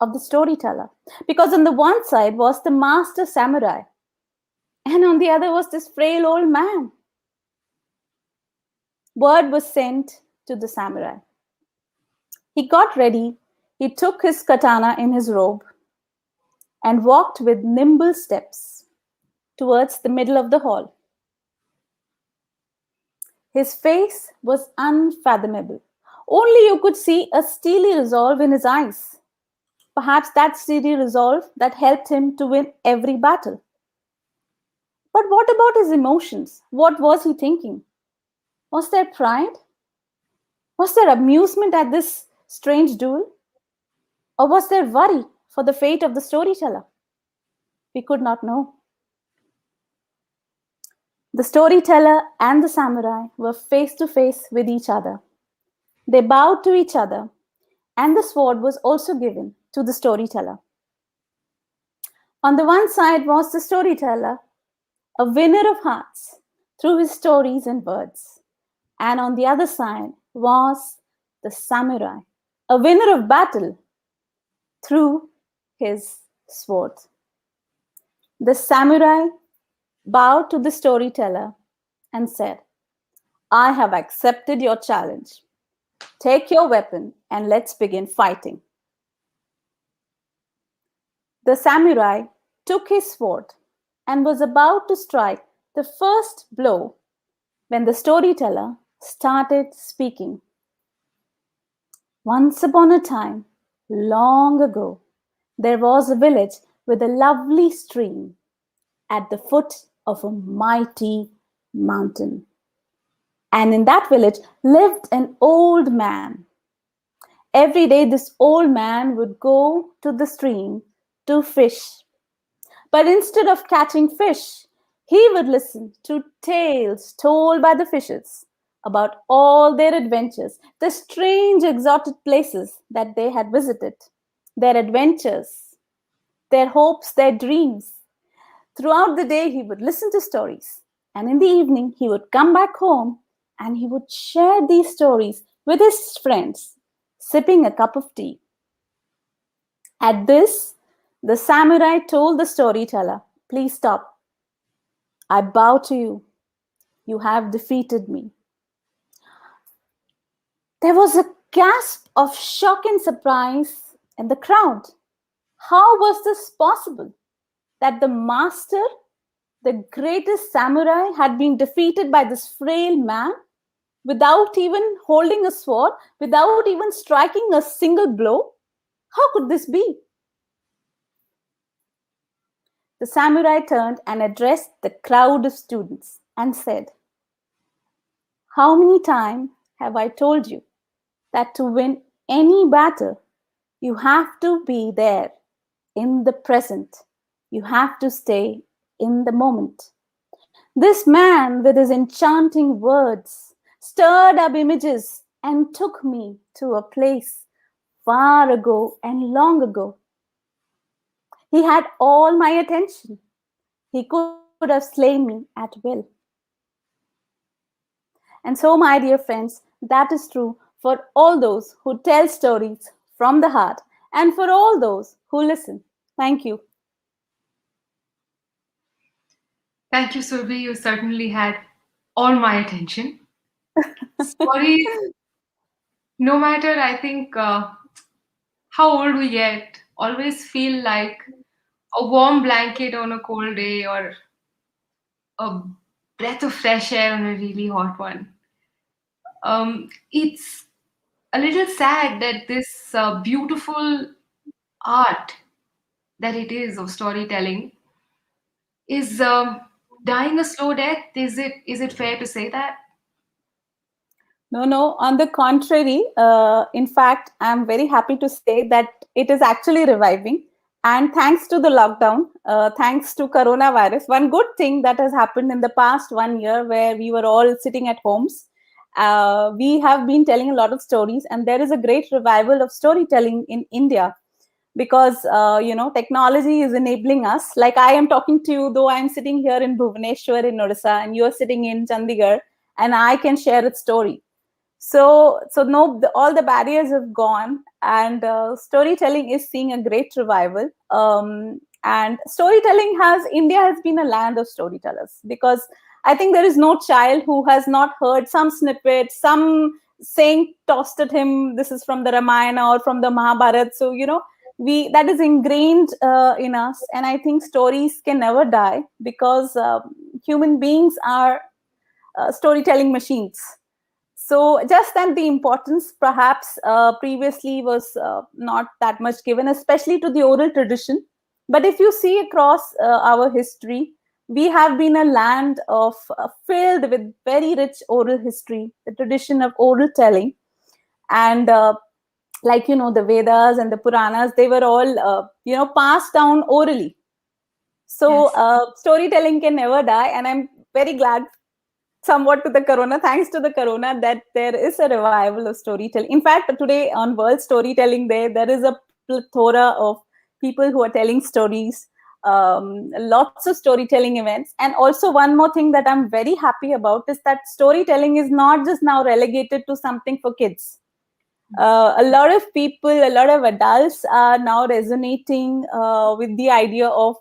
of the storyteller. Because on the one side was the master samurai, and on the other was this frail old man. Word was sent to the samurai. He got ready, he took his katana in his robe, and walked with nimble steps towards the middle of the hall. His face was unfathomable. Only you could see a steely resolve in his eyes. Perhaps that steely resolve that helped him to win every battle. But what about his emotions? What was he thinking? Was there pride? Was there amusement at this strange duel? Or was there worry for the fate of the storyteller? We could not know. The storyteller and the samurai were face to face with each other. They bowed to each other, and the sword was also given to the storyteller. On the one side was the storyteller, a winner of hearts through his stories and words. And on the other side was the samurai, a winner of battle through his sword. The samurai bowed to the storyteller and said, I have accepted your challenge. Take your weapon and let's begin fighting. The samurai took his sword and was about to strike the first blow when the storyteller started speaking. Once upon a time, long ago, there was a village with a lovely stream at the foot of a mighty mountain. And in that village lived an old man. Every day, this old man would go to the stream to fish. But instead of catching fish, he would listen to tales told by the fishes about all their adventures, the strange exotic places that they had visited, their adventures, their hopes, their dreams. Throughout the day, he would listen to stories. And in the evening, he would come back home and he would share these stories with his friends, sipping a cup of tea. At this, the samurai told the storyteller, Please stop. I bow to you. You have defeated me. There was a gasp of shock and surprise in the crowd. How was this possible? That the master, the greatest samurai, had been defeated by this frail man without even holding a sword, without even striking a single blow? How could this be? The samurai turned and addressed the crowd of students and said, How many times have I told you that to win any battle, you have to be there in the present. You have to stay in the moment. This man, with his enchanting words, stirred up images and took me to a place far ago and long ago. He had all my attention. He could have slain me at will. And so, my dear friends, that is true for all those who tell stories from the heart and for all those who listen. Thank you. Thank you, Surbi. You certainly had all my attention. Stories, no matter, I think, how old we get, always feel like a warm blanket on a cold day or a breath of fresh air on a really hot one. It's a little sad that this beautiful art that it is of storytelling is dying a slow death. Is it fair to say that? No, on the contrary. In fact, I'm very happy to say that it is actually reviving. And thanks to the lockdown, thanks to coronavirus, one good thing that has happened in the past 1 year where we were all sitting at homes, we have been telling a lot of stories, and there is a great revival of storytelling in India because technology is enabling us. Like I am talking to you, though I'm sitting here in Bhubaneswar in Odisha, and you're sitting in Chandigarh, and I can share a story. So no, all the barriers have gone, and storytelling is seeing a great revival. And storytelling India has been a land of storytellers, because I think there is no child who has not heard some snippet, some saying tossed at him, this is from the Ramayana or from the Mahabharata. So, that is ingrained in us. And I think stories can never die, because human beings are storytelling machines. So just that the importance perhaps previously was not that much given, especially to the oral tradition. But if you see across our history, we have been a land of filled with very rich oral history, the tradition of oral telling. And like, the Vedas and the Puranas, they were all, passed down orally. So Yes. storytelling can never die. And I'm very glad, somewhat to the corona, thanks to the corona, that there is a revival of storytelling. In fact, today on World Storytelling Day, there is a plethora of people who are telling stories, lots of storytelling events. And also one more thing that I'm very happy about is that storytelling is not just now relegated to something for kids. A lot of people, a lot of adults are now resonating with the idea of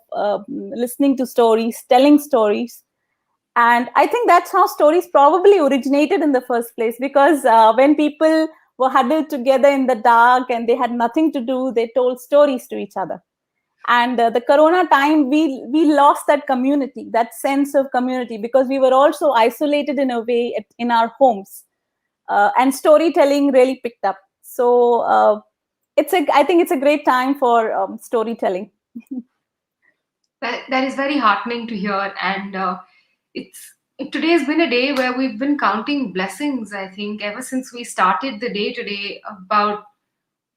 listening to stories, telling stories. And I think that's how stories probably originated in the first place, because when people were huddled together in the dark and they had nothing to do, they told stories to each other. And the corona time, we lost that community, that sense of community, because we were also isolated in a way in our homes. And storytelling really picked up. So I think it's a great time for storytelling. That is very heartening to hear, and it's today has been a day where we've been counting blessings. I think ever since we started the day today, about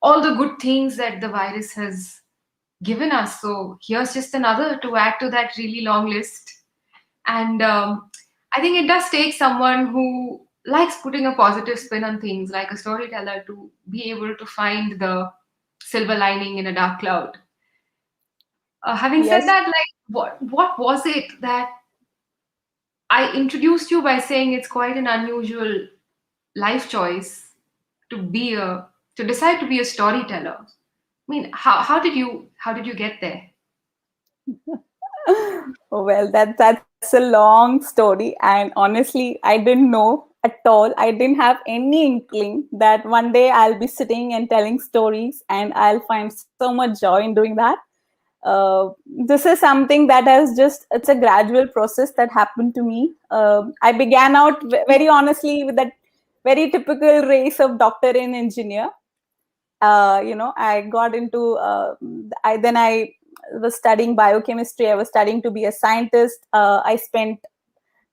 all the good things that the virus has given us. So here's just another to add to that really long list. And I think it does take someone who likes putting a positive spin on things, like a storyteller, to be able to find the silver lining in a dark cloud. Having said Yes. that, like, what was it that I introduced you by saying it's quite an unusual life choice to be a to decide to be a storyteller? I mean, how did you get there? Well, that's a long story, and honestly, I didn't know at all. I didn't have any inkling that one day I'll be sitting and telling stories, and I'll find so much joy in doing that. This is something that it's a gradual process that happened to me. I began out very honestly with that very typical race of doctor and engineer. I got into I was studying biochemistry. I was studying to be a scientist. I spent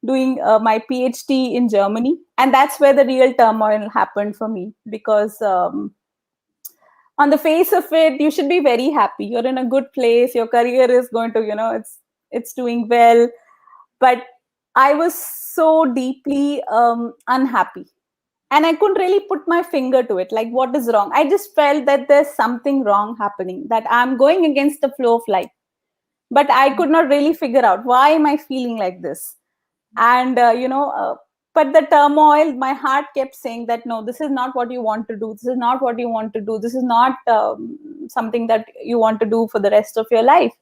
doing my PhD in Germany, and that's where the real turmoil happened for me, because on the face of it, you should be very happy. You're in a good place. Your career is going to, it's doing well. But I was so deeply unhappy, and I couldn't really put my finger to it. Like, what is wrong? I just felt that there's something wrong happening, that I'm going against the flow of life. But I could not really figure out, why am I feeling like this? And but the turmoil, my heart kept saying that, no, this is not what you want to do. This is not what you want to do. This is not something that you want to do for the rest of your life.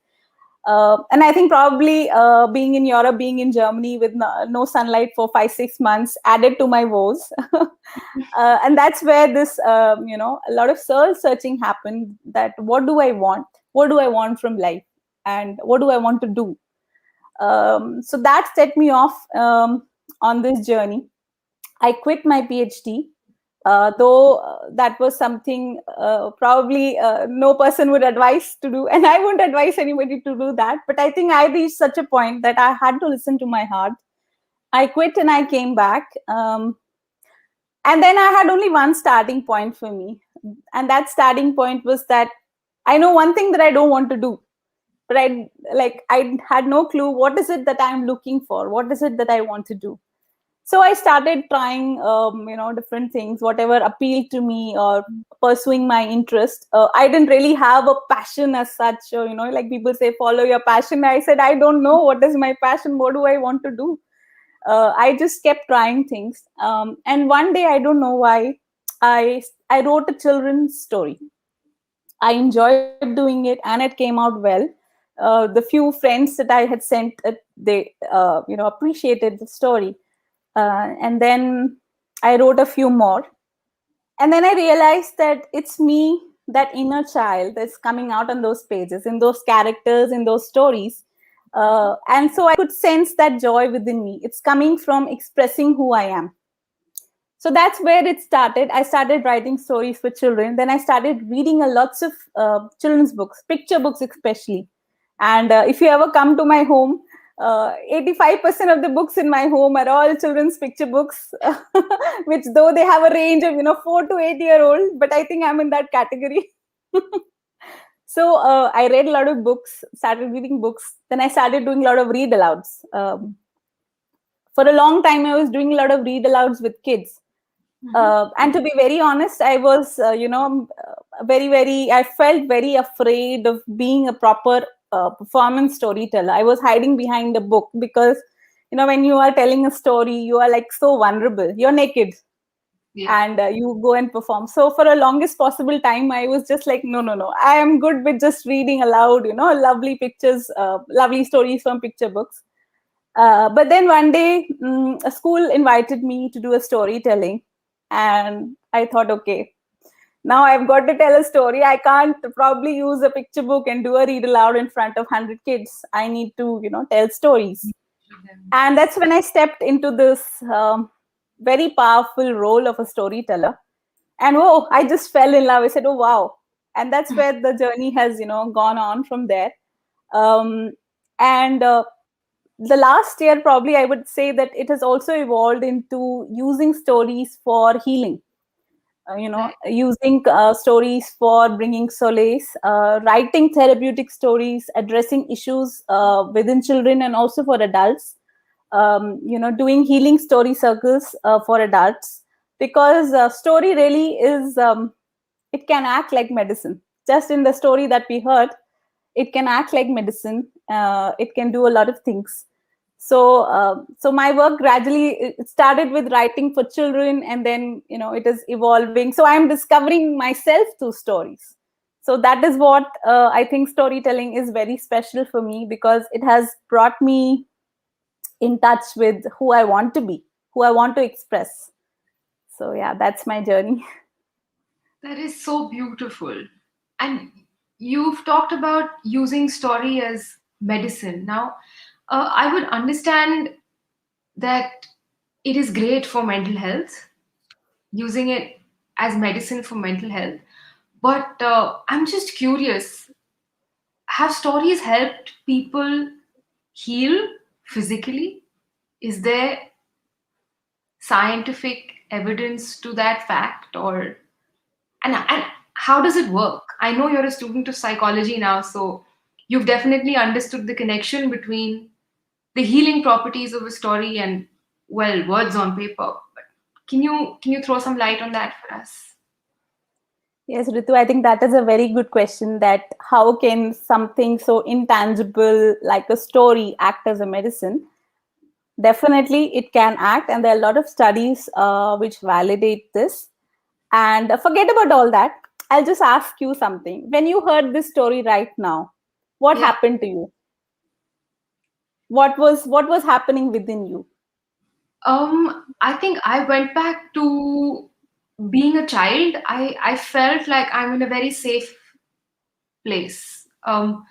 And I think probably being in Europe, being in Germany with no sunlight for 5-6 months added to my woes. And that's where this, a lot of soul searching happened, that what do I want? What do I want from life? And what do I want to do? So that set me off on this journey. I quit my PhD, though that was something probably no person would advise to do, and I wouldn't advise anybody to do that. But I think I reached such a point that I had to listen to my heart. I quit and I came back, and then I had only one starting point for me, and that starting point was that I know one thing that I don't want to do, but I had no clue what is it that I'm looking for, what is it that I want to do. So I started trying different things, whatever appealed to me, or pursuing my interest. I didn't really have a passion as such, like people say, follow your passion. I said, I don't know what is my passion, what do I want to do. I just kept trying things, and one day, I don't know why, I wrote a children's story. I enjoyed doing it, and it came out well. The few friends that I had sent it, they appreciated the story. And then I wrote a few more. And then I realized that it's me, that inner child that's coming out on those pages, in those characters, in those stories. And so I could sense that joy within me. It's coming from expressing who I am. So that's where it started. I started writing stories for children. Then I started reading a lots of children's books, picture books especially. And if you ever come to my home, 85% of the books in my home are all children's picture books, which though they have a range of 4 to 8 year old, but I think I'm in that category. So I read a lot of books, started reading books. Then I started doing a lot of read alouds. For a long time, I was doing a lot of read alouds with kids. And to be very honest, I was, I felt very afraid of being a proper performance storyteller. I was hiding behind a book because, when you are telling a story, you are like so vulnerable. You're naked. Yeah. And you go and perform. So for a longest possible time, I was just like, no. I am good with just reading aloud, lovely pictures, lovely stories from picture books. But then one day, a school invited me to do a storytelling. And I thought, okay, now I've got to tell a story. I can't probably use a picture book and do a read aloud in front of 100 kids. I need to, tell stories. And that's when I stepped into this very powerful role of a storyteller. And I just fell in love. I said, oh, wow. And that's where the journey has, gone on from there. And the last year, probably I would say that it has also evolved into using stories for healing. Using stories for bringing solace, writing therapeutic stories, addressing issues within children and also for adults, doing healing story circles for adults, because story really is, it can act like medicine. Just in the story that we heard, it can act like medicine. It can do a lot of things. So my work gradually, it started with writing for children, and then it is evolving. So I'm discovering myself through stories. So that is what I think storytelling is very special for me, because it has brought me in touch with who I want to be, who I want to express. So yeah, that's my journey. That is so beautiful. And you've talked about using story as medicine. Now, I would understand that it is great for mental health, using it as medicine for mental health. But I'm just curious, have stories helped people heal physically? Is there scientific evidence to that fact, or and how does it work? I know you're a student of psychology now, so you've definitely understood the connection between the healing properties of a story and, well, words on paper. But can you throw some light on that for us? Yes, Ritu, I think that is a very good question, that how can something so intangible like a story act as a medicine? Definitely it can act, and there are a lot of studies which validate this. And forget about all that. I'll just ask you something. When you heard this story right now, what happened to you? What was happening within you? I think I went back to being a child. I felt like I'm in a very safe place. The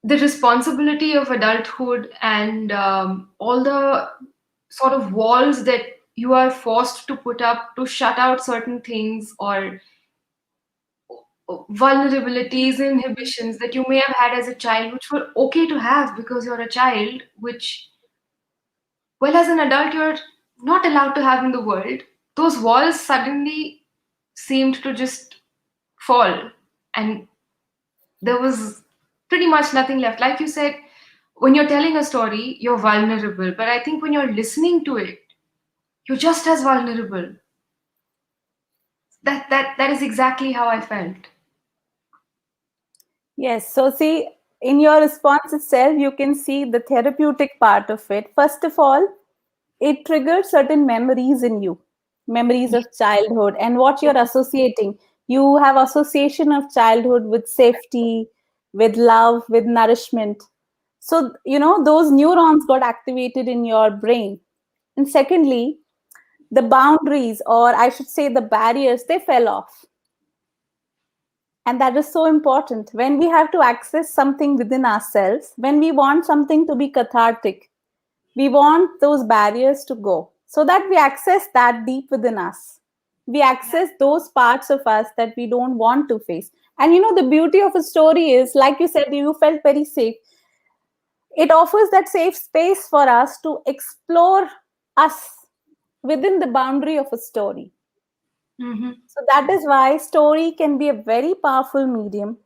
responsibility of adulthood and all the sort of walls that you are forced to put up to shut out certain things, or vulnerabilities, inhibitions that you may have had as a child, which were okay to have because you're a child, which, well, as an adult, you're not allowed to have in the world. Those walls suddenly seemed to just fall, and there was pretty much nothing left. Like you said, when you're telling a story, you're vulnerable, but I think when you're listening to it, you're just as vulnerable. That is exactly how I felt. Yes. So see, in your response itself, you can see the therapeutic part of it. First of all, it triggers certain memories in you, memories of childhood, and what you're associating. You have association of childhood with safety, with love, with nourishment. So, those neurons got activated in your brain. And secondly, the boundaries, or I should say the barriers, they fell off. And that is so important. When we have to access something within ourselves, when we want something to be cathartic, we want those barriers to go so that we access that deep within us. We access those parts of us that we don't want to face. And the beauty of a story is, like you said, you felt very safe. It offers that safe space for us to explore us within the boundary of a story. Mm-hmm. So that is why story can be a very powerful medium,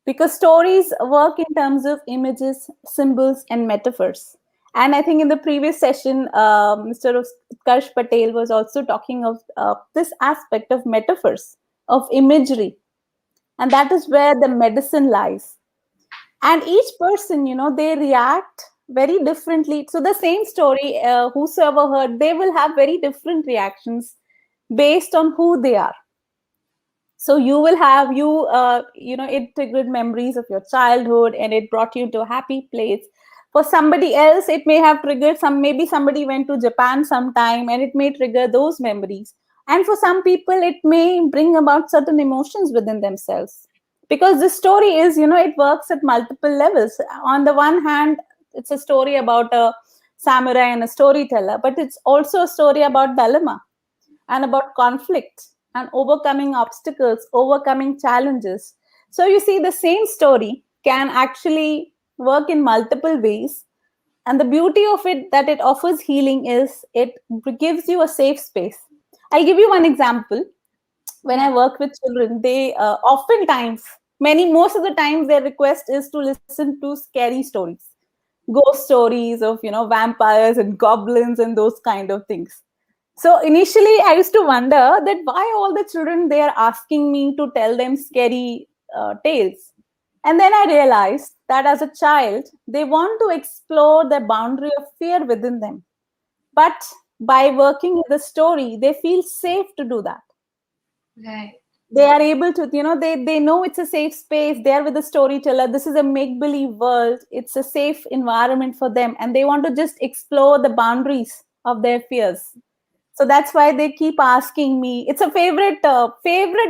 because stories work in terms of images, symbols, and metaphors. And I think in the previous session, Mr. Utkash Patel was also talking of this aspect of metaphors, of imagery. And that is where the medicine lies. And each person, they react very differently. So the same story, whosoever heard, they will have very different reactions based on who they are. So you will have it triggered memories of your childhood and it brought you to a happy place. For somebody else, it may have triggered maybe somebody went to Japan sometime and it may trigger those memories. And for some people, it may bring about certain emotions within themselves, because this story is, it works at multiple levels. On the one hand, it's a story about a samurai and a storyteller, but it's also a story about dilemma and about conflict and overcoming obstacles, overcoming challenges. So you see, the same story can actually work in multiple ways. And the beauty of it, that it offers healing, is it gives you a safe space. I'll give you one example. When I work with children, they oftentimes, most of the times, their request is to listen to scary stories, ghost stories of vampires and goblins and those kind of things. So initially, I used to wonder that why all the children, they are asking me to tell them scary tales. And then I realized that as a child, they want to explore the boundary of fear within them. But by working with the story, they feel safe to do that. Right. They are able to, they know it's a safe space. They are with the storyteller. This is a make-believe world. It's a safe environment for them. And they want to just explore the boundaries of their fears. So that's why they keep asking me. It's a favorite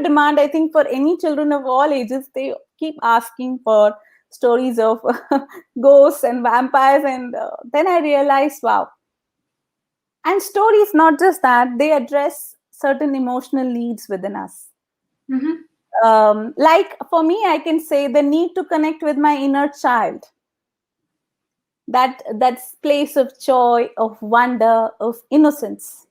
demand, I think, for any children of all ages. They keep asking for stories of ghosts and vampires. And then I realized, wow. And stories, not just that, they address certain emotional needs within us. Mm-hmm. Like for me, I can say the need to connect with my inner child. That place of joy, of wonder, of innocence.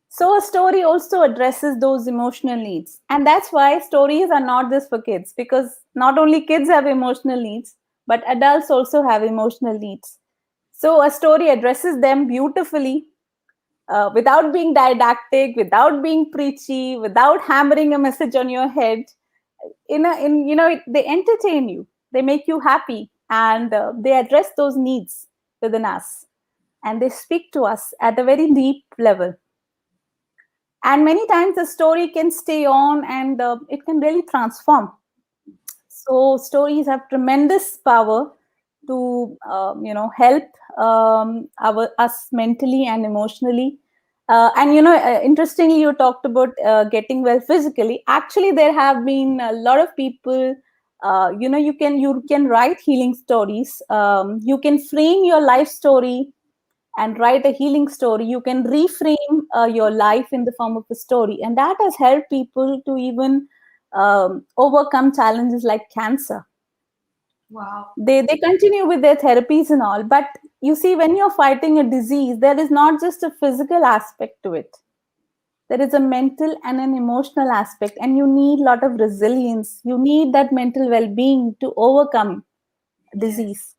So a story also addresses those emotional needs. And that's why stories are not just for kids, because not only kids have emotional needs, but adults also have emotional needs. So a story addresses them beautifully, without being didactic, without being preachy, without hammering a message on your head. They entertain you, they make you happy, and they address those needs within us, and they speak to us at a very deep level. And many times the story can stay on, and it can really transform. So stories have tremendous power to help us mentally and emotionally. And interestingly, you talked about getting well physically. Actually, there have been a lot of people. You can write healing stories. You can frame your life story and write a healing story. You can reframe your life in the form of a story, and that has helped people to even overcome challenges like cancer. Wow. They continue with their therapies and all, but you see, when you're fighting a disease, there is not just a physical aspect to it. There is a mental and an emotional aspect, and you need a lot of resilience. You need that mental well-being to overcome Yes. disease.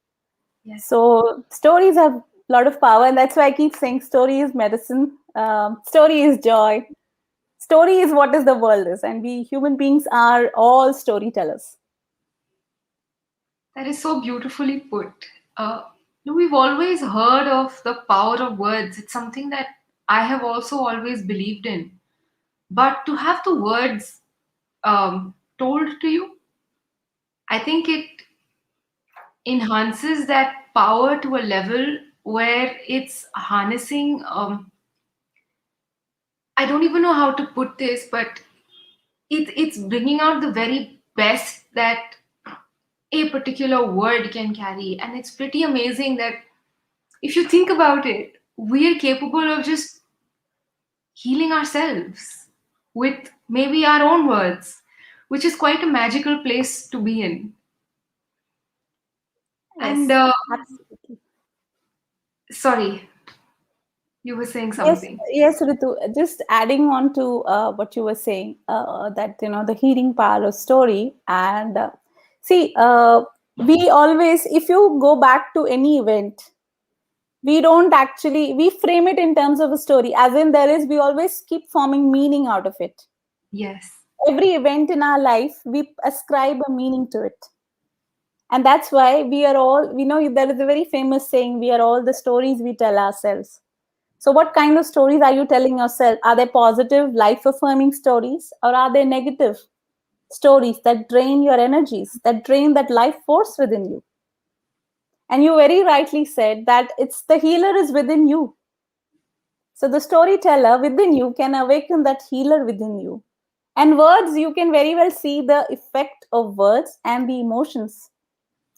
Yes. So stories have a lot of power, and that's why I keep saying story is medicine. Story is joy. Story is what is the world is, and we human beings are all storytellers. That is so beautifully put. Uh, we've always heard of the power of words. It's something that I have also always believed in. But to have the words told to you, I think it enhances that power to a level where it's harnessing. I don't even know how to put this, but it's bringing out the very best that a particular word can carry. And it's pretty amazing that if you think about it, we are capable of just healing ourselves with maybe our own words, which is quite a magical place to be in. Yes, And absolutely. Sorry, you were saying Yes, something. yes, Ritu. Just adding on to what you were saying, that the healing power of story, and see, we always, if you go back to any event, we don't actually we frame it in terms of a story, as in we always keep forming meaning out of it. Yes. Every event in our life, we ascribe a meaning to it, and that's why we know there is a very famous saying: we are all the stories we tell ourselves. So, what kind of stories are you telling yourself? Are they positive, life affirming stories, or are they negative stories that drain your energies, that drain that life force within you? And you very rightly said that it's the healer is within you. So, the storyteller within you can awaken that healer within you. And words, you can very well see the effect of words and the emotions.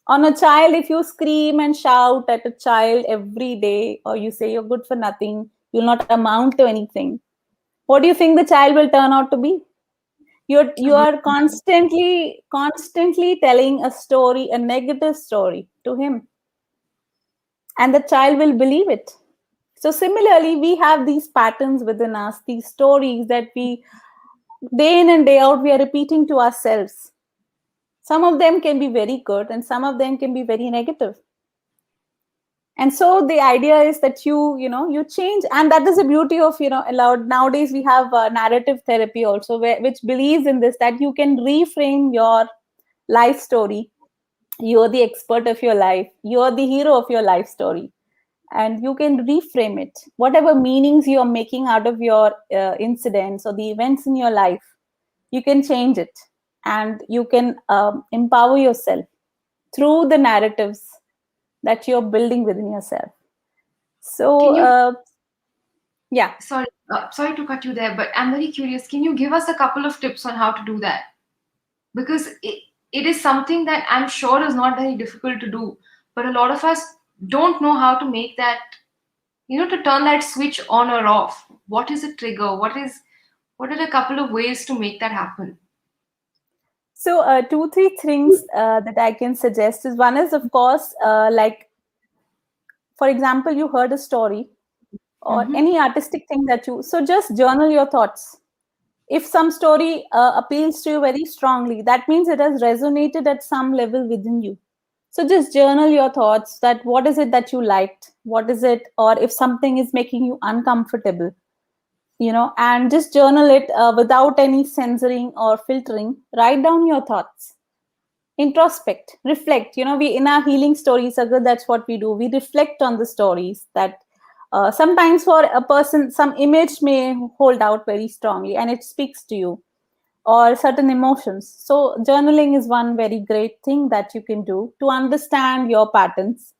On a child, if you scream and shout at a child every day, or you say you're good for nothing, you'll not amount to anything, what do you think the child will turn out to be? You are constantly telling a story, a negative story to him, and the child will believe it. So similarly, we have these patterns within us, these stories that we day in and day out we are repeating to ourselves. Some of them can be very good, and some of them can be very negative. And so the idea is that you change, and that is the beauty of allowed nowadays. We have narrative therapy also, which believes in this, that you can reframe your life story. You're the expert of your life, you're the hero of your life story, and you can reframe it. Whatever meanings you're making out of your incidents or the events in your life, you can change it, and you can empower yourself through the narratives that you're building within yourself. So, Can you, yeah. sorry to cut you there, but I'm very curious. Can you give us a couple of tips on how to do that? Because it is something that I'm sure is not very difficult to do, but a lot of us don't know how to make that, to turn that switch on or off. What is a trigger? What are a couple of ways to make that happen? So, two, three things that I can suggest is, one is, of course, like, for example, you heard a story or Mm-hmm. any artistic thing so just journal your thoughts. If some story appeals to you very strongly, that means it has resonated at some level within you. So just journal your thoughts, that what is it that you liked, what is it, or if something is making you uncomfortable, and just journal it without any censoring or filtering. Write down your thoughts, introspect, reflect. We, in our healing stories, Agar, that's what we do. We reflect on the stories that sometimes for a person, some image may hold out very strongly and it speaks to you, or certain emotions. So journaling is one very great thing that you can do to understand your patterns.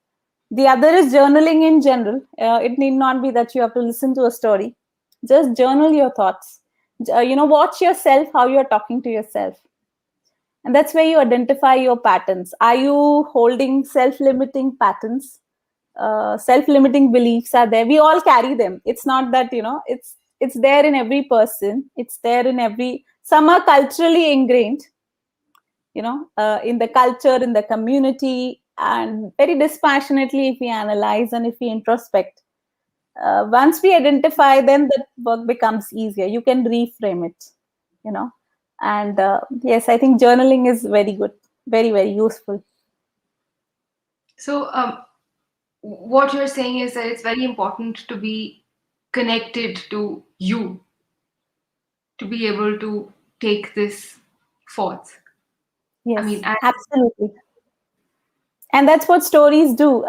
The other is journaling in general. It need not be that you have to listen to a story. Just journal your thoughts. Watch yourself, how you're talking to yourself. And that's where you identify your patterns. Are you holding self-limiting patterns? Self-limiting beliefs are there. We all carry them. It's not that, it's there in every person. It's there in every, some are culturally ingrained, in the culture, in the community, and very dispassionately, if we analyze and if we introspect, once we identify, then the work becomes easier. You can reframe it, you know. And yes, I think journaling is very good, very, very useful. So, what you're saying is that it's very important to be connected to you to be able to take this forth. I mean, Yes, absolutely. And that's what stories do.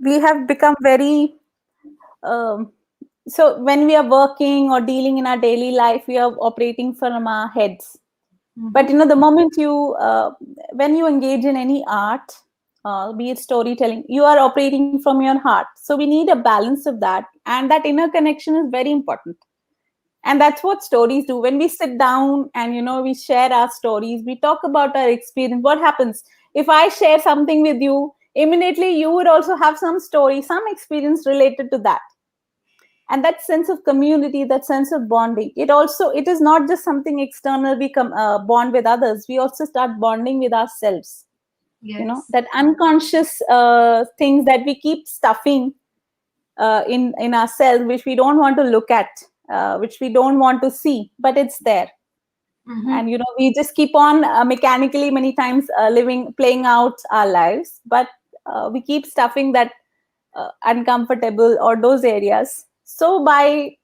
We have become very, um, so when we are working or dealing in our daily life, we are operating from our heads. But the moment when you engage in any art, be it storytelling, you are operating from your heart. So we need a balance of that, and that inner connection is very important. And that's what stories do. When we sit down and we share our stories, we talk about our experience. What happens if I share something with you? Immediately, you would also have some story, some experience related to that. And that sense of community, that sense of bonding, it is not just something external. We bond with others, we also start bonding with ourselves. Yes. that unconscious things that we keep stuffing in ourselves, which we don't want to look at, which we don't want to see, but it's there. Mm-hmm. And we just keep on mechanically many times playing out our lives, but we keep stuffing that uncomfortable or those areas. So by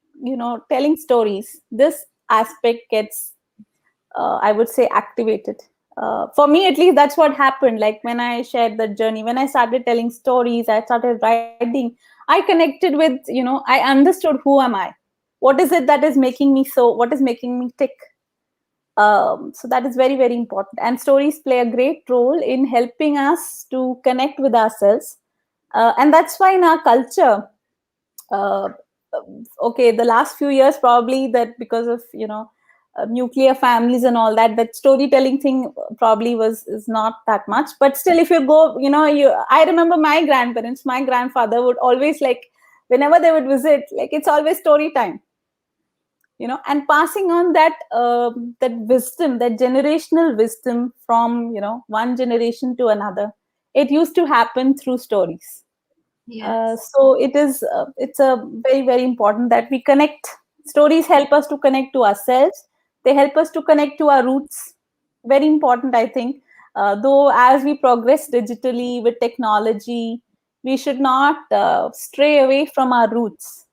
telling stories, this aspect gets I would say activated. For me at least, that's what happened. Like when I shared the journey, when I started telling stories, I started writing, I connected with, I understood who am I, what is it that is making me so, what is making me tick. So that is very, very important. And stories play a great role in helping us to connect with ourselves. And that's why in our culture, uh, okay, the last few years, probably that because of, nuclear families and all that, that storytelling thing probably is not that much. But still, if you go, I remember my grandparents, my grandfather would always like, whenever they would visit, like it's always story time, and passing on that wisdom, that generational wisdom from one generation to another. It used to happen through stories. Yes. So it's a very, very important that we connect. Stories help us to connect to ourselves. They help us to connect to our roots. Very important, I think. Though as we progress digitally with technology, we should not stray away from our roots.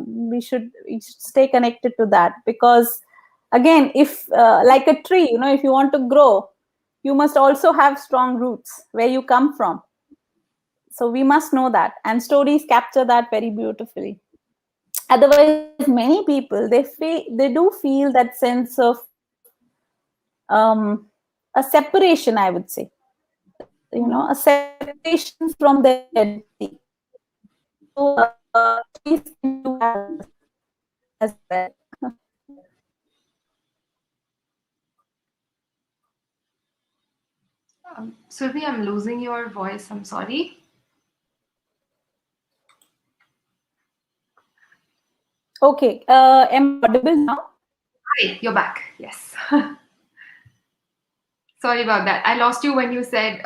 We should stay connected to that, because again, if like a tree, if you want to grow, you must also have strong roots where you come from. So we must know that, and stories capture that very beautifully. Otherwise, many people, they do feel that sense of um, a separation, I would say, a separation from their identity. So stories can do that as well. Sylvie, I'm losing your voice. I'm sorry. Okay, am I audible now? Hi, you're back. Yes. Sorry about that. I lost you when you said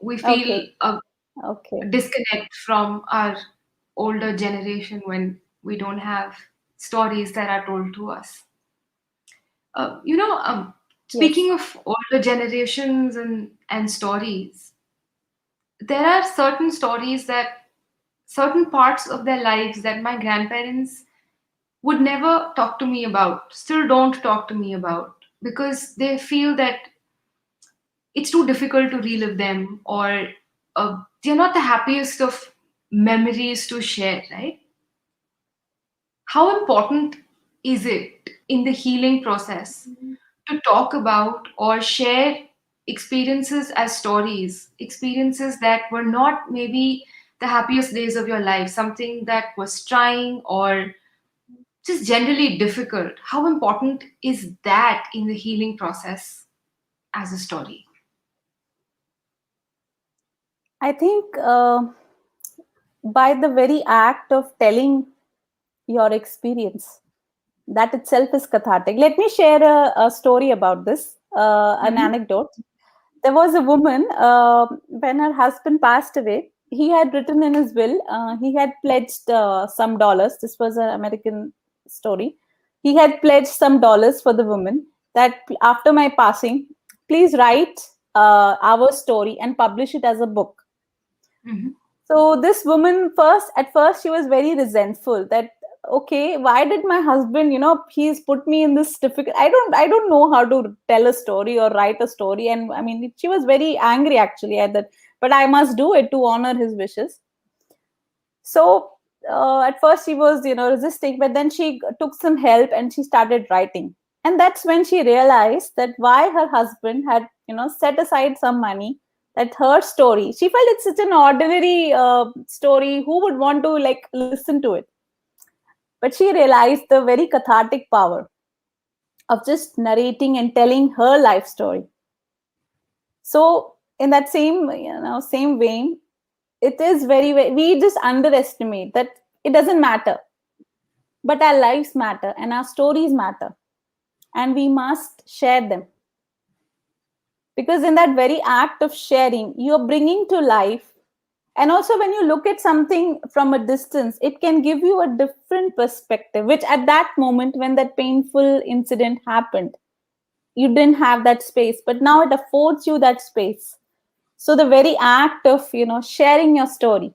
we feel Okay, a okay. disconnect from our older generation when we don't have stories that are told to us. Speaking Yes. of older generations and stories, there are certain stories that certain parts of their lives that my grandparents would never talk to me about, still don't talk to me about, because they feel that it's too difficult to relive them, or they're not the happiest of memories to share, right? How important is it in the healing process to talk about or share experiences as stories, experiences that were not maybe the happiest days of your life, something that was trying or just generally difficult? How important is that in the healing process as a story? I think by the very act of telling your experience, that itself is cathartic. Let me share a story about this, an Mm-hmm. anecdote. There was a woman, when her husband passed away, he had written in his will, he had pledged some dollars. This was an American story. He had pledged some dollars for the woman that after my passing, please write our story and publish it as a book. Mm-hmm. So this woman, at first she was very resentful that, okay, why did my husband, he's put me in this difficult, I don't know how to tell a story or write a story. And I mean, she was very angry actually at that, but I must do it to honor his wishes. So at first she was, resisting, but then she took some help and she started writing. And that's when she realized that why her husband had, set aside some money, that her story, she felt it's such an ordinary story. Who would want to like listen to it? But she realized the very cathartic power of just narrating and telling her life story. So in that same vein, it is we just underestimate that it doesn't matter, but our lives matter and our stories matter, and we must share them. because in that very act of sharing, you're bringing to life. And also, when you look at something from a distance, it can give you a different perspective, which at that moment, when that painful incident happened, you didn't have that space, but now it affords you that space. So the very act of, sharing your story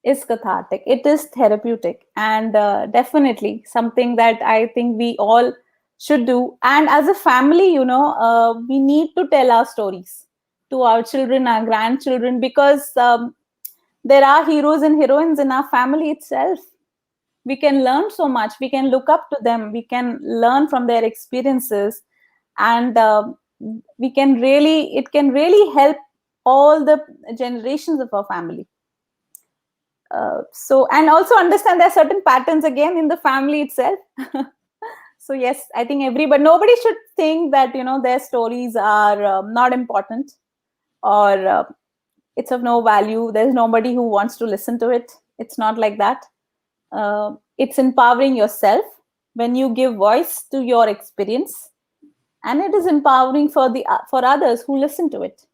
is cathartic. It is therapeutic, and definitely something that I think we all should do. And as a family, we need to tell our stories to our children, our grandchildren, because there are heroes and heroines in our family itself. We can learn so much. We can look up to them. We can learn from their experiences, and it can really help all the generations of our family. And also understand there are certain patterns again in the family itself. So yes, I think nobody should think that their stories are not important, or it's of no value. There's nobody who wants to listen to it. It's not like that. It's empowering yourself when you give voice to your experience, and it is empowering for others who listen to it.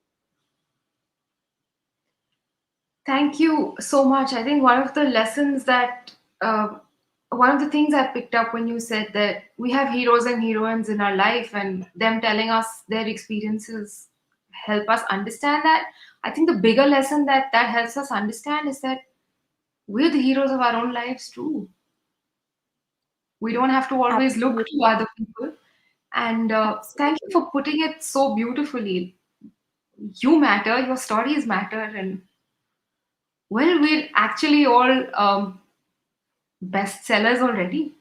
Thank you so much. I think one of the lessons that, one of the things I picked up when you said that we have heroes and heroines in our life, and them telling us their experiences help us understand that. I think the bigger lesson that helps us understand is that we're the heroes of our own lives too. We don't have to always look to other people. And thank you for putting it so beautifully. You matter, your stories matter, and well, we're actually all bestsellers already.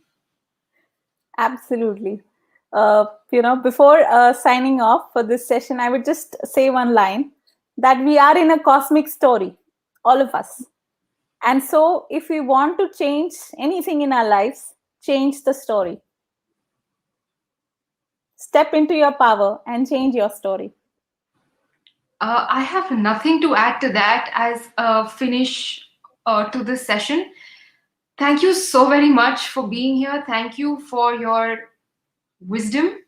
Absolutely. Before signing off for this session, I would just say one line, that we are in a cosmic story, all of us. And so if we want to change anything in our lives, change the story. Step into your power and change your story. I have nothing to add to that as a finish to this session. Thank you so very much for being here. Thank you for your wisdom,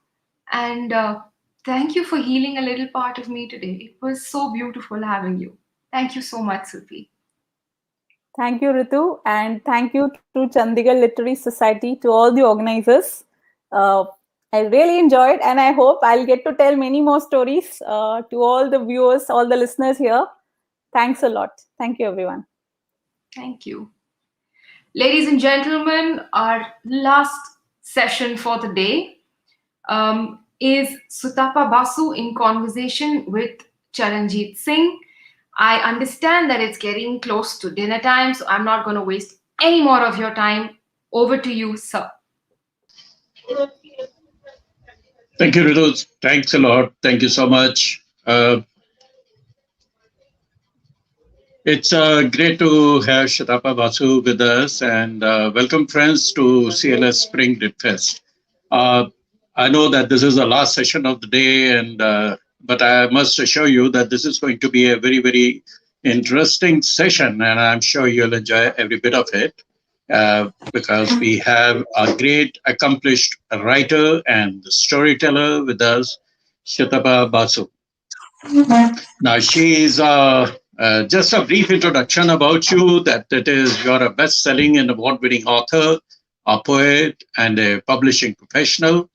and thank you for healing a little part of me today. It was so beautiful having you. Thank you so much, Sufi. Thank you, Ritu, and thank you to Chandigarh Literary Society, to all the organizers. I really enjoyed, and I hope I'll get to tell many more stories to all the viewers, all the listeners here. Thanks a lot. Thank you, everyone. Thank you. Ladies and gentlemen, our last session for the day is Sutapa Basu in conversation with Charanjit Singh. I understand that it's getting close to dinner time, so I'm not going to waste any more of your time. Over to you, sir. Thank you, Ritu. Thanks a lot. Thank you so much. It's great to have Shatapa Basu with us, and welcome friends to CLS Spring Lit Fest. I know that this is the last session of the day, and but I must assure you that this is going to be a very, very interesting session, and I'm sure you'll enjoy every bit of it because we have a great, accomplished writer and storyteller with us, Shatapa Basu. Now, she is just a brief introduction about you, that it is you're a best-selling and award-winning author, a poet, and a publishing professional.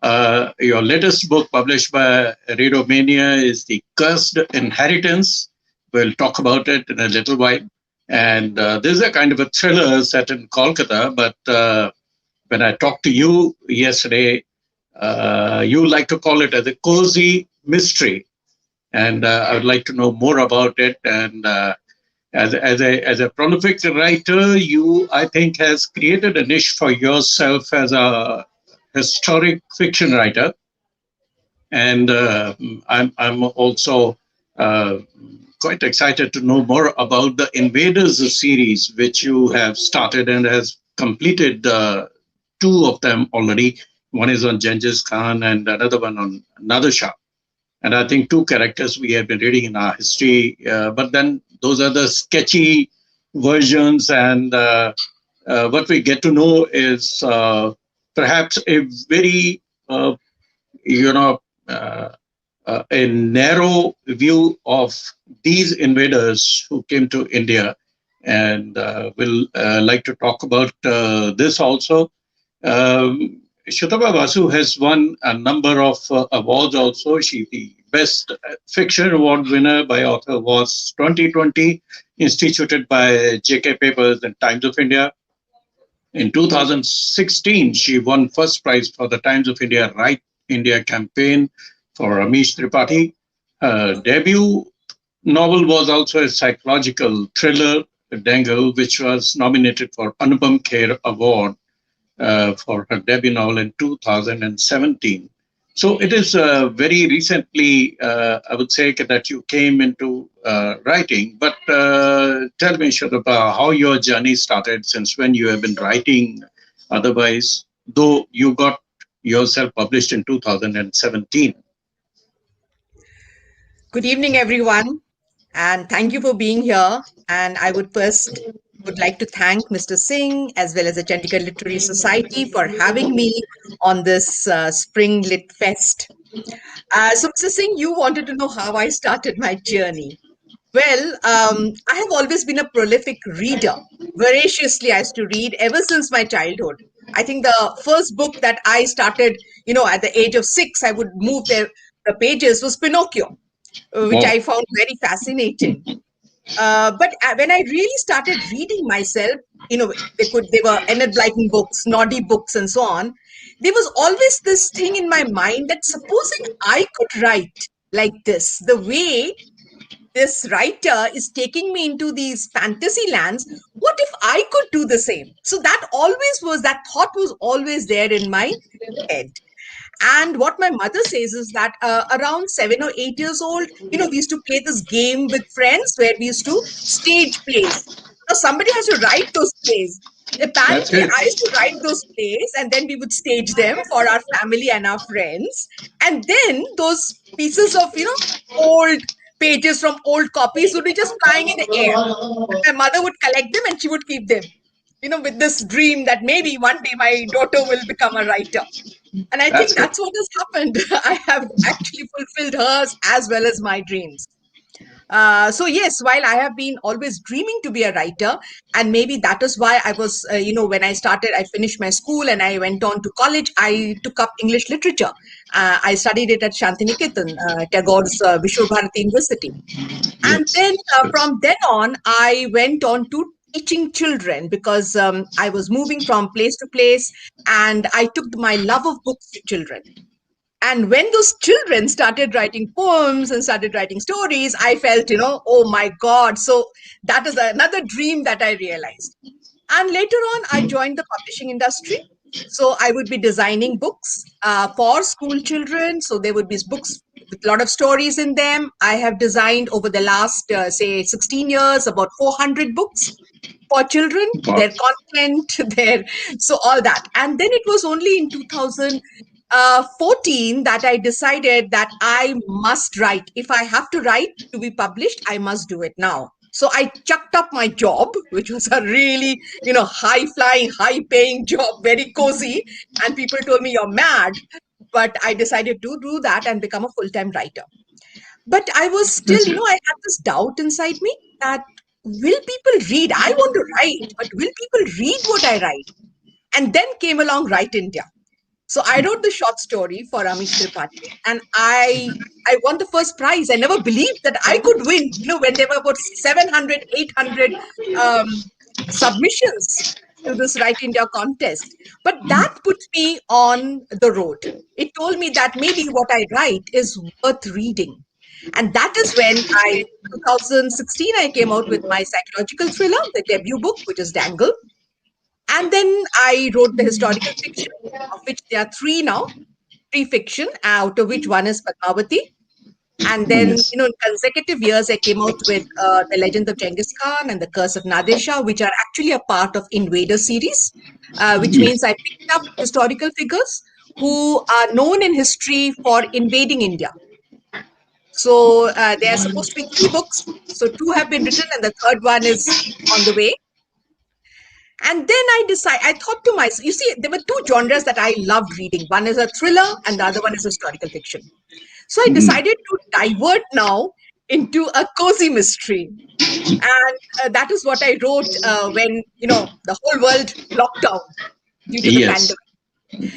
Your latest book published by Readomania is The Cursed Inheritance. We'll talk about it in a little while. And this is a kind of a thriller set in Kolkata, but when I talked to you yesterday, you like to call it as a cozy mystery. And I would like to know more about it. And as a prolific writer, you, I think, has created a niche for yourself as a historic fiction writer. And I'm also quite excited to know more about the Invaders series, which you have started and has completed two of them already. One is on Genghis Khan and another one on Nader Shah. And I think two characters we have been reading in our history, but then those are the sketchy versions. And what we get to know is perhaps a very, uh, a narrow view of these invaders who came to India, and we'll like to talk about this also. Shutaba Basu has won a number of awards also. She the Best Fiction Award winner by Author was 2020, instituted by JK Papers and Times of India. In 2016, she won first prize for the Times of India Right India campaign for Amish Tripathi. Her debut novel was also a psychological thriller, Dangle, which was nominated for Anupam Kher Award for her debut novel in 2017. So it is very recently, I would say, that you came into writing. But tell me, Shadapa, how your journey started, since when you have been writing otherwise, though you got yourself published in 2017. Good evening, everyone, and thank you for being here. And I would like to thank Mr. Singh as well as the Chandigarh Literary Society for having me on this Spring Lit Fest. So, Mr. Singh, you wanted to know how I started my journey. Well, I have always been a prolific reader. Voraciously, I used to read ever since my childhood. I think the first book that I started, at the age of 6, I would move the pages was Pinocchio, which I found very fascinating. But when I really started reading myself, they were Enid Blyton books, naughty books, and so on. There was always this thing in my mind that supposing I could write like this, the way this writer is taking me into these fantasy lands, what if I could do the same? So that thought was always there in my head. And what my mother says is that around 7 or 8 years old, we used to play this game with friends where we used to stage plays. Now somebody has to write those plays. Apparently, I used to write those plays and then we would stage them for our family and our friends. And then those pieces of, old pages from old copies would be just flying in the air. And my mother would collect them and she would keep them, with this dream that maybe one day my daughter will become a writer. And I think that's what has happened. I have actually fulfilled hers as well as my dreams. So yes, while I have been always dreaming to be a writer, and maybe that is why I was, when I finished my school and I went on to college, I took up English literature. I studied it at Shantiniketan, Tagore's Vishwa Bharati University. And then from then on, I went on to teaching children because I was moving from place to place and I took my love of books to children. And when those children started writing poems and started writing stories, I felt, oh my God. So that is another dream that I realized. And later on, I joined the publishing industry. So I would be designing books for school children. So there would be books with a lot of stories in them. I have designed over the last, 16 years, about 400 books for children, their content, so all that. And then it was only in 2014 that I decided that I must write. If I have to write to be published, I must do it now. So I chucked up my job, which was a really, high-flying, high-paying job, very cozy. And people told me, you're mad. But I decided to do that and become a full-time writer. But I was still, I had this doubt inside me that will people read? I want to write, but will people read what I write? And then came along Write India. So I wrote the short story for Amish Tripathi and I won the first prize. I never believed that I could win, when there were about 700, 800 submissions to this Write India contest. But that put me on the road. It told me that maybe what I write is worth reading. And that is when 2016, I came out with my psychological thriller, the debut book, which is Dangle. And then I wrote the historical fiction, of which there are 3 now, 3 fiction, out of which one is Padmavati. And then, in consecutive years, I came out with The Legend of Genghis Khan and The Curse of Nadir Shah, which are actually a part of Invader series, which means I picked up historical figures who are known in history for invading India. So there are supposed to be 3 books. So 2 have been written and the third one is on the way. And then I thought to myself, you see, there were 2 genres that I loved reading. One is a thriller and the other one is historical fiction. So I decided to divert now into a cozy mystery. And that is what I wrote when, the whole world locked down due to the Yes. pandemic.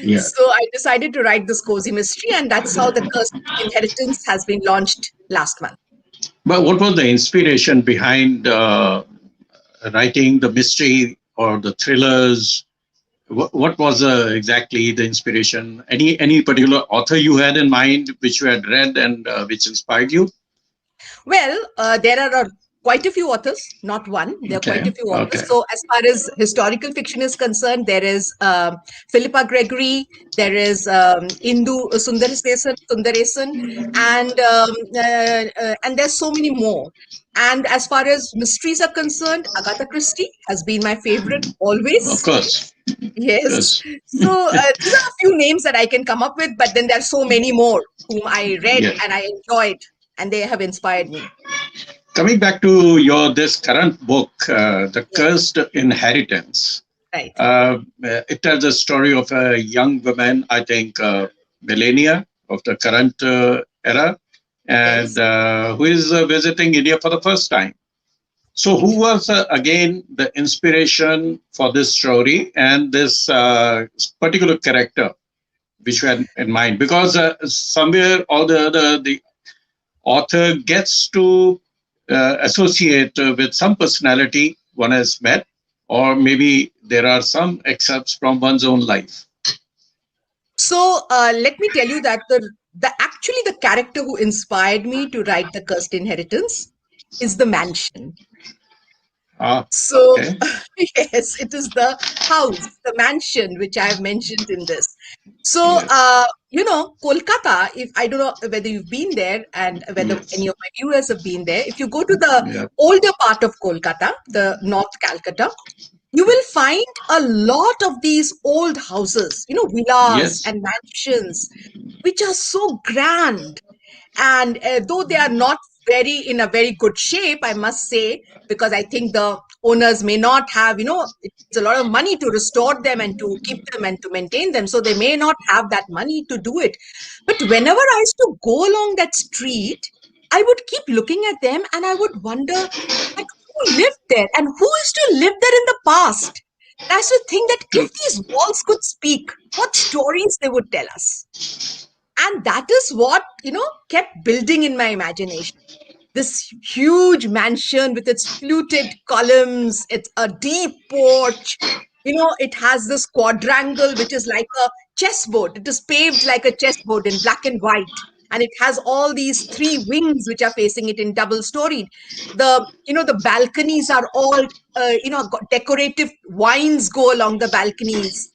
Yeah. So I decided to write this cozy mystery, and that's how the Cursed Inheritance has been launched last month. But what was the inspiration behind writing the mystery or the thrillers? What was exactly the inspiration? Any particular author you had in mind, which you had read and which inspired you? Well, there are quite a few authors, not one. There are quite a Okay. few authors. Okay. So, as far as historical fiction is concerned, there is Philippa Gregory, there is Indu Sundaresan, and there's so many more. And as far as mysteries are concerned, Agatha Christie has been my favorite Of always. course. Yes. Yes. So these are a few names that I can come up with, but then there are so many more whom I read Yeah. and I enjoyed, and they have inspired me. Coming back to your this current book, The Yes. Cursed Inheritance. Right. It tells a story of a young woman, I think, millennia of the current era, and Yes. who is visiting India for the first time. So, who was again the inspiration for this story and this particular character which you had in mind? Because somewhere or the other, the author gets to associate with some personality one has met, or maybe there are some excerpts from one's own life. So let me tell you that the character who inspired me to write The Cursed Inheritance is the mansion. Ah, So okay. yes, it is the house, the mansion, which I have mentioned in this. So Yes. Kolkata, if I don't know whether you've been there and whether Yes. any of my viewers have been there, if you go to the Yeah. older part of Kolkata, the North Calcutta, you will find a lot of these old houses, villas Yes. and mansions, which are so grand. And though they are not in a very good shape, I must say, because I think the owners may not have, it's a lot of money to restore them and to keep them and to maintain them. So they may not have that money to do it. But whenever I used to go along that street, I would keep looking at them and I would wonder, like, who lived there and who used to live there in the past. And I used to think that if these walls could speak, what stories they would tell us. And that is what kept building in my imagination. This huge mansion with its fluted columns, it's a deep porch. It has this quadrangle which is like a chessboard. It is paved like a chessboard in black and white, and it has all these three wings which are facing it in double storied. The balconies are all decorative vines go along the balconies,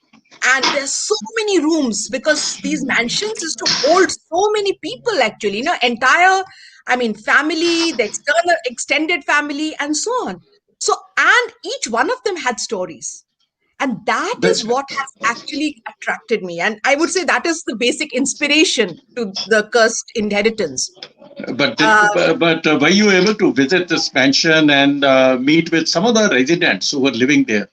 and there's so many rooms because these mansions used to hold so many people, actually, entire, I mean, family, the extended family, and so on. So, and each one of them had stories. And that is That's what has actually attracted me. And I would say that is the basic inspiration to The Cursed Inheritance. but were you able to visit this mansion and meet with some of the residents who were living there?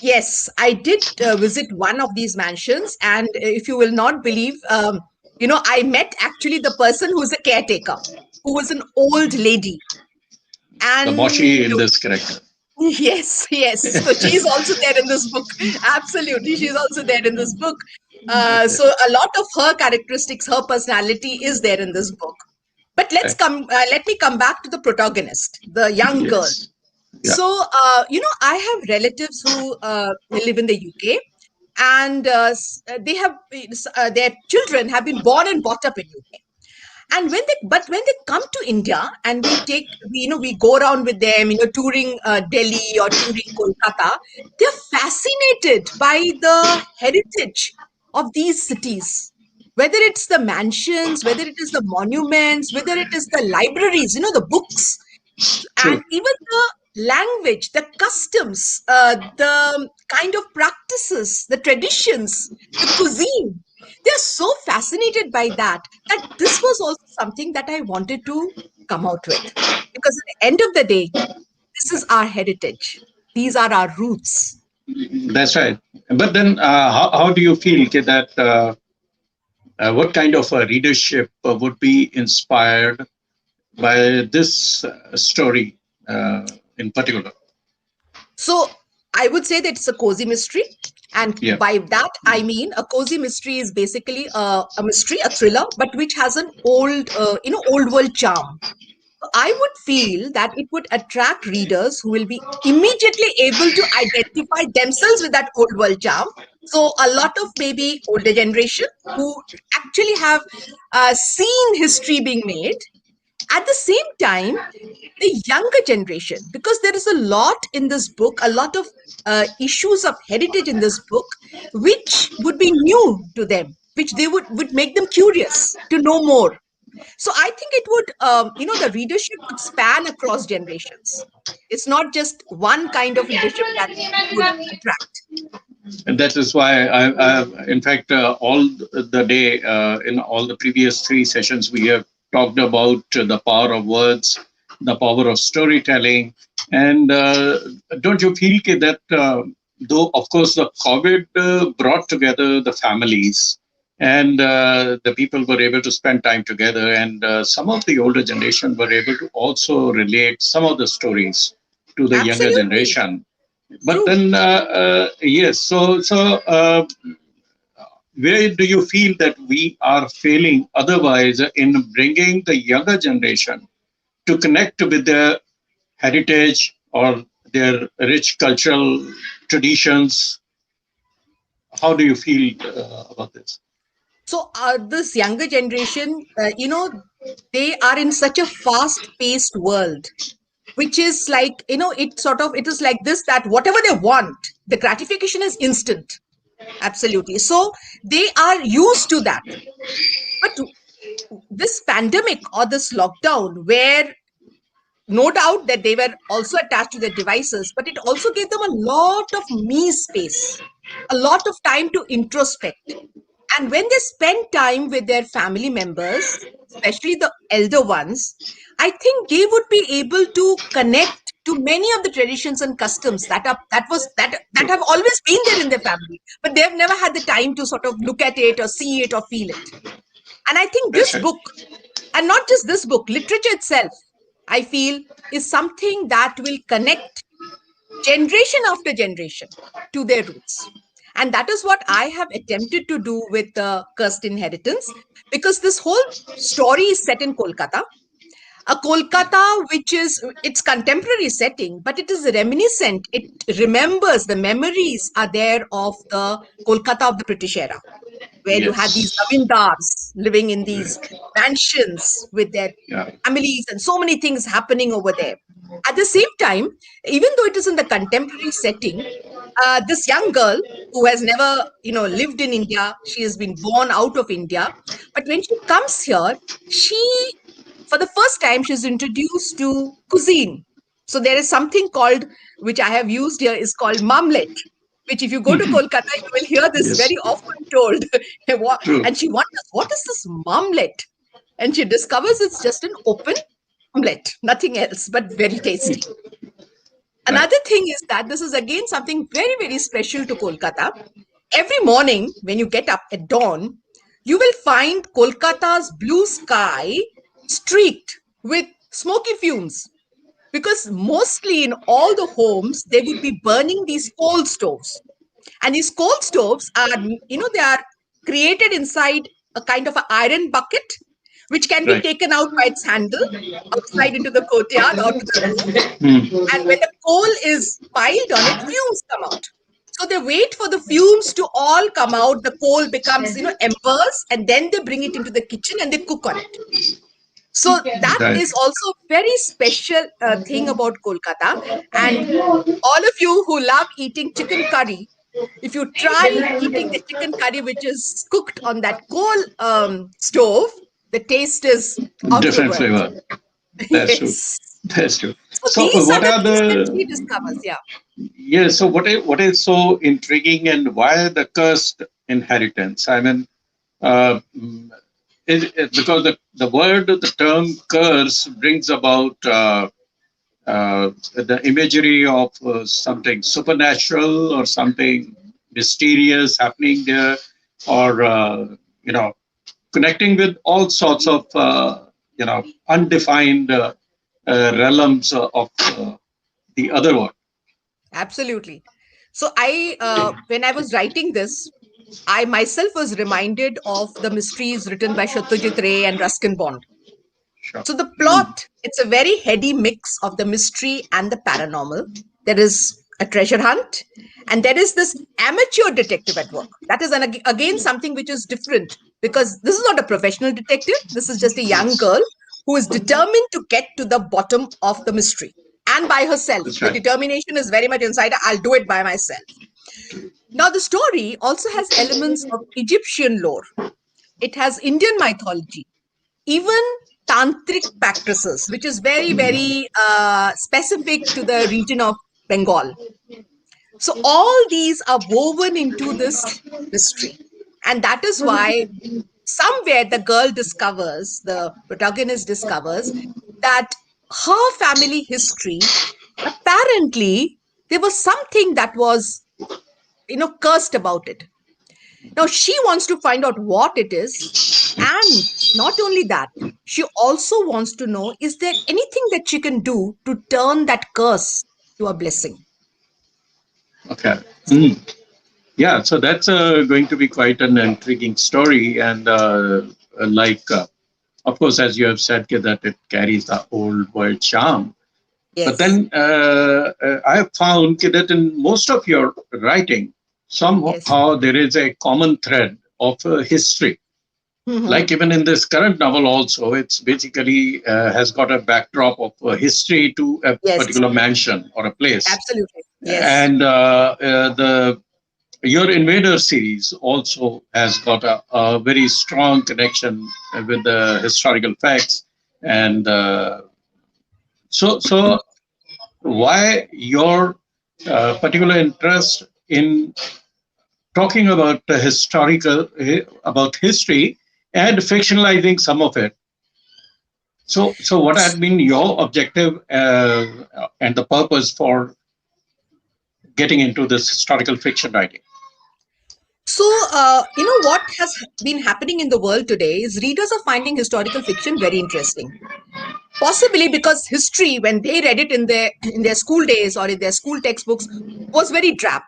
Yes, I did visit one of these mansions. And if you will not believe, I met actually the person who's a caretaker, who was an old lady. The And Moshi in this character. yes, yes. So she's also there in this book. Absolutely. She's also there in this book. Okay. So a lot of her characteristics, her personality is there in this book. But let me come back to the protagonist, the young girl. Yes. Yeah. So, I have relatives who live in the UK, and they have their children have been born and brought up in UK. And when they come to India and we go around with them, touring Delhi or touring Kolkata, they're fascinated by the heritage of these cities. Whether it's the mansions, whether it is the monuments, whether it is the libraries, the books, and True. even the language, the customs, the kind of practices, the traditions, the cuisine. They're so fascinated by that this was also something that I wanted to come out with. Because at the end of the day, this is our heritage. These are our roots. That's right. But then, how do you feel that what kind of a readership would be inspired by this story in particular? So I would say that it's a cozy mystery. And Yeah. by that, I mean a cozy mystery is basically a mystery, a thriller, but which has an old world charm. I would feel that it would attract readers who will be immediately able to identify themselves with that old world charm. So a lot of maybe older generation who actually have seen history being made. At the same time, the younger generation, because there is a lot in this book, a lot of issues of heritage in this book, which would be new to them, which they would make them curious to know more. So I think it would, the readership would span across generations. It's not just one kind of readership that it would attract. And that is why in fact, all the day, in all the previous three sessions, we have talked about the power of words, the power of storytelling. And don't you feel that though, of course, the COVID brought together the families and the people were able to spend time together, and some of the older generation were able to also relate some of the stories to the younger Absolutely. generation. But True. then, yes, so where do you feel that we are failing otherwise in bringing the younger generation to connect with their heritage or their rich cultural traditions? How do you feel about this? So this younger generation, they are in such a fast-paced world, which is like, it is like this, that whatever they want, the gratification is instant. Absolutely. So they are used to that. But this pandemic or this lockdown, where no doubt that they were also attached to their devices, but it also gave them a lot of me space, a lot of time to introspect. And when they spend time with their family members, especially the elder ones, I think they would be able to connect to many of the traditions and customs that have always been there in their family, but they've never had the time to sort of look at it or see it or feel it. And I think this book, and not just this book, literature itself, I feel, is something that will connect generation after generation to their roots. And that is what I have attempted to do with the Cursed Inheritance, because this whole story is set in Kolkata. A Kolkata which is its contemporary setting, but it is reminiscent. It remembers, the memories are there of the Kolkata of the British era, where you had these zamindars living in these mansions with their families and so many things happening over there. At the same time, even though it is in the contemporary setting, this young girl who has never, lived in India, she has been born out of India, but when she comes here, she, for the first time, she's introduced to cuisine. So there is something called, which I have used here, is called mamlet, which if you go to Kolkata, you will hear this very often told. And she wonders, what is this mamlet? And she discovers it's just an open omelette, nothing else, but very tasty. Another thing is that this is again something very, very special to Kolkata. Every morning when you get up at dawn, you will find Kolkata's blue sky streaked with smoky fumes, because mostly in all the homes, they would be burning these coal stoves. And these coal stoves are, they are created inside a kind of an iron bucket, which can be taken out by its handle outside into the courtyard or to the roof. And when the coal is piled on it, fumes come out. So they wait for the fumes to all come out. The coal becomes, embers, and then they bring it into the kitchen and they cook on it. So that is also a very special thing about Kolkata. And all of you who love eating chicken curry, if you try eating the chicken curry which is cooked on that coal stove, the taste is out of the Different world. flavor. That's true. Yes. That's true. So these are the things that she discovers. Yeah. Yeah. So what is so intriguing, and why the cursed inheritance? I mean, because the term curse brings about the imagery of something supernatural or something mysterious happening there, or connecting with all sorts of undefined realms of the other world. Absolutely. So when I was writing this, I myself was reminded of the mysteries written by Satyajit Ray and Ruskin Bond. Sure. So the plot, it's a very heady mix of the mystery and the paranormal. There is a treasure hunt, and there is this amateur detective at work. That is again something which is different, because this is not a professional detective. This is just a young girl who is determined to get to the bottom of the mystery, and by herself. That's The right. determination is very much inside her. I'll do it by myself. Now, the story also has elements of Egyptian lore. It has Indian mythology, even tantric practices, which is very, very specific to the region of Bengal. So all these are woven into this mystery. And that is why somewhere the protagonist discovers that her family history, apparently, there was something that was, cursed about it. Now she wants to find out what it is. And not only that, she also wants to know, is there anything that she can do to turn that curse to a blessing? Okay. Mm. Yeah, so that's going to be quite an intriguing story. And of course, as you have said, that it carries the old world charm. But Yes. then I have found that in most of your writing, Yes. somehow there is a common thread of history. Mhm. Like even in this current novel also, it's basically has got a backdrop of history to a Yes. particular mansion or a place. Absolutely. Yes. And your Invader series also has got a very strong connection with the historical facts. And so why your particular interest in talking about about history and fictionalizing some of it? So what had been your objective and the purpose for getting into this historical fiction writing? So, what has been happening in the world today is readers are finding historical fiction very interesting. Possibly because history, when they read it in their school days or in their school textbooks, was very drab.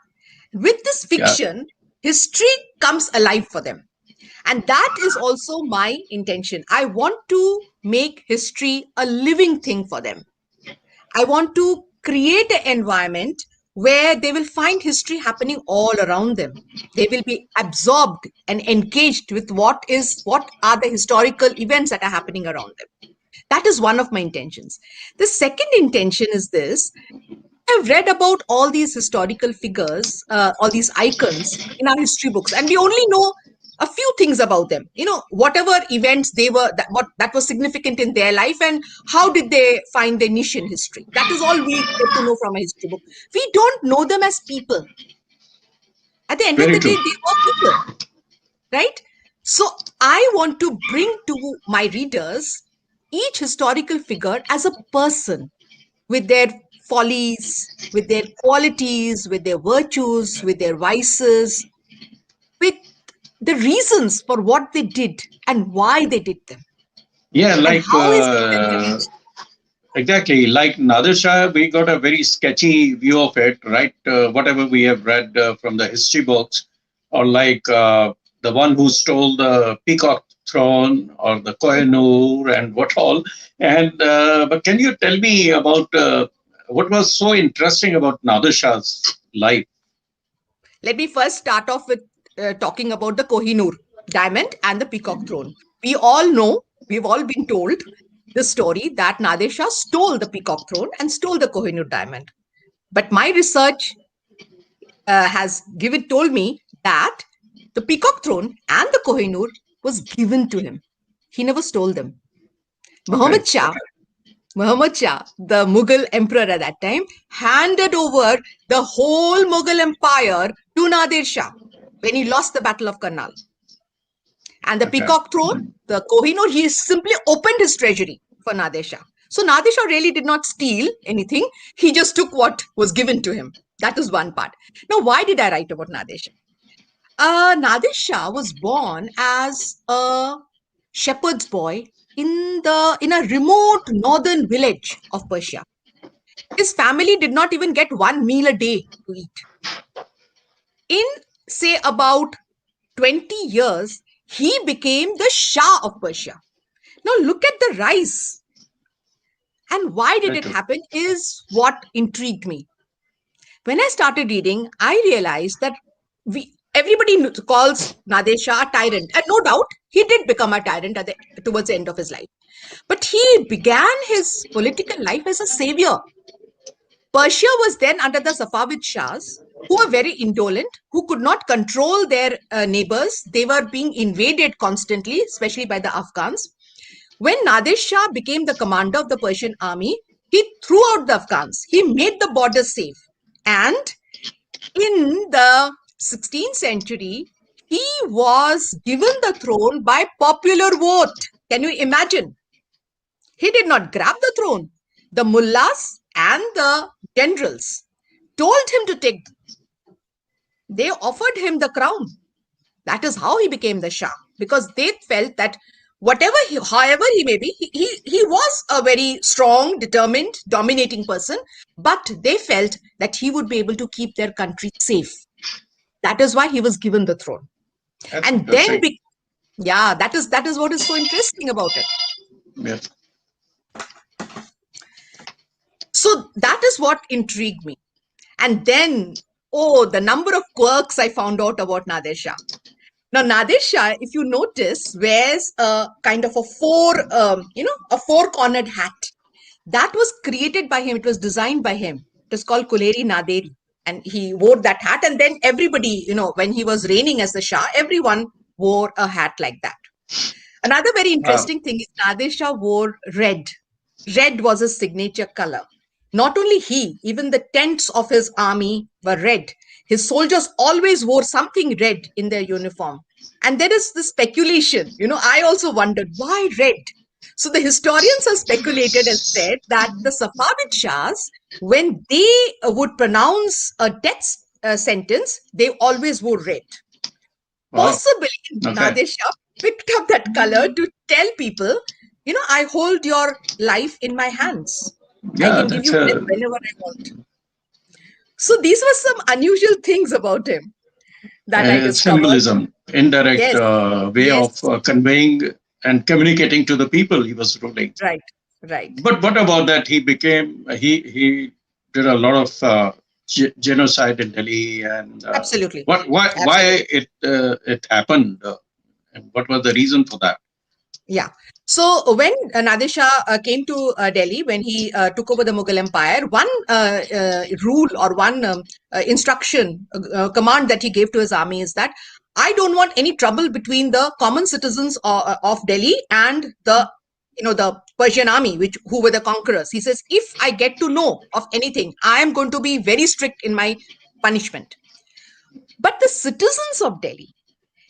With this fiction, history comes alive for them. And that is also my intention. I want to make history a living thing for them. I want to create an environment where they will find history happening all around them. They will be absorbed and engaged with what are the historical events that are happening around them. That is one of my intentions. The second intention is this. I've read about all these historical figures, all these icons in our history books, and we only know a few things about them. Whatever events they were, that was significant in their life, and how did they find their niche in history. That is all we get to know from a history book. We don't know them as people. At the end of the day, they were people, right? So I want to bring to my readers each historical figure as a person, with their follies, with their qualities, with their virtues, with their vices, with the reasons for what they did and why they did them. Yeah, And like how is it that exactly like Nadir Shah, we got a very sketchy view of it, right? Whatever we have read from the history books, or like the one who stole the peacock throne, or the Kohinoor, and what all. And but can you tell me about what was so interesting about Nadir Shah's life? Let me first start off with talking about the Kohinoor diamond and the peacock throne. We all know, we've all been told the story that Nadir Shah stole the peacock throne and stole the Kohinoor diamond. But my research has told me that the peacock throne and the Kohinoor was given to him. He never stole them. Muhammad Shah, the Mughal emperor at that time, handed over the whole Mughal empire to Nadir Shah when he lost the Battle of Karnal. And the peacock throne, the Kohinoor, he simply opened his treasury for Nadir Shah. So Nadir Shah really did not steal anything. He just took what was given to him. That is one part. Now, why did I write about Nadir Shah? Nadir Shah was born as a shepherd's boy in a remote northern village of Persia. His family did not even get one meal a day to eat. In, say, about 20 years, he became the Shah of Persia. Now look at the rise. And why did it happen is what intrigued me. When I started reading, I realized that everybody calls Nader Shah a tyrant. And no doubt, he did become a tyrant towards the end of his life. But he began his political life as a savior. Persia was then under the Safavid Shahs, who were very indolent, who could not control their neighbors. They were being invaded constantly, especially by the Afghans. When Nader Shah became the commander of the Persian army, he threw out the Afghans. He made the borders safe. And in the 16th century, he was given the throne by popular vote. Can you imagine? He did not grab the throne. The mullahs and the generals told him to take. They offered him the crown. That is how he became the Shah, because they felt that however he may be, he was a very strong, determined, dominating person, but they felt that he would be able to keep their country safe. That is why he was given the throne. And then, that is what is so interesting about it. Yes. So that is what intrigued me. And then, the number of quirks I found out about Nader Shah. Now, Nader Shah, if you notice, wears a kind of a four-cornered hat. That was created by him. It was designed by him. It was called Kuleri Naderi. And he wore that hat. And then everybody, when he was reigning as the Shah, everyone wore a hat like that. Another very interesting thing is Nader Shah wore red. Red was his signature color. Not only he, even the tents of his army were red. His soldiers always wore something red in their uniform. And there is this speculation, I also wondered, why red? So the historians have speculated and said that the Safavid Shahs, when they would pronounce a death sentence, they always wore red. Wow. Possibly Nader Shah picked up that color to tell people, I hold your life in my hands. I can give you death whenever I want. So these were some unusual things about him that I discovered. Symbolism, indirect way of conveying and communicating to the people he was ruling. Right. But what about that? He did a lot of genocide in Delhi, and absolutely. Why it happened, and what was the reason for that? Yeah. So when Nader Shah came to Delhi, when he took over the Mughal Empire, one rule or one instruction, command that he gave to his army is that I don't want any trouble between the common citizens of Delhi and the Persian army, who were the conquerors. He says, if I get to know of anything, I am going to be very strict in my punishment. But the citizens of Delhi,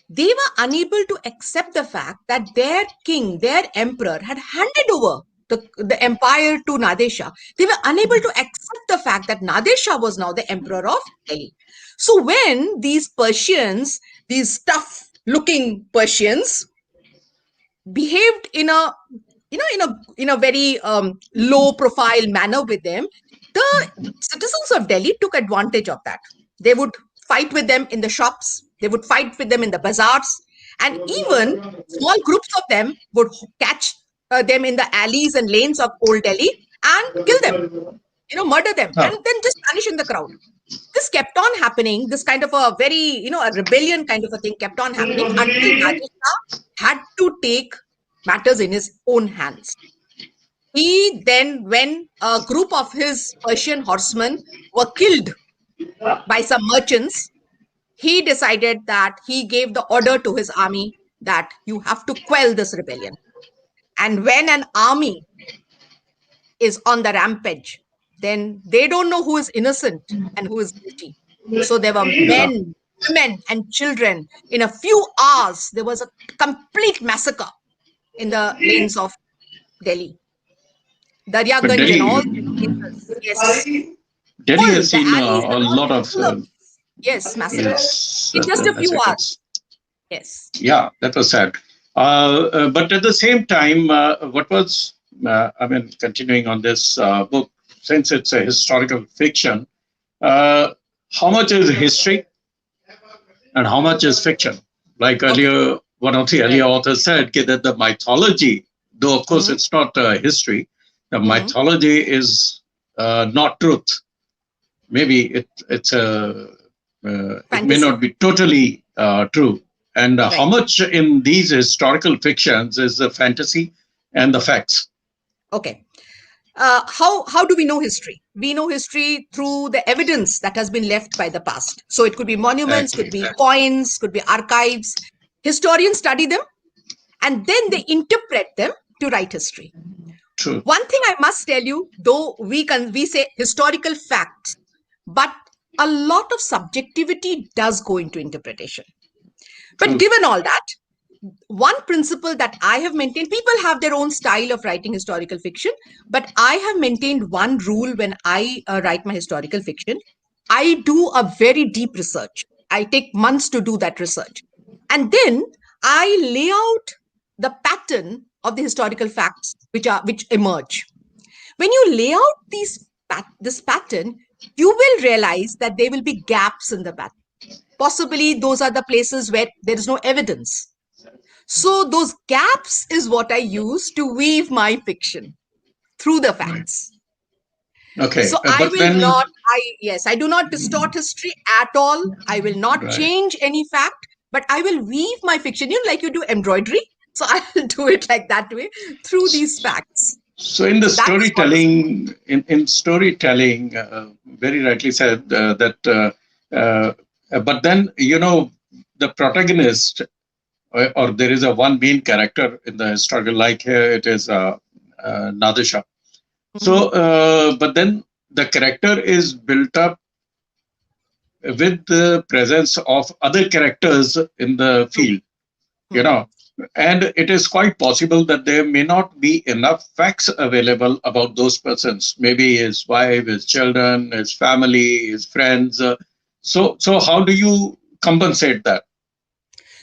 they were unable to accept the fact that their king, their emperor, had handed over the empire to Nader Shah. They were unable to accept the fact that Nader Shah was now the emperor of Delhi. So when these Persians, these tough-looking Persians, behaved in a very low-profile manner with them, the citizens of Delhi took advantage of that. They would fight with them in the shops. They would fight with them in the bazaars. And even small groups of them would catch them in the alleys and lanes of Old Delhi and kill them, murder them, and then just vanish in the crowd. This kept on happening. This kind of a very, a rebellion kind of a thing kept on happening until Nader Shah had to take matters in his own hands. He then, when a group of his Persian horsemen were killed by some merchants, he decided that he gave the order to his army that you have to quell this rebellion. And when an army is on the rampage, then they don't know who is innocent and who is guilty. So there were men, women, and children. In a few hours, there was a complete massacre in the lanes of Delhi. Daryaganj and all places. Yes. Delhi has seen a lot of massacre in just a few hours. Yes. Yeah, that was sad. But at the same time, what was, continuing on this book, since it's a historical fiction, how much is history and how much is fiction? Like earlier, one of the earlier authors said that the mythology, though of course it's not history, the mythology is not truth. Maybe it's a it may not be totally true. And how much in these historical fictions is the fantasy and the facts? Okay. How do we know history? We know history through the evidence that has been left by the past. So it could be monuments, could be coins, could be archives. Historians study them and then they interpret them to write history. True. One thing I must tell you, though we say historical facts, but a lot of subjectivity does go into interpretation. But given all that, one principle that I have maintained, people have their own style of writing historical fiction, but I have maintained one rule when I write my historical fiction. I do a very deep research. I take months to do that research. And then I lay out the pattern of the historical facts which emerge. When you lay out this pattern, you will realize that there will be gaps in the pattern. Possibly those are the places where there is no evidence. So those gaps is what I use to weave my fiction through the facts. Okay. So I do not distort history at all. I will not change any fact, but I will weave my fiction, like you do embroidery. So I will do it like that way through these facts. So in the storytelling, in storytelling, very rightly said that, but then, the protagonist, or there is a one main character in the historical, like here it is Nadisha. So, but then the character is built up with the presence of other characters in the field, and it is quite possible that there may not be enough facts available about those persons, maybe his wife, his children, his family, his friends. So how do you compensate that?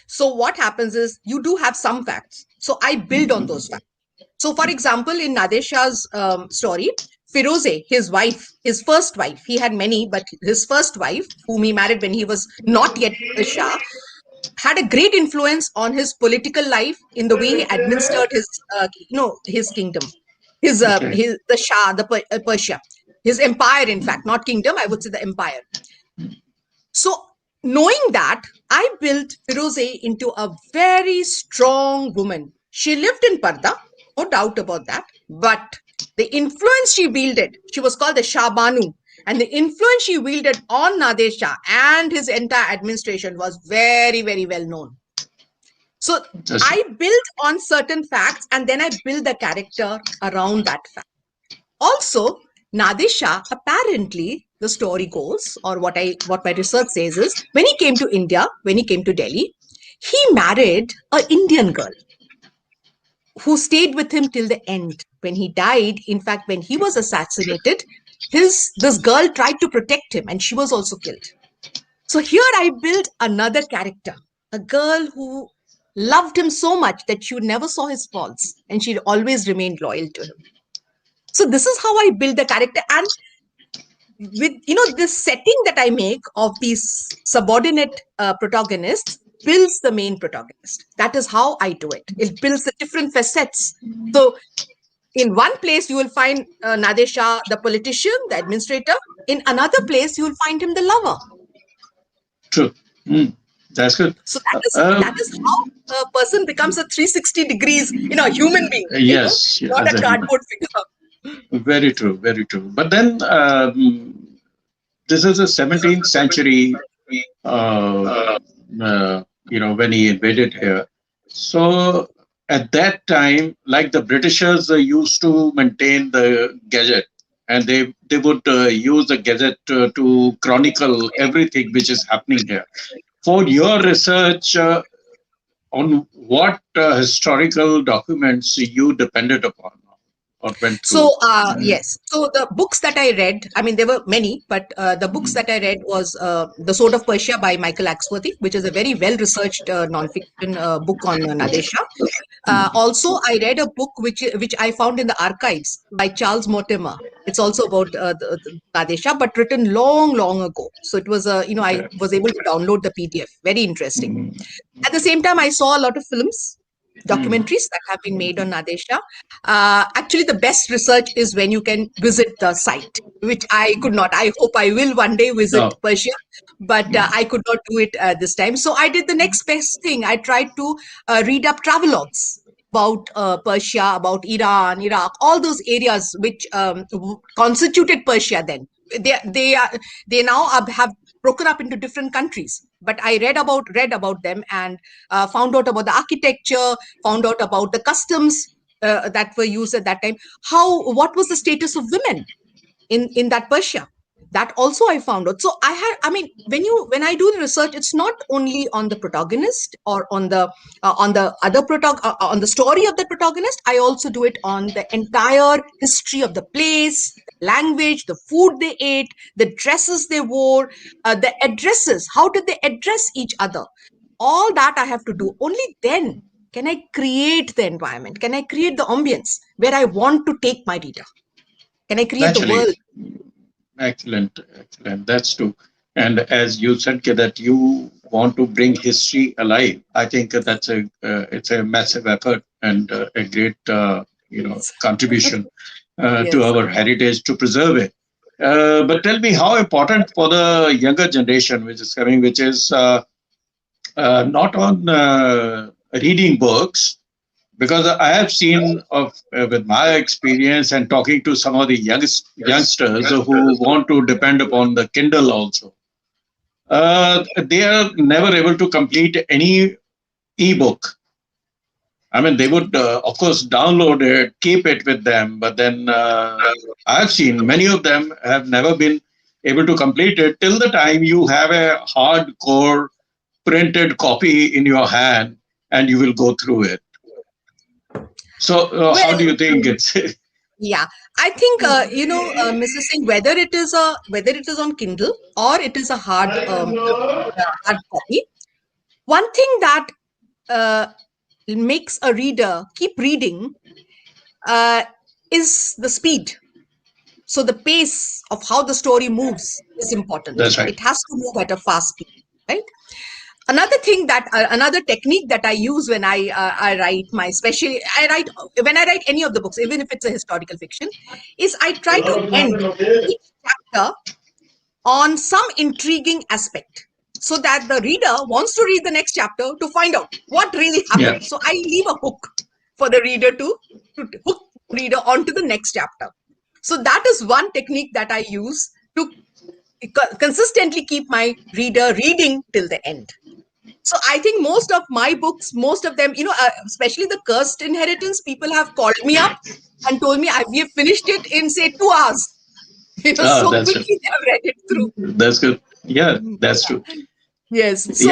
So what happens is you do have some facts. So I build on those facts. So for example, in Nadesha's story, Firoze, his wife, his first wife, he had many, but his first wife, whom he married when he was not yet a Shah, had a great influence on his political life in the way he administered his kingdom, the Shah, Persia, his empire, in fact, not kingdom, I would say the empire. So knowing that, I built Firoze into a very strong woman. She lived in Parda, no doubt about that, but the influence she wielded, she was called the Shah Banu, and the influence she wielded on Nader Shah and his entire administration was very, very well known. So I build on certain facts and then I build the character around that fact. Also, Nader Shah, apparently, the story goes, or what my research says is, when he came to India, when he came to Delhi, he married an Indian girl who stayed with him till the end. When he died, in fact, when he was assassinated, this girl tried to protect him and she was also killed. So here I built another character, a girl who loved him so much that she never saw his faults and she always remained loyal to him. So this is how I build the character. And with this setting that I make of these subordinate protagonists builds the main protagonist. That is how I do it. It builds the different facets. So in one place you will find Nader Shah, the politician, the administrator. In another place you will find him the lover. True. That's good. So that is how a person becomes a 360 degrees, human being. Yes, not a cardboard figure. Very true, very true. But then this is a 17th century, when he invaded here. So at that time, like the Britishers used to maintain the Gazette, and they would use the Gazette to chronicle everything which is happening here. For your research, on what historical documents you depended upon? or went through? So, yes. So the books that I read, I mean, there were many, but the books that I read was The Sword of Persia by Michael Axworthy, which is a very well-researched non-fiction book on Nadesha. Also, I read a book which I found in the archives by Charles Mortimer. It's also about the Nadesha, but written long, long ago. So it was, I was able to download the PDF. Very interesting. At the same time, I saw a lot of films, documentaries that have been made on Nadesha. Actually, the best research is when you can visit the site, which I could not. I hope I will one day visit Oh. Persia, but I could not do it this time. So I did the next best thing. I tried to read up travelogues about Persia, about Iran, Iraq, all those areas which constituted Persia then. They now have broken up into different countries, but I read about them and found out about the architecture, found out about the customs that were used at that time. What was the status of women in that Persia? That also I found out. So when I do the research, it's not only on the protagonist or on the on the story of the protagonist. I also do it on the entire history of the place, the language, the food they ate, the dresses they wore, the addresses. How did they address each other? All that I have to do. Only then can I create the environment. Can I create the ambience where I want to take my reader? Can I create the Naturally. world? Excellent. That's true. And as you said, that you want to bring history alive, I think that's it's a massive effort and a great contribution to our heritage to preserve it. But tell me, how important for the younger generation, which is coming, which is not on reading books, because I have seen with my experience and talking to some of the youngsters who want to depend upon the Kindle also. They are never able to complete any ebook. I mean, they would, of course, download it, keep it with them, but then I've seen many of them have never been able to complete it till the time you have a hardcore printed copy in your hand and you will go through it. So, how do you think it's? Yeah, I think Mrs. Singh, whether it is on Kindle or it is a hard copy, one thing that makes a reader keep reading is the speed. So the pace of how the story moves is important. That's right. It has to move at a fast speed, right? Another thing another technique that I use when I write when I write any of the books, even if it's a historical fiction, is I try to end each chapter on some intriguing aspect, so that the reader wants to read the next chapter to find out what really happened. Yeah. So I leave a hook for the reader to hook the reader onto the next chapter. So that is one technique that I use to consistently keep my reader reading till the end. So I think most of my books, most of them, especially the Cursed Inheritance, people have called me up and told me we have finished it in, say, 2 hours. So that's quickly they have read it through. That's good. Yeah, that's true. Yes. So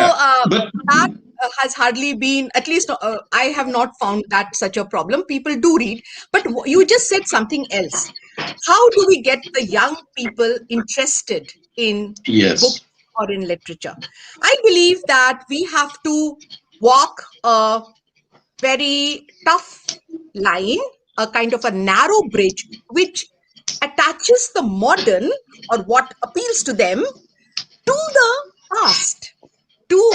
but that has hardly been, at least I have not found that such a problem. People do read. But you just said something else. How do we get the young people interested in books or in literature? I believe that we have to walk a very tough line, a kind of a narrow bridge, which attaches the modern or what appeals to them to the past, to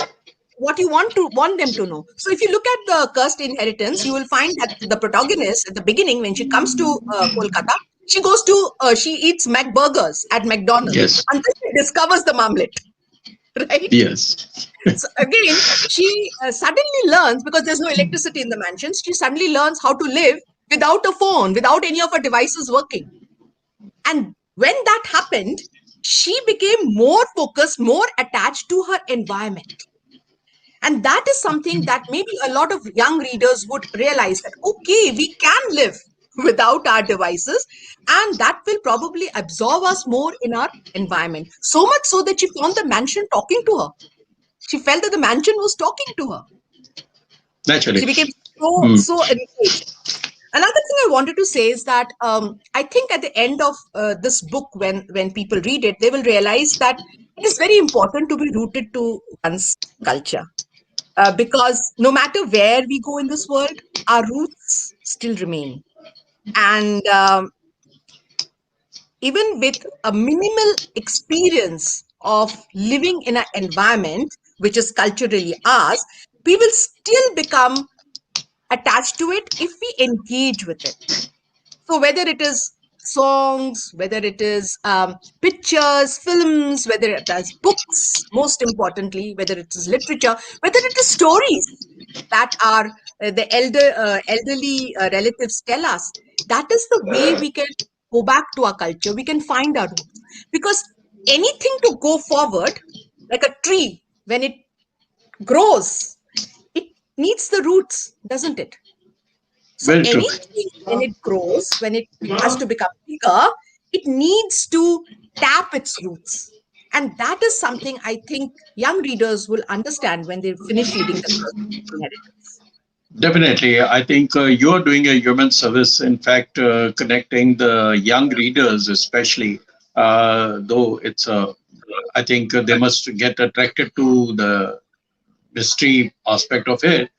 what you want them to know. So if you look at the Cursed Inheritance, you will find that the protagonist at the beginning, when she comes to Kolkata, she goes to she eats McBurgers at McDonald's until she discovers the marmlet, right? Yes. So again, she suddenly learns, because there's no electricity in the mansions, she suddenly learns how to live without a phone, without any of her devices working. And when that happened, she became more focused, more attached to her environment. And that is something that maybe a lot of young readers would realize, that, okay, we can live without our devices, and that will probably absorb us more in our environment. So much so that she found the mansion talking to her. She felt that the mansion was talking to her. Naturally. She became so engaged. Another thing I wanted to say is that I think at the end of this book, when people read it, they will realize that it is very important to be rooted to one's culture. Because no matter where we go in this world, our roots still remain. And even with a minimal experience of living in an environment which is culturally ours, we will still become attached to it if we engage with it. So whether it is songs, whether it is pictures, films, whether it is books, most importantly, whether it is literature, whether it is stories that our the elderly relatives tell us, that is the way we can go back to our culture. We can find our roots, because anything to go forward, like a tree, when it grows, it needs the roots, doesn't it? So Very true. anything, when it grows, when it has to become bigger, it needs to tap its roots. And that is something I think young readers will understand when they finish reading the first inheritance. Definitely. I think you're doing a human service, in fact, connecting the young readers, especially, though I think they must get attracted to the mystery aspect of it,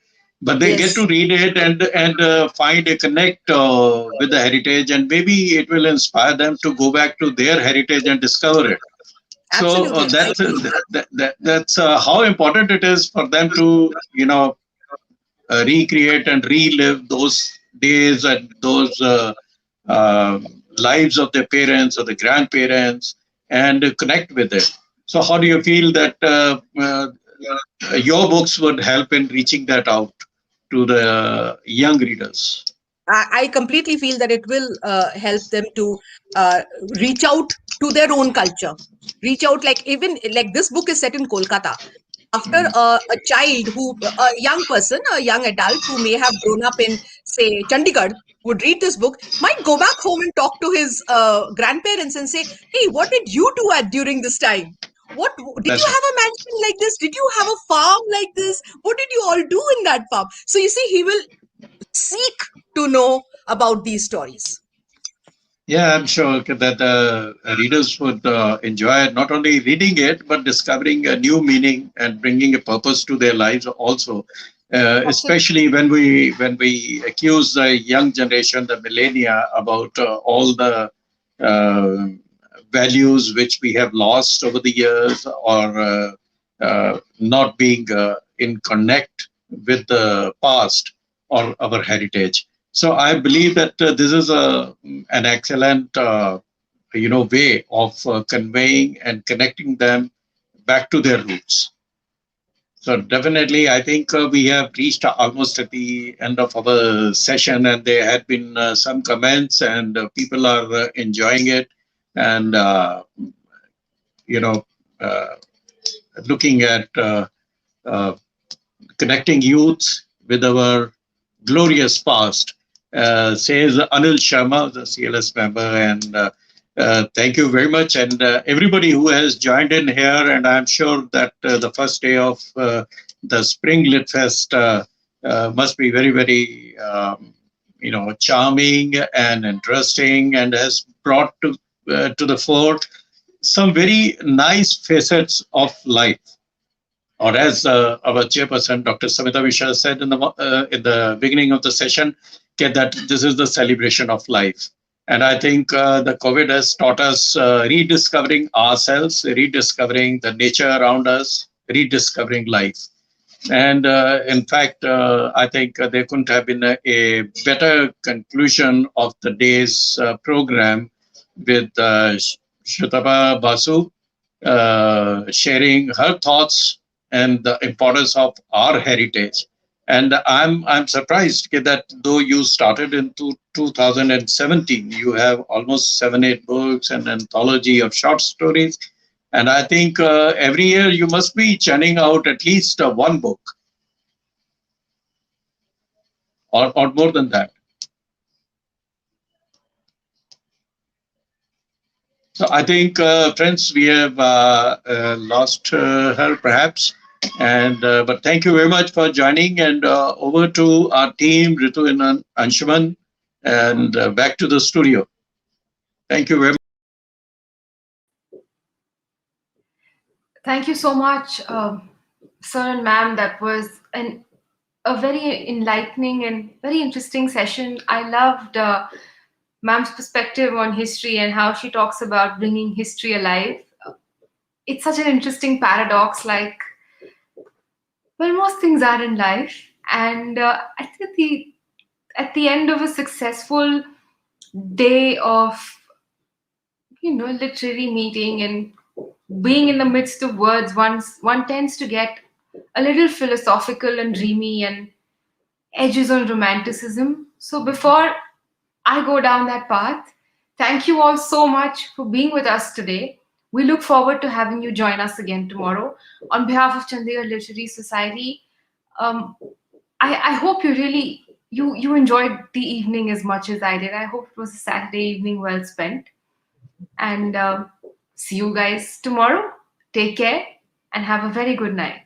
but they get Yes, to read it and find a connect with the heritage, and maybe it will inspire them to go back to their heritage and discover it. So absolutely. I agree. that's how important it is for them to recreate and relive those days and those uh, lives of their parents or the grandparents and connect with it. So, how do you feel that your books would help in reaching that out to the young readers? I completely feel that it will help them to uh, reach out to their own culture. Reach out, like even like this book is set in Kolkata. After a child a young person, a young adult who may have grown up in, say, Chandigarh, would read this book, might go back home and talk to his grandparents and say, "Hey, what did you do during this time? What did you That's have a mansion like this? Did you have a farm like this? What did you all do in that farm?" So you see, he will seek to know about these stories. Yeah, I'm sure that readers would enjoy not only reading it, but discovering a new meaning and bringing a purpose to their lives also. Absolutely. Especially when we accuse the young generation, the millennia, about all the uh, values which we have lost over the years, or not being in connect with the past or our heritage. So I believe that this is an excellent way of conveying and connecting them back to their roots. So definitely, I think we have reached almost at the end of our session, and there had been some comments, and people are enjoying it, and you know, uh, looking at uh, connecting youth with our glorious past, says Anil Sharma, the CLS member. And thank you very much. And everybody who has joined in here. And I'm sure that the first day of the Spring Lit Fest must be very, very, charming and interesting, and has brought to the fore some very nice facets of life, or as our chairperson, Dr. Samita Vishal, said in the beginning of the session, that this is the celebration of life. And I think the COVID has taught us rediscovering ourselves, rediscovering the nature around us, rediscovering life. And in fact, I think there couldn't have been a better conclusion of the day's program with Shutaba Basu sharing her thoughts and the importance of our heritage. And I'm surprised that though you started in 2017, you have almost 7-8 books and an anthology of short stories. And I think every year you must be churning out at least one book, or more than that. So I think, friends, we have lost her perhaps. And but thank you very much for joining. And over to our team, Ritu and Anshuman. and back to the studio. Thank you very much. Thank you so much, sir and ma'am. That was a very enlightening and very interesting session. I loved ma'am's perspective on history and how she talks about bringing history alive. It's such an interesting paradox, like, well, most things are in life. And I think at the end of a successful day of, literary meeting and being in the midst of words, one tends to get a little philosophical and dreamy and edges on romanticism. So before I go down that path, thank you all so much for being with us today. We look forward to having you join us again tomorrow. On behalf of Chandigarh Literary Society, um, I hope you enjoyed the evening as much as I did. I hope it was a Saturday evening well spent. And see you guys tomorrow. Take care and have a very good night.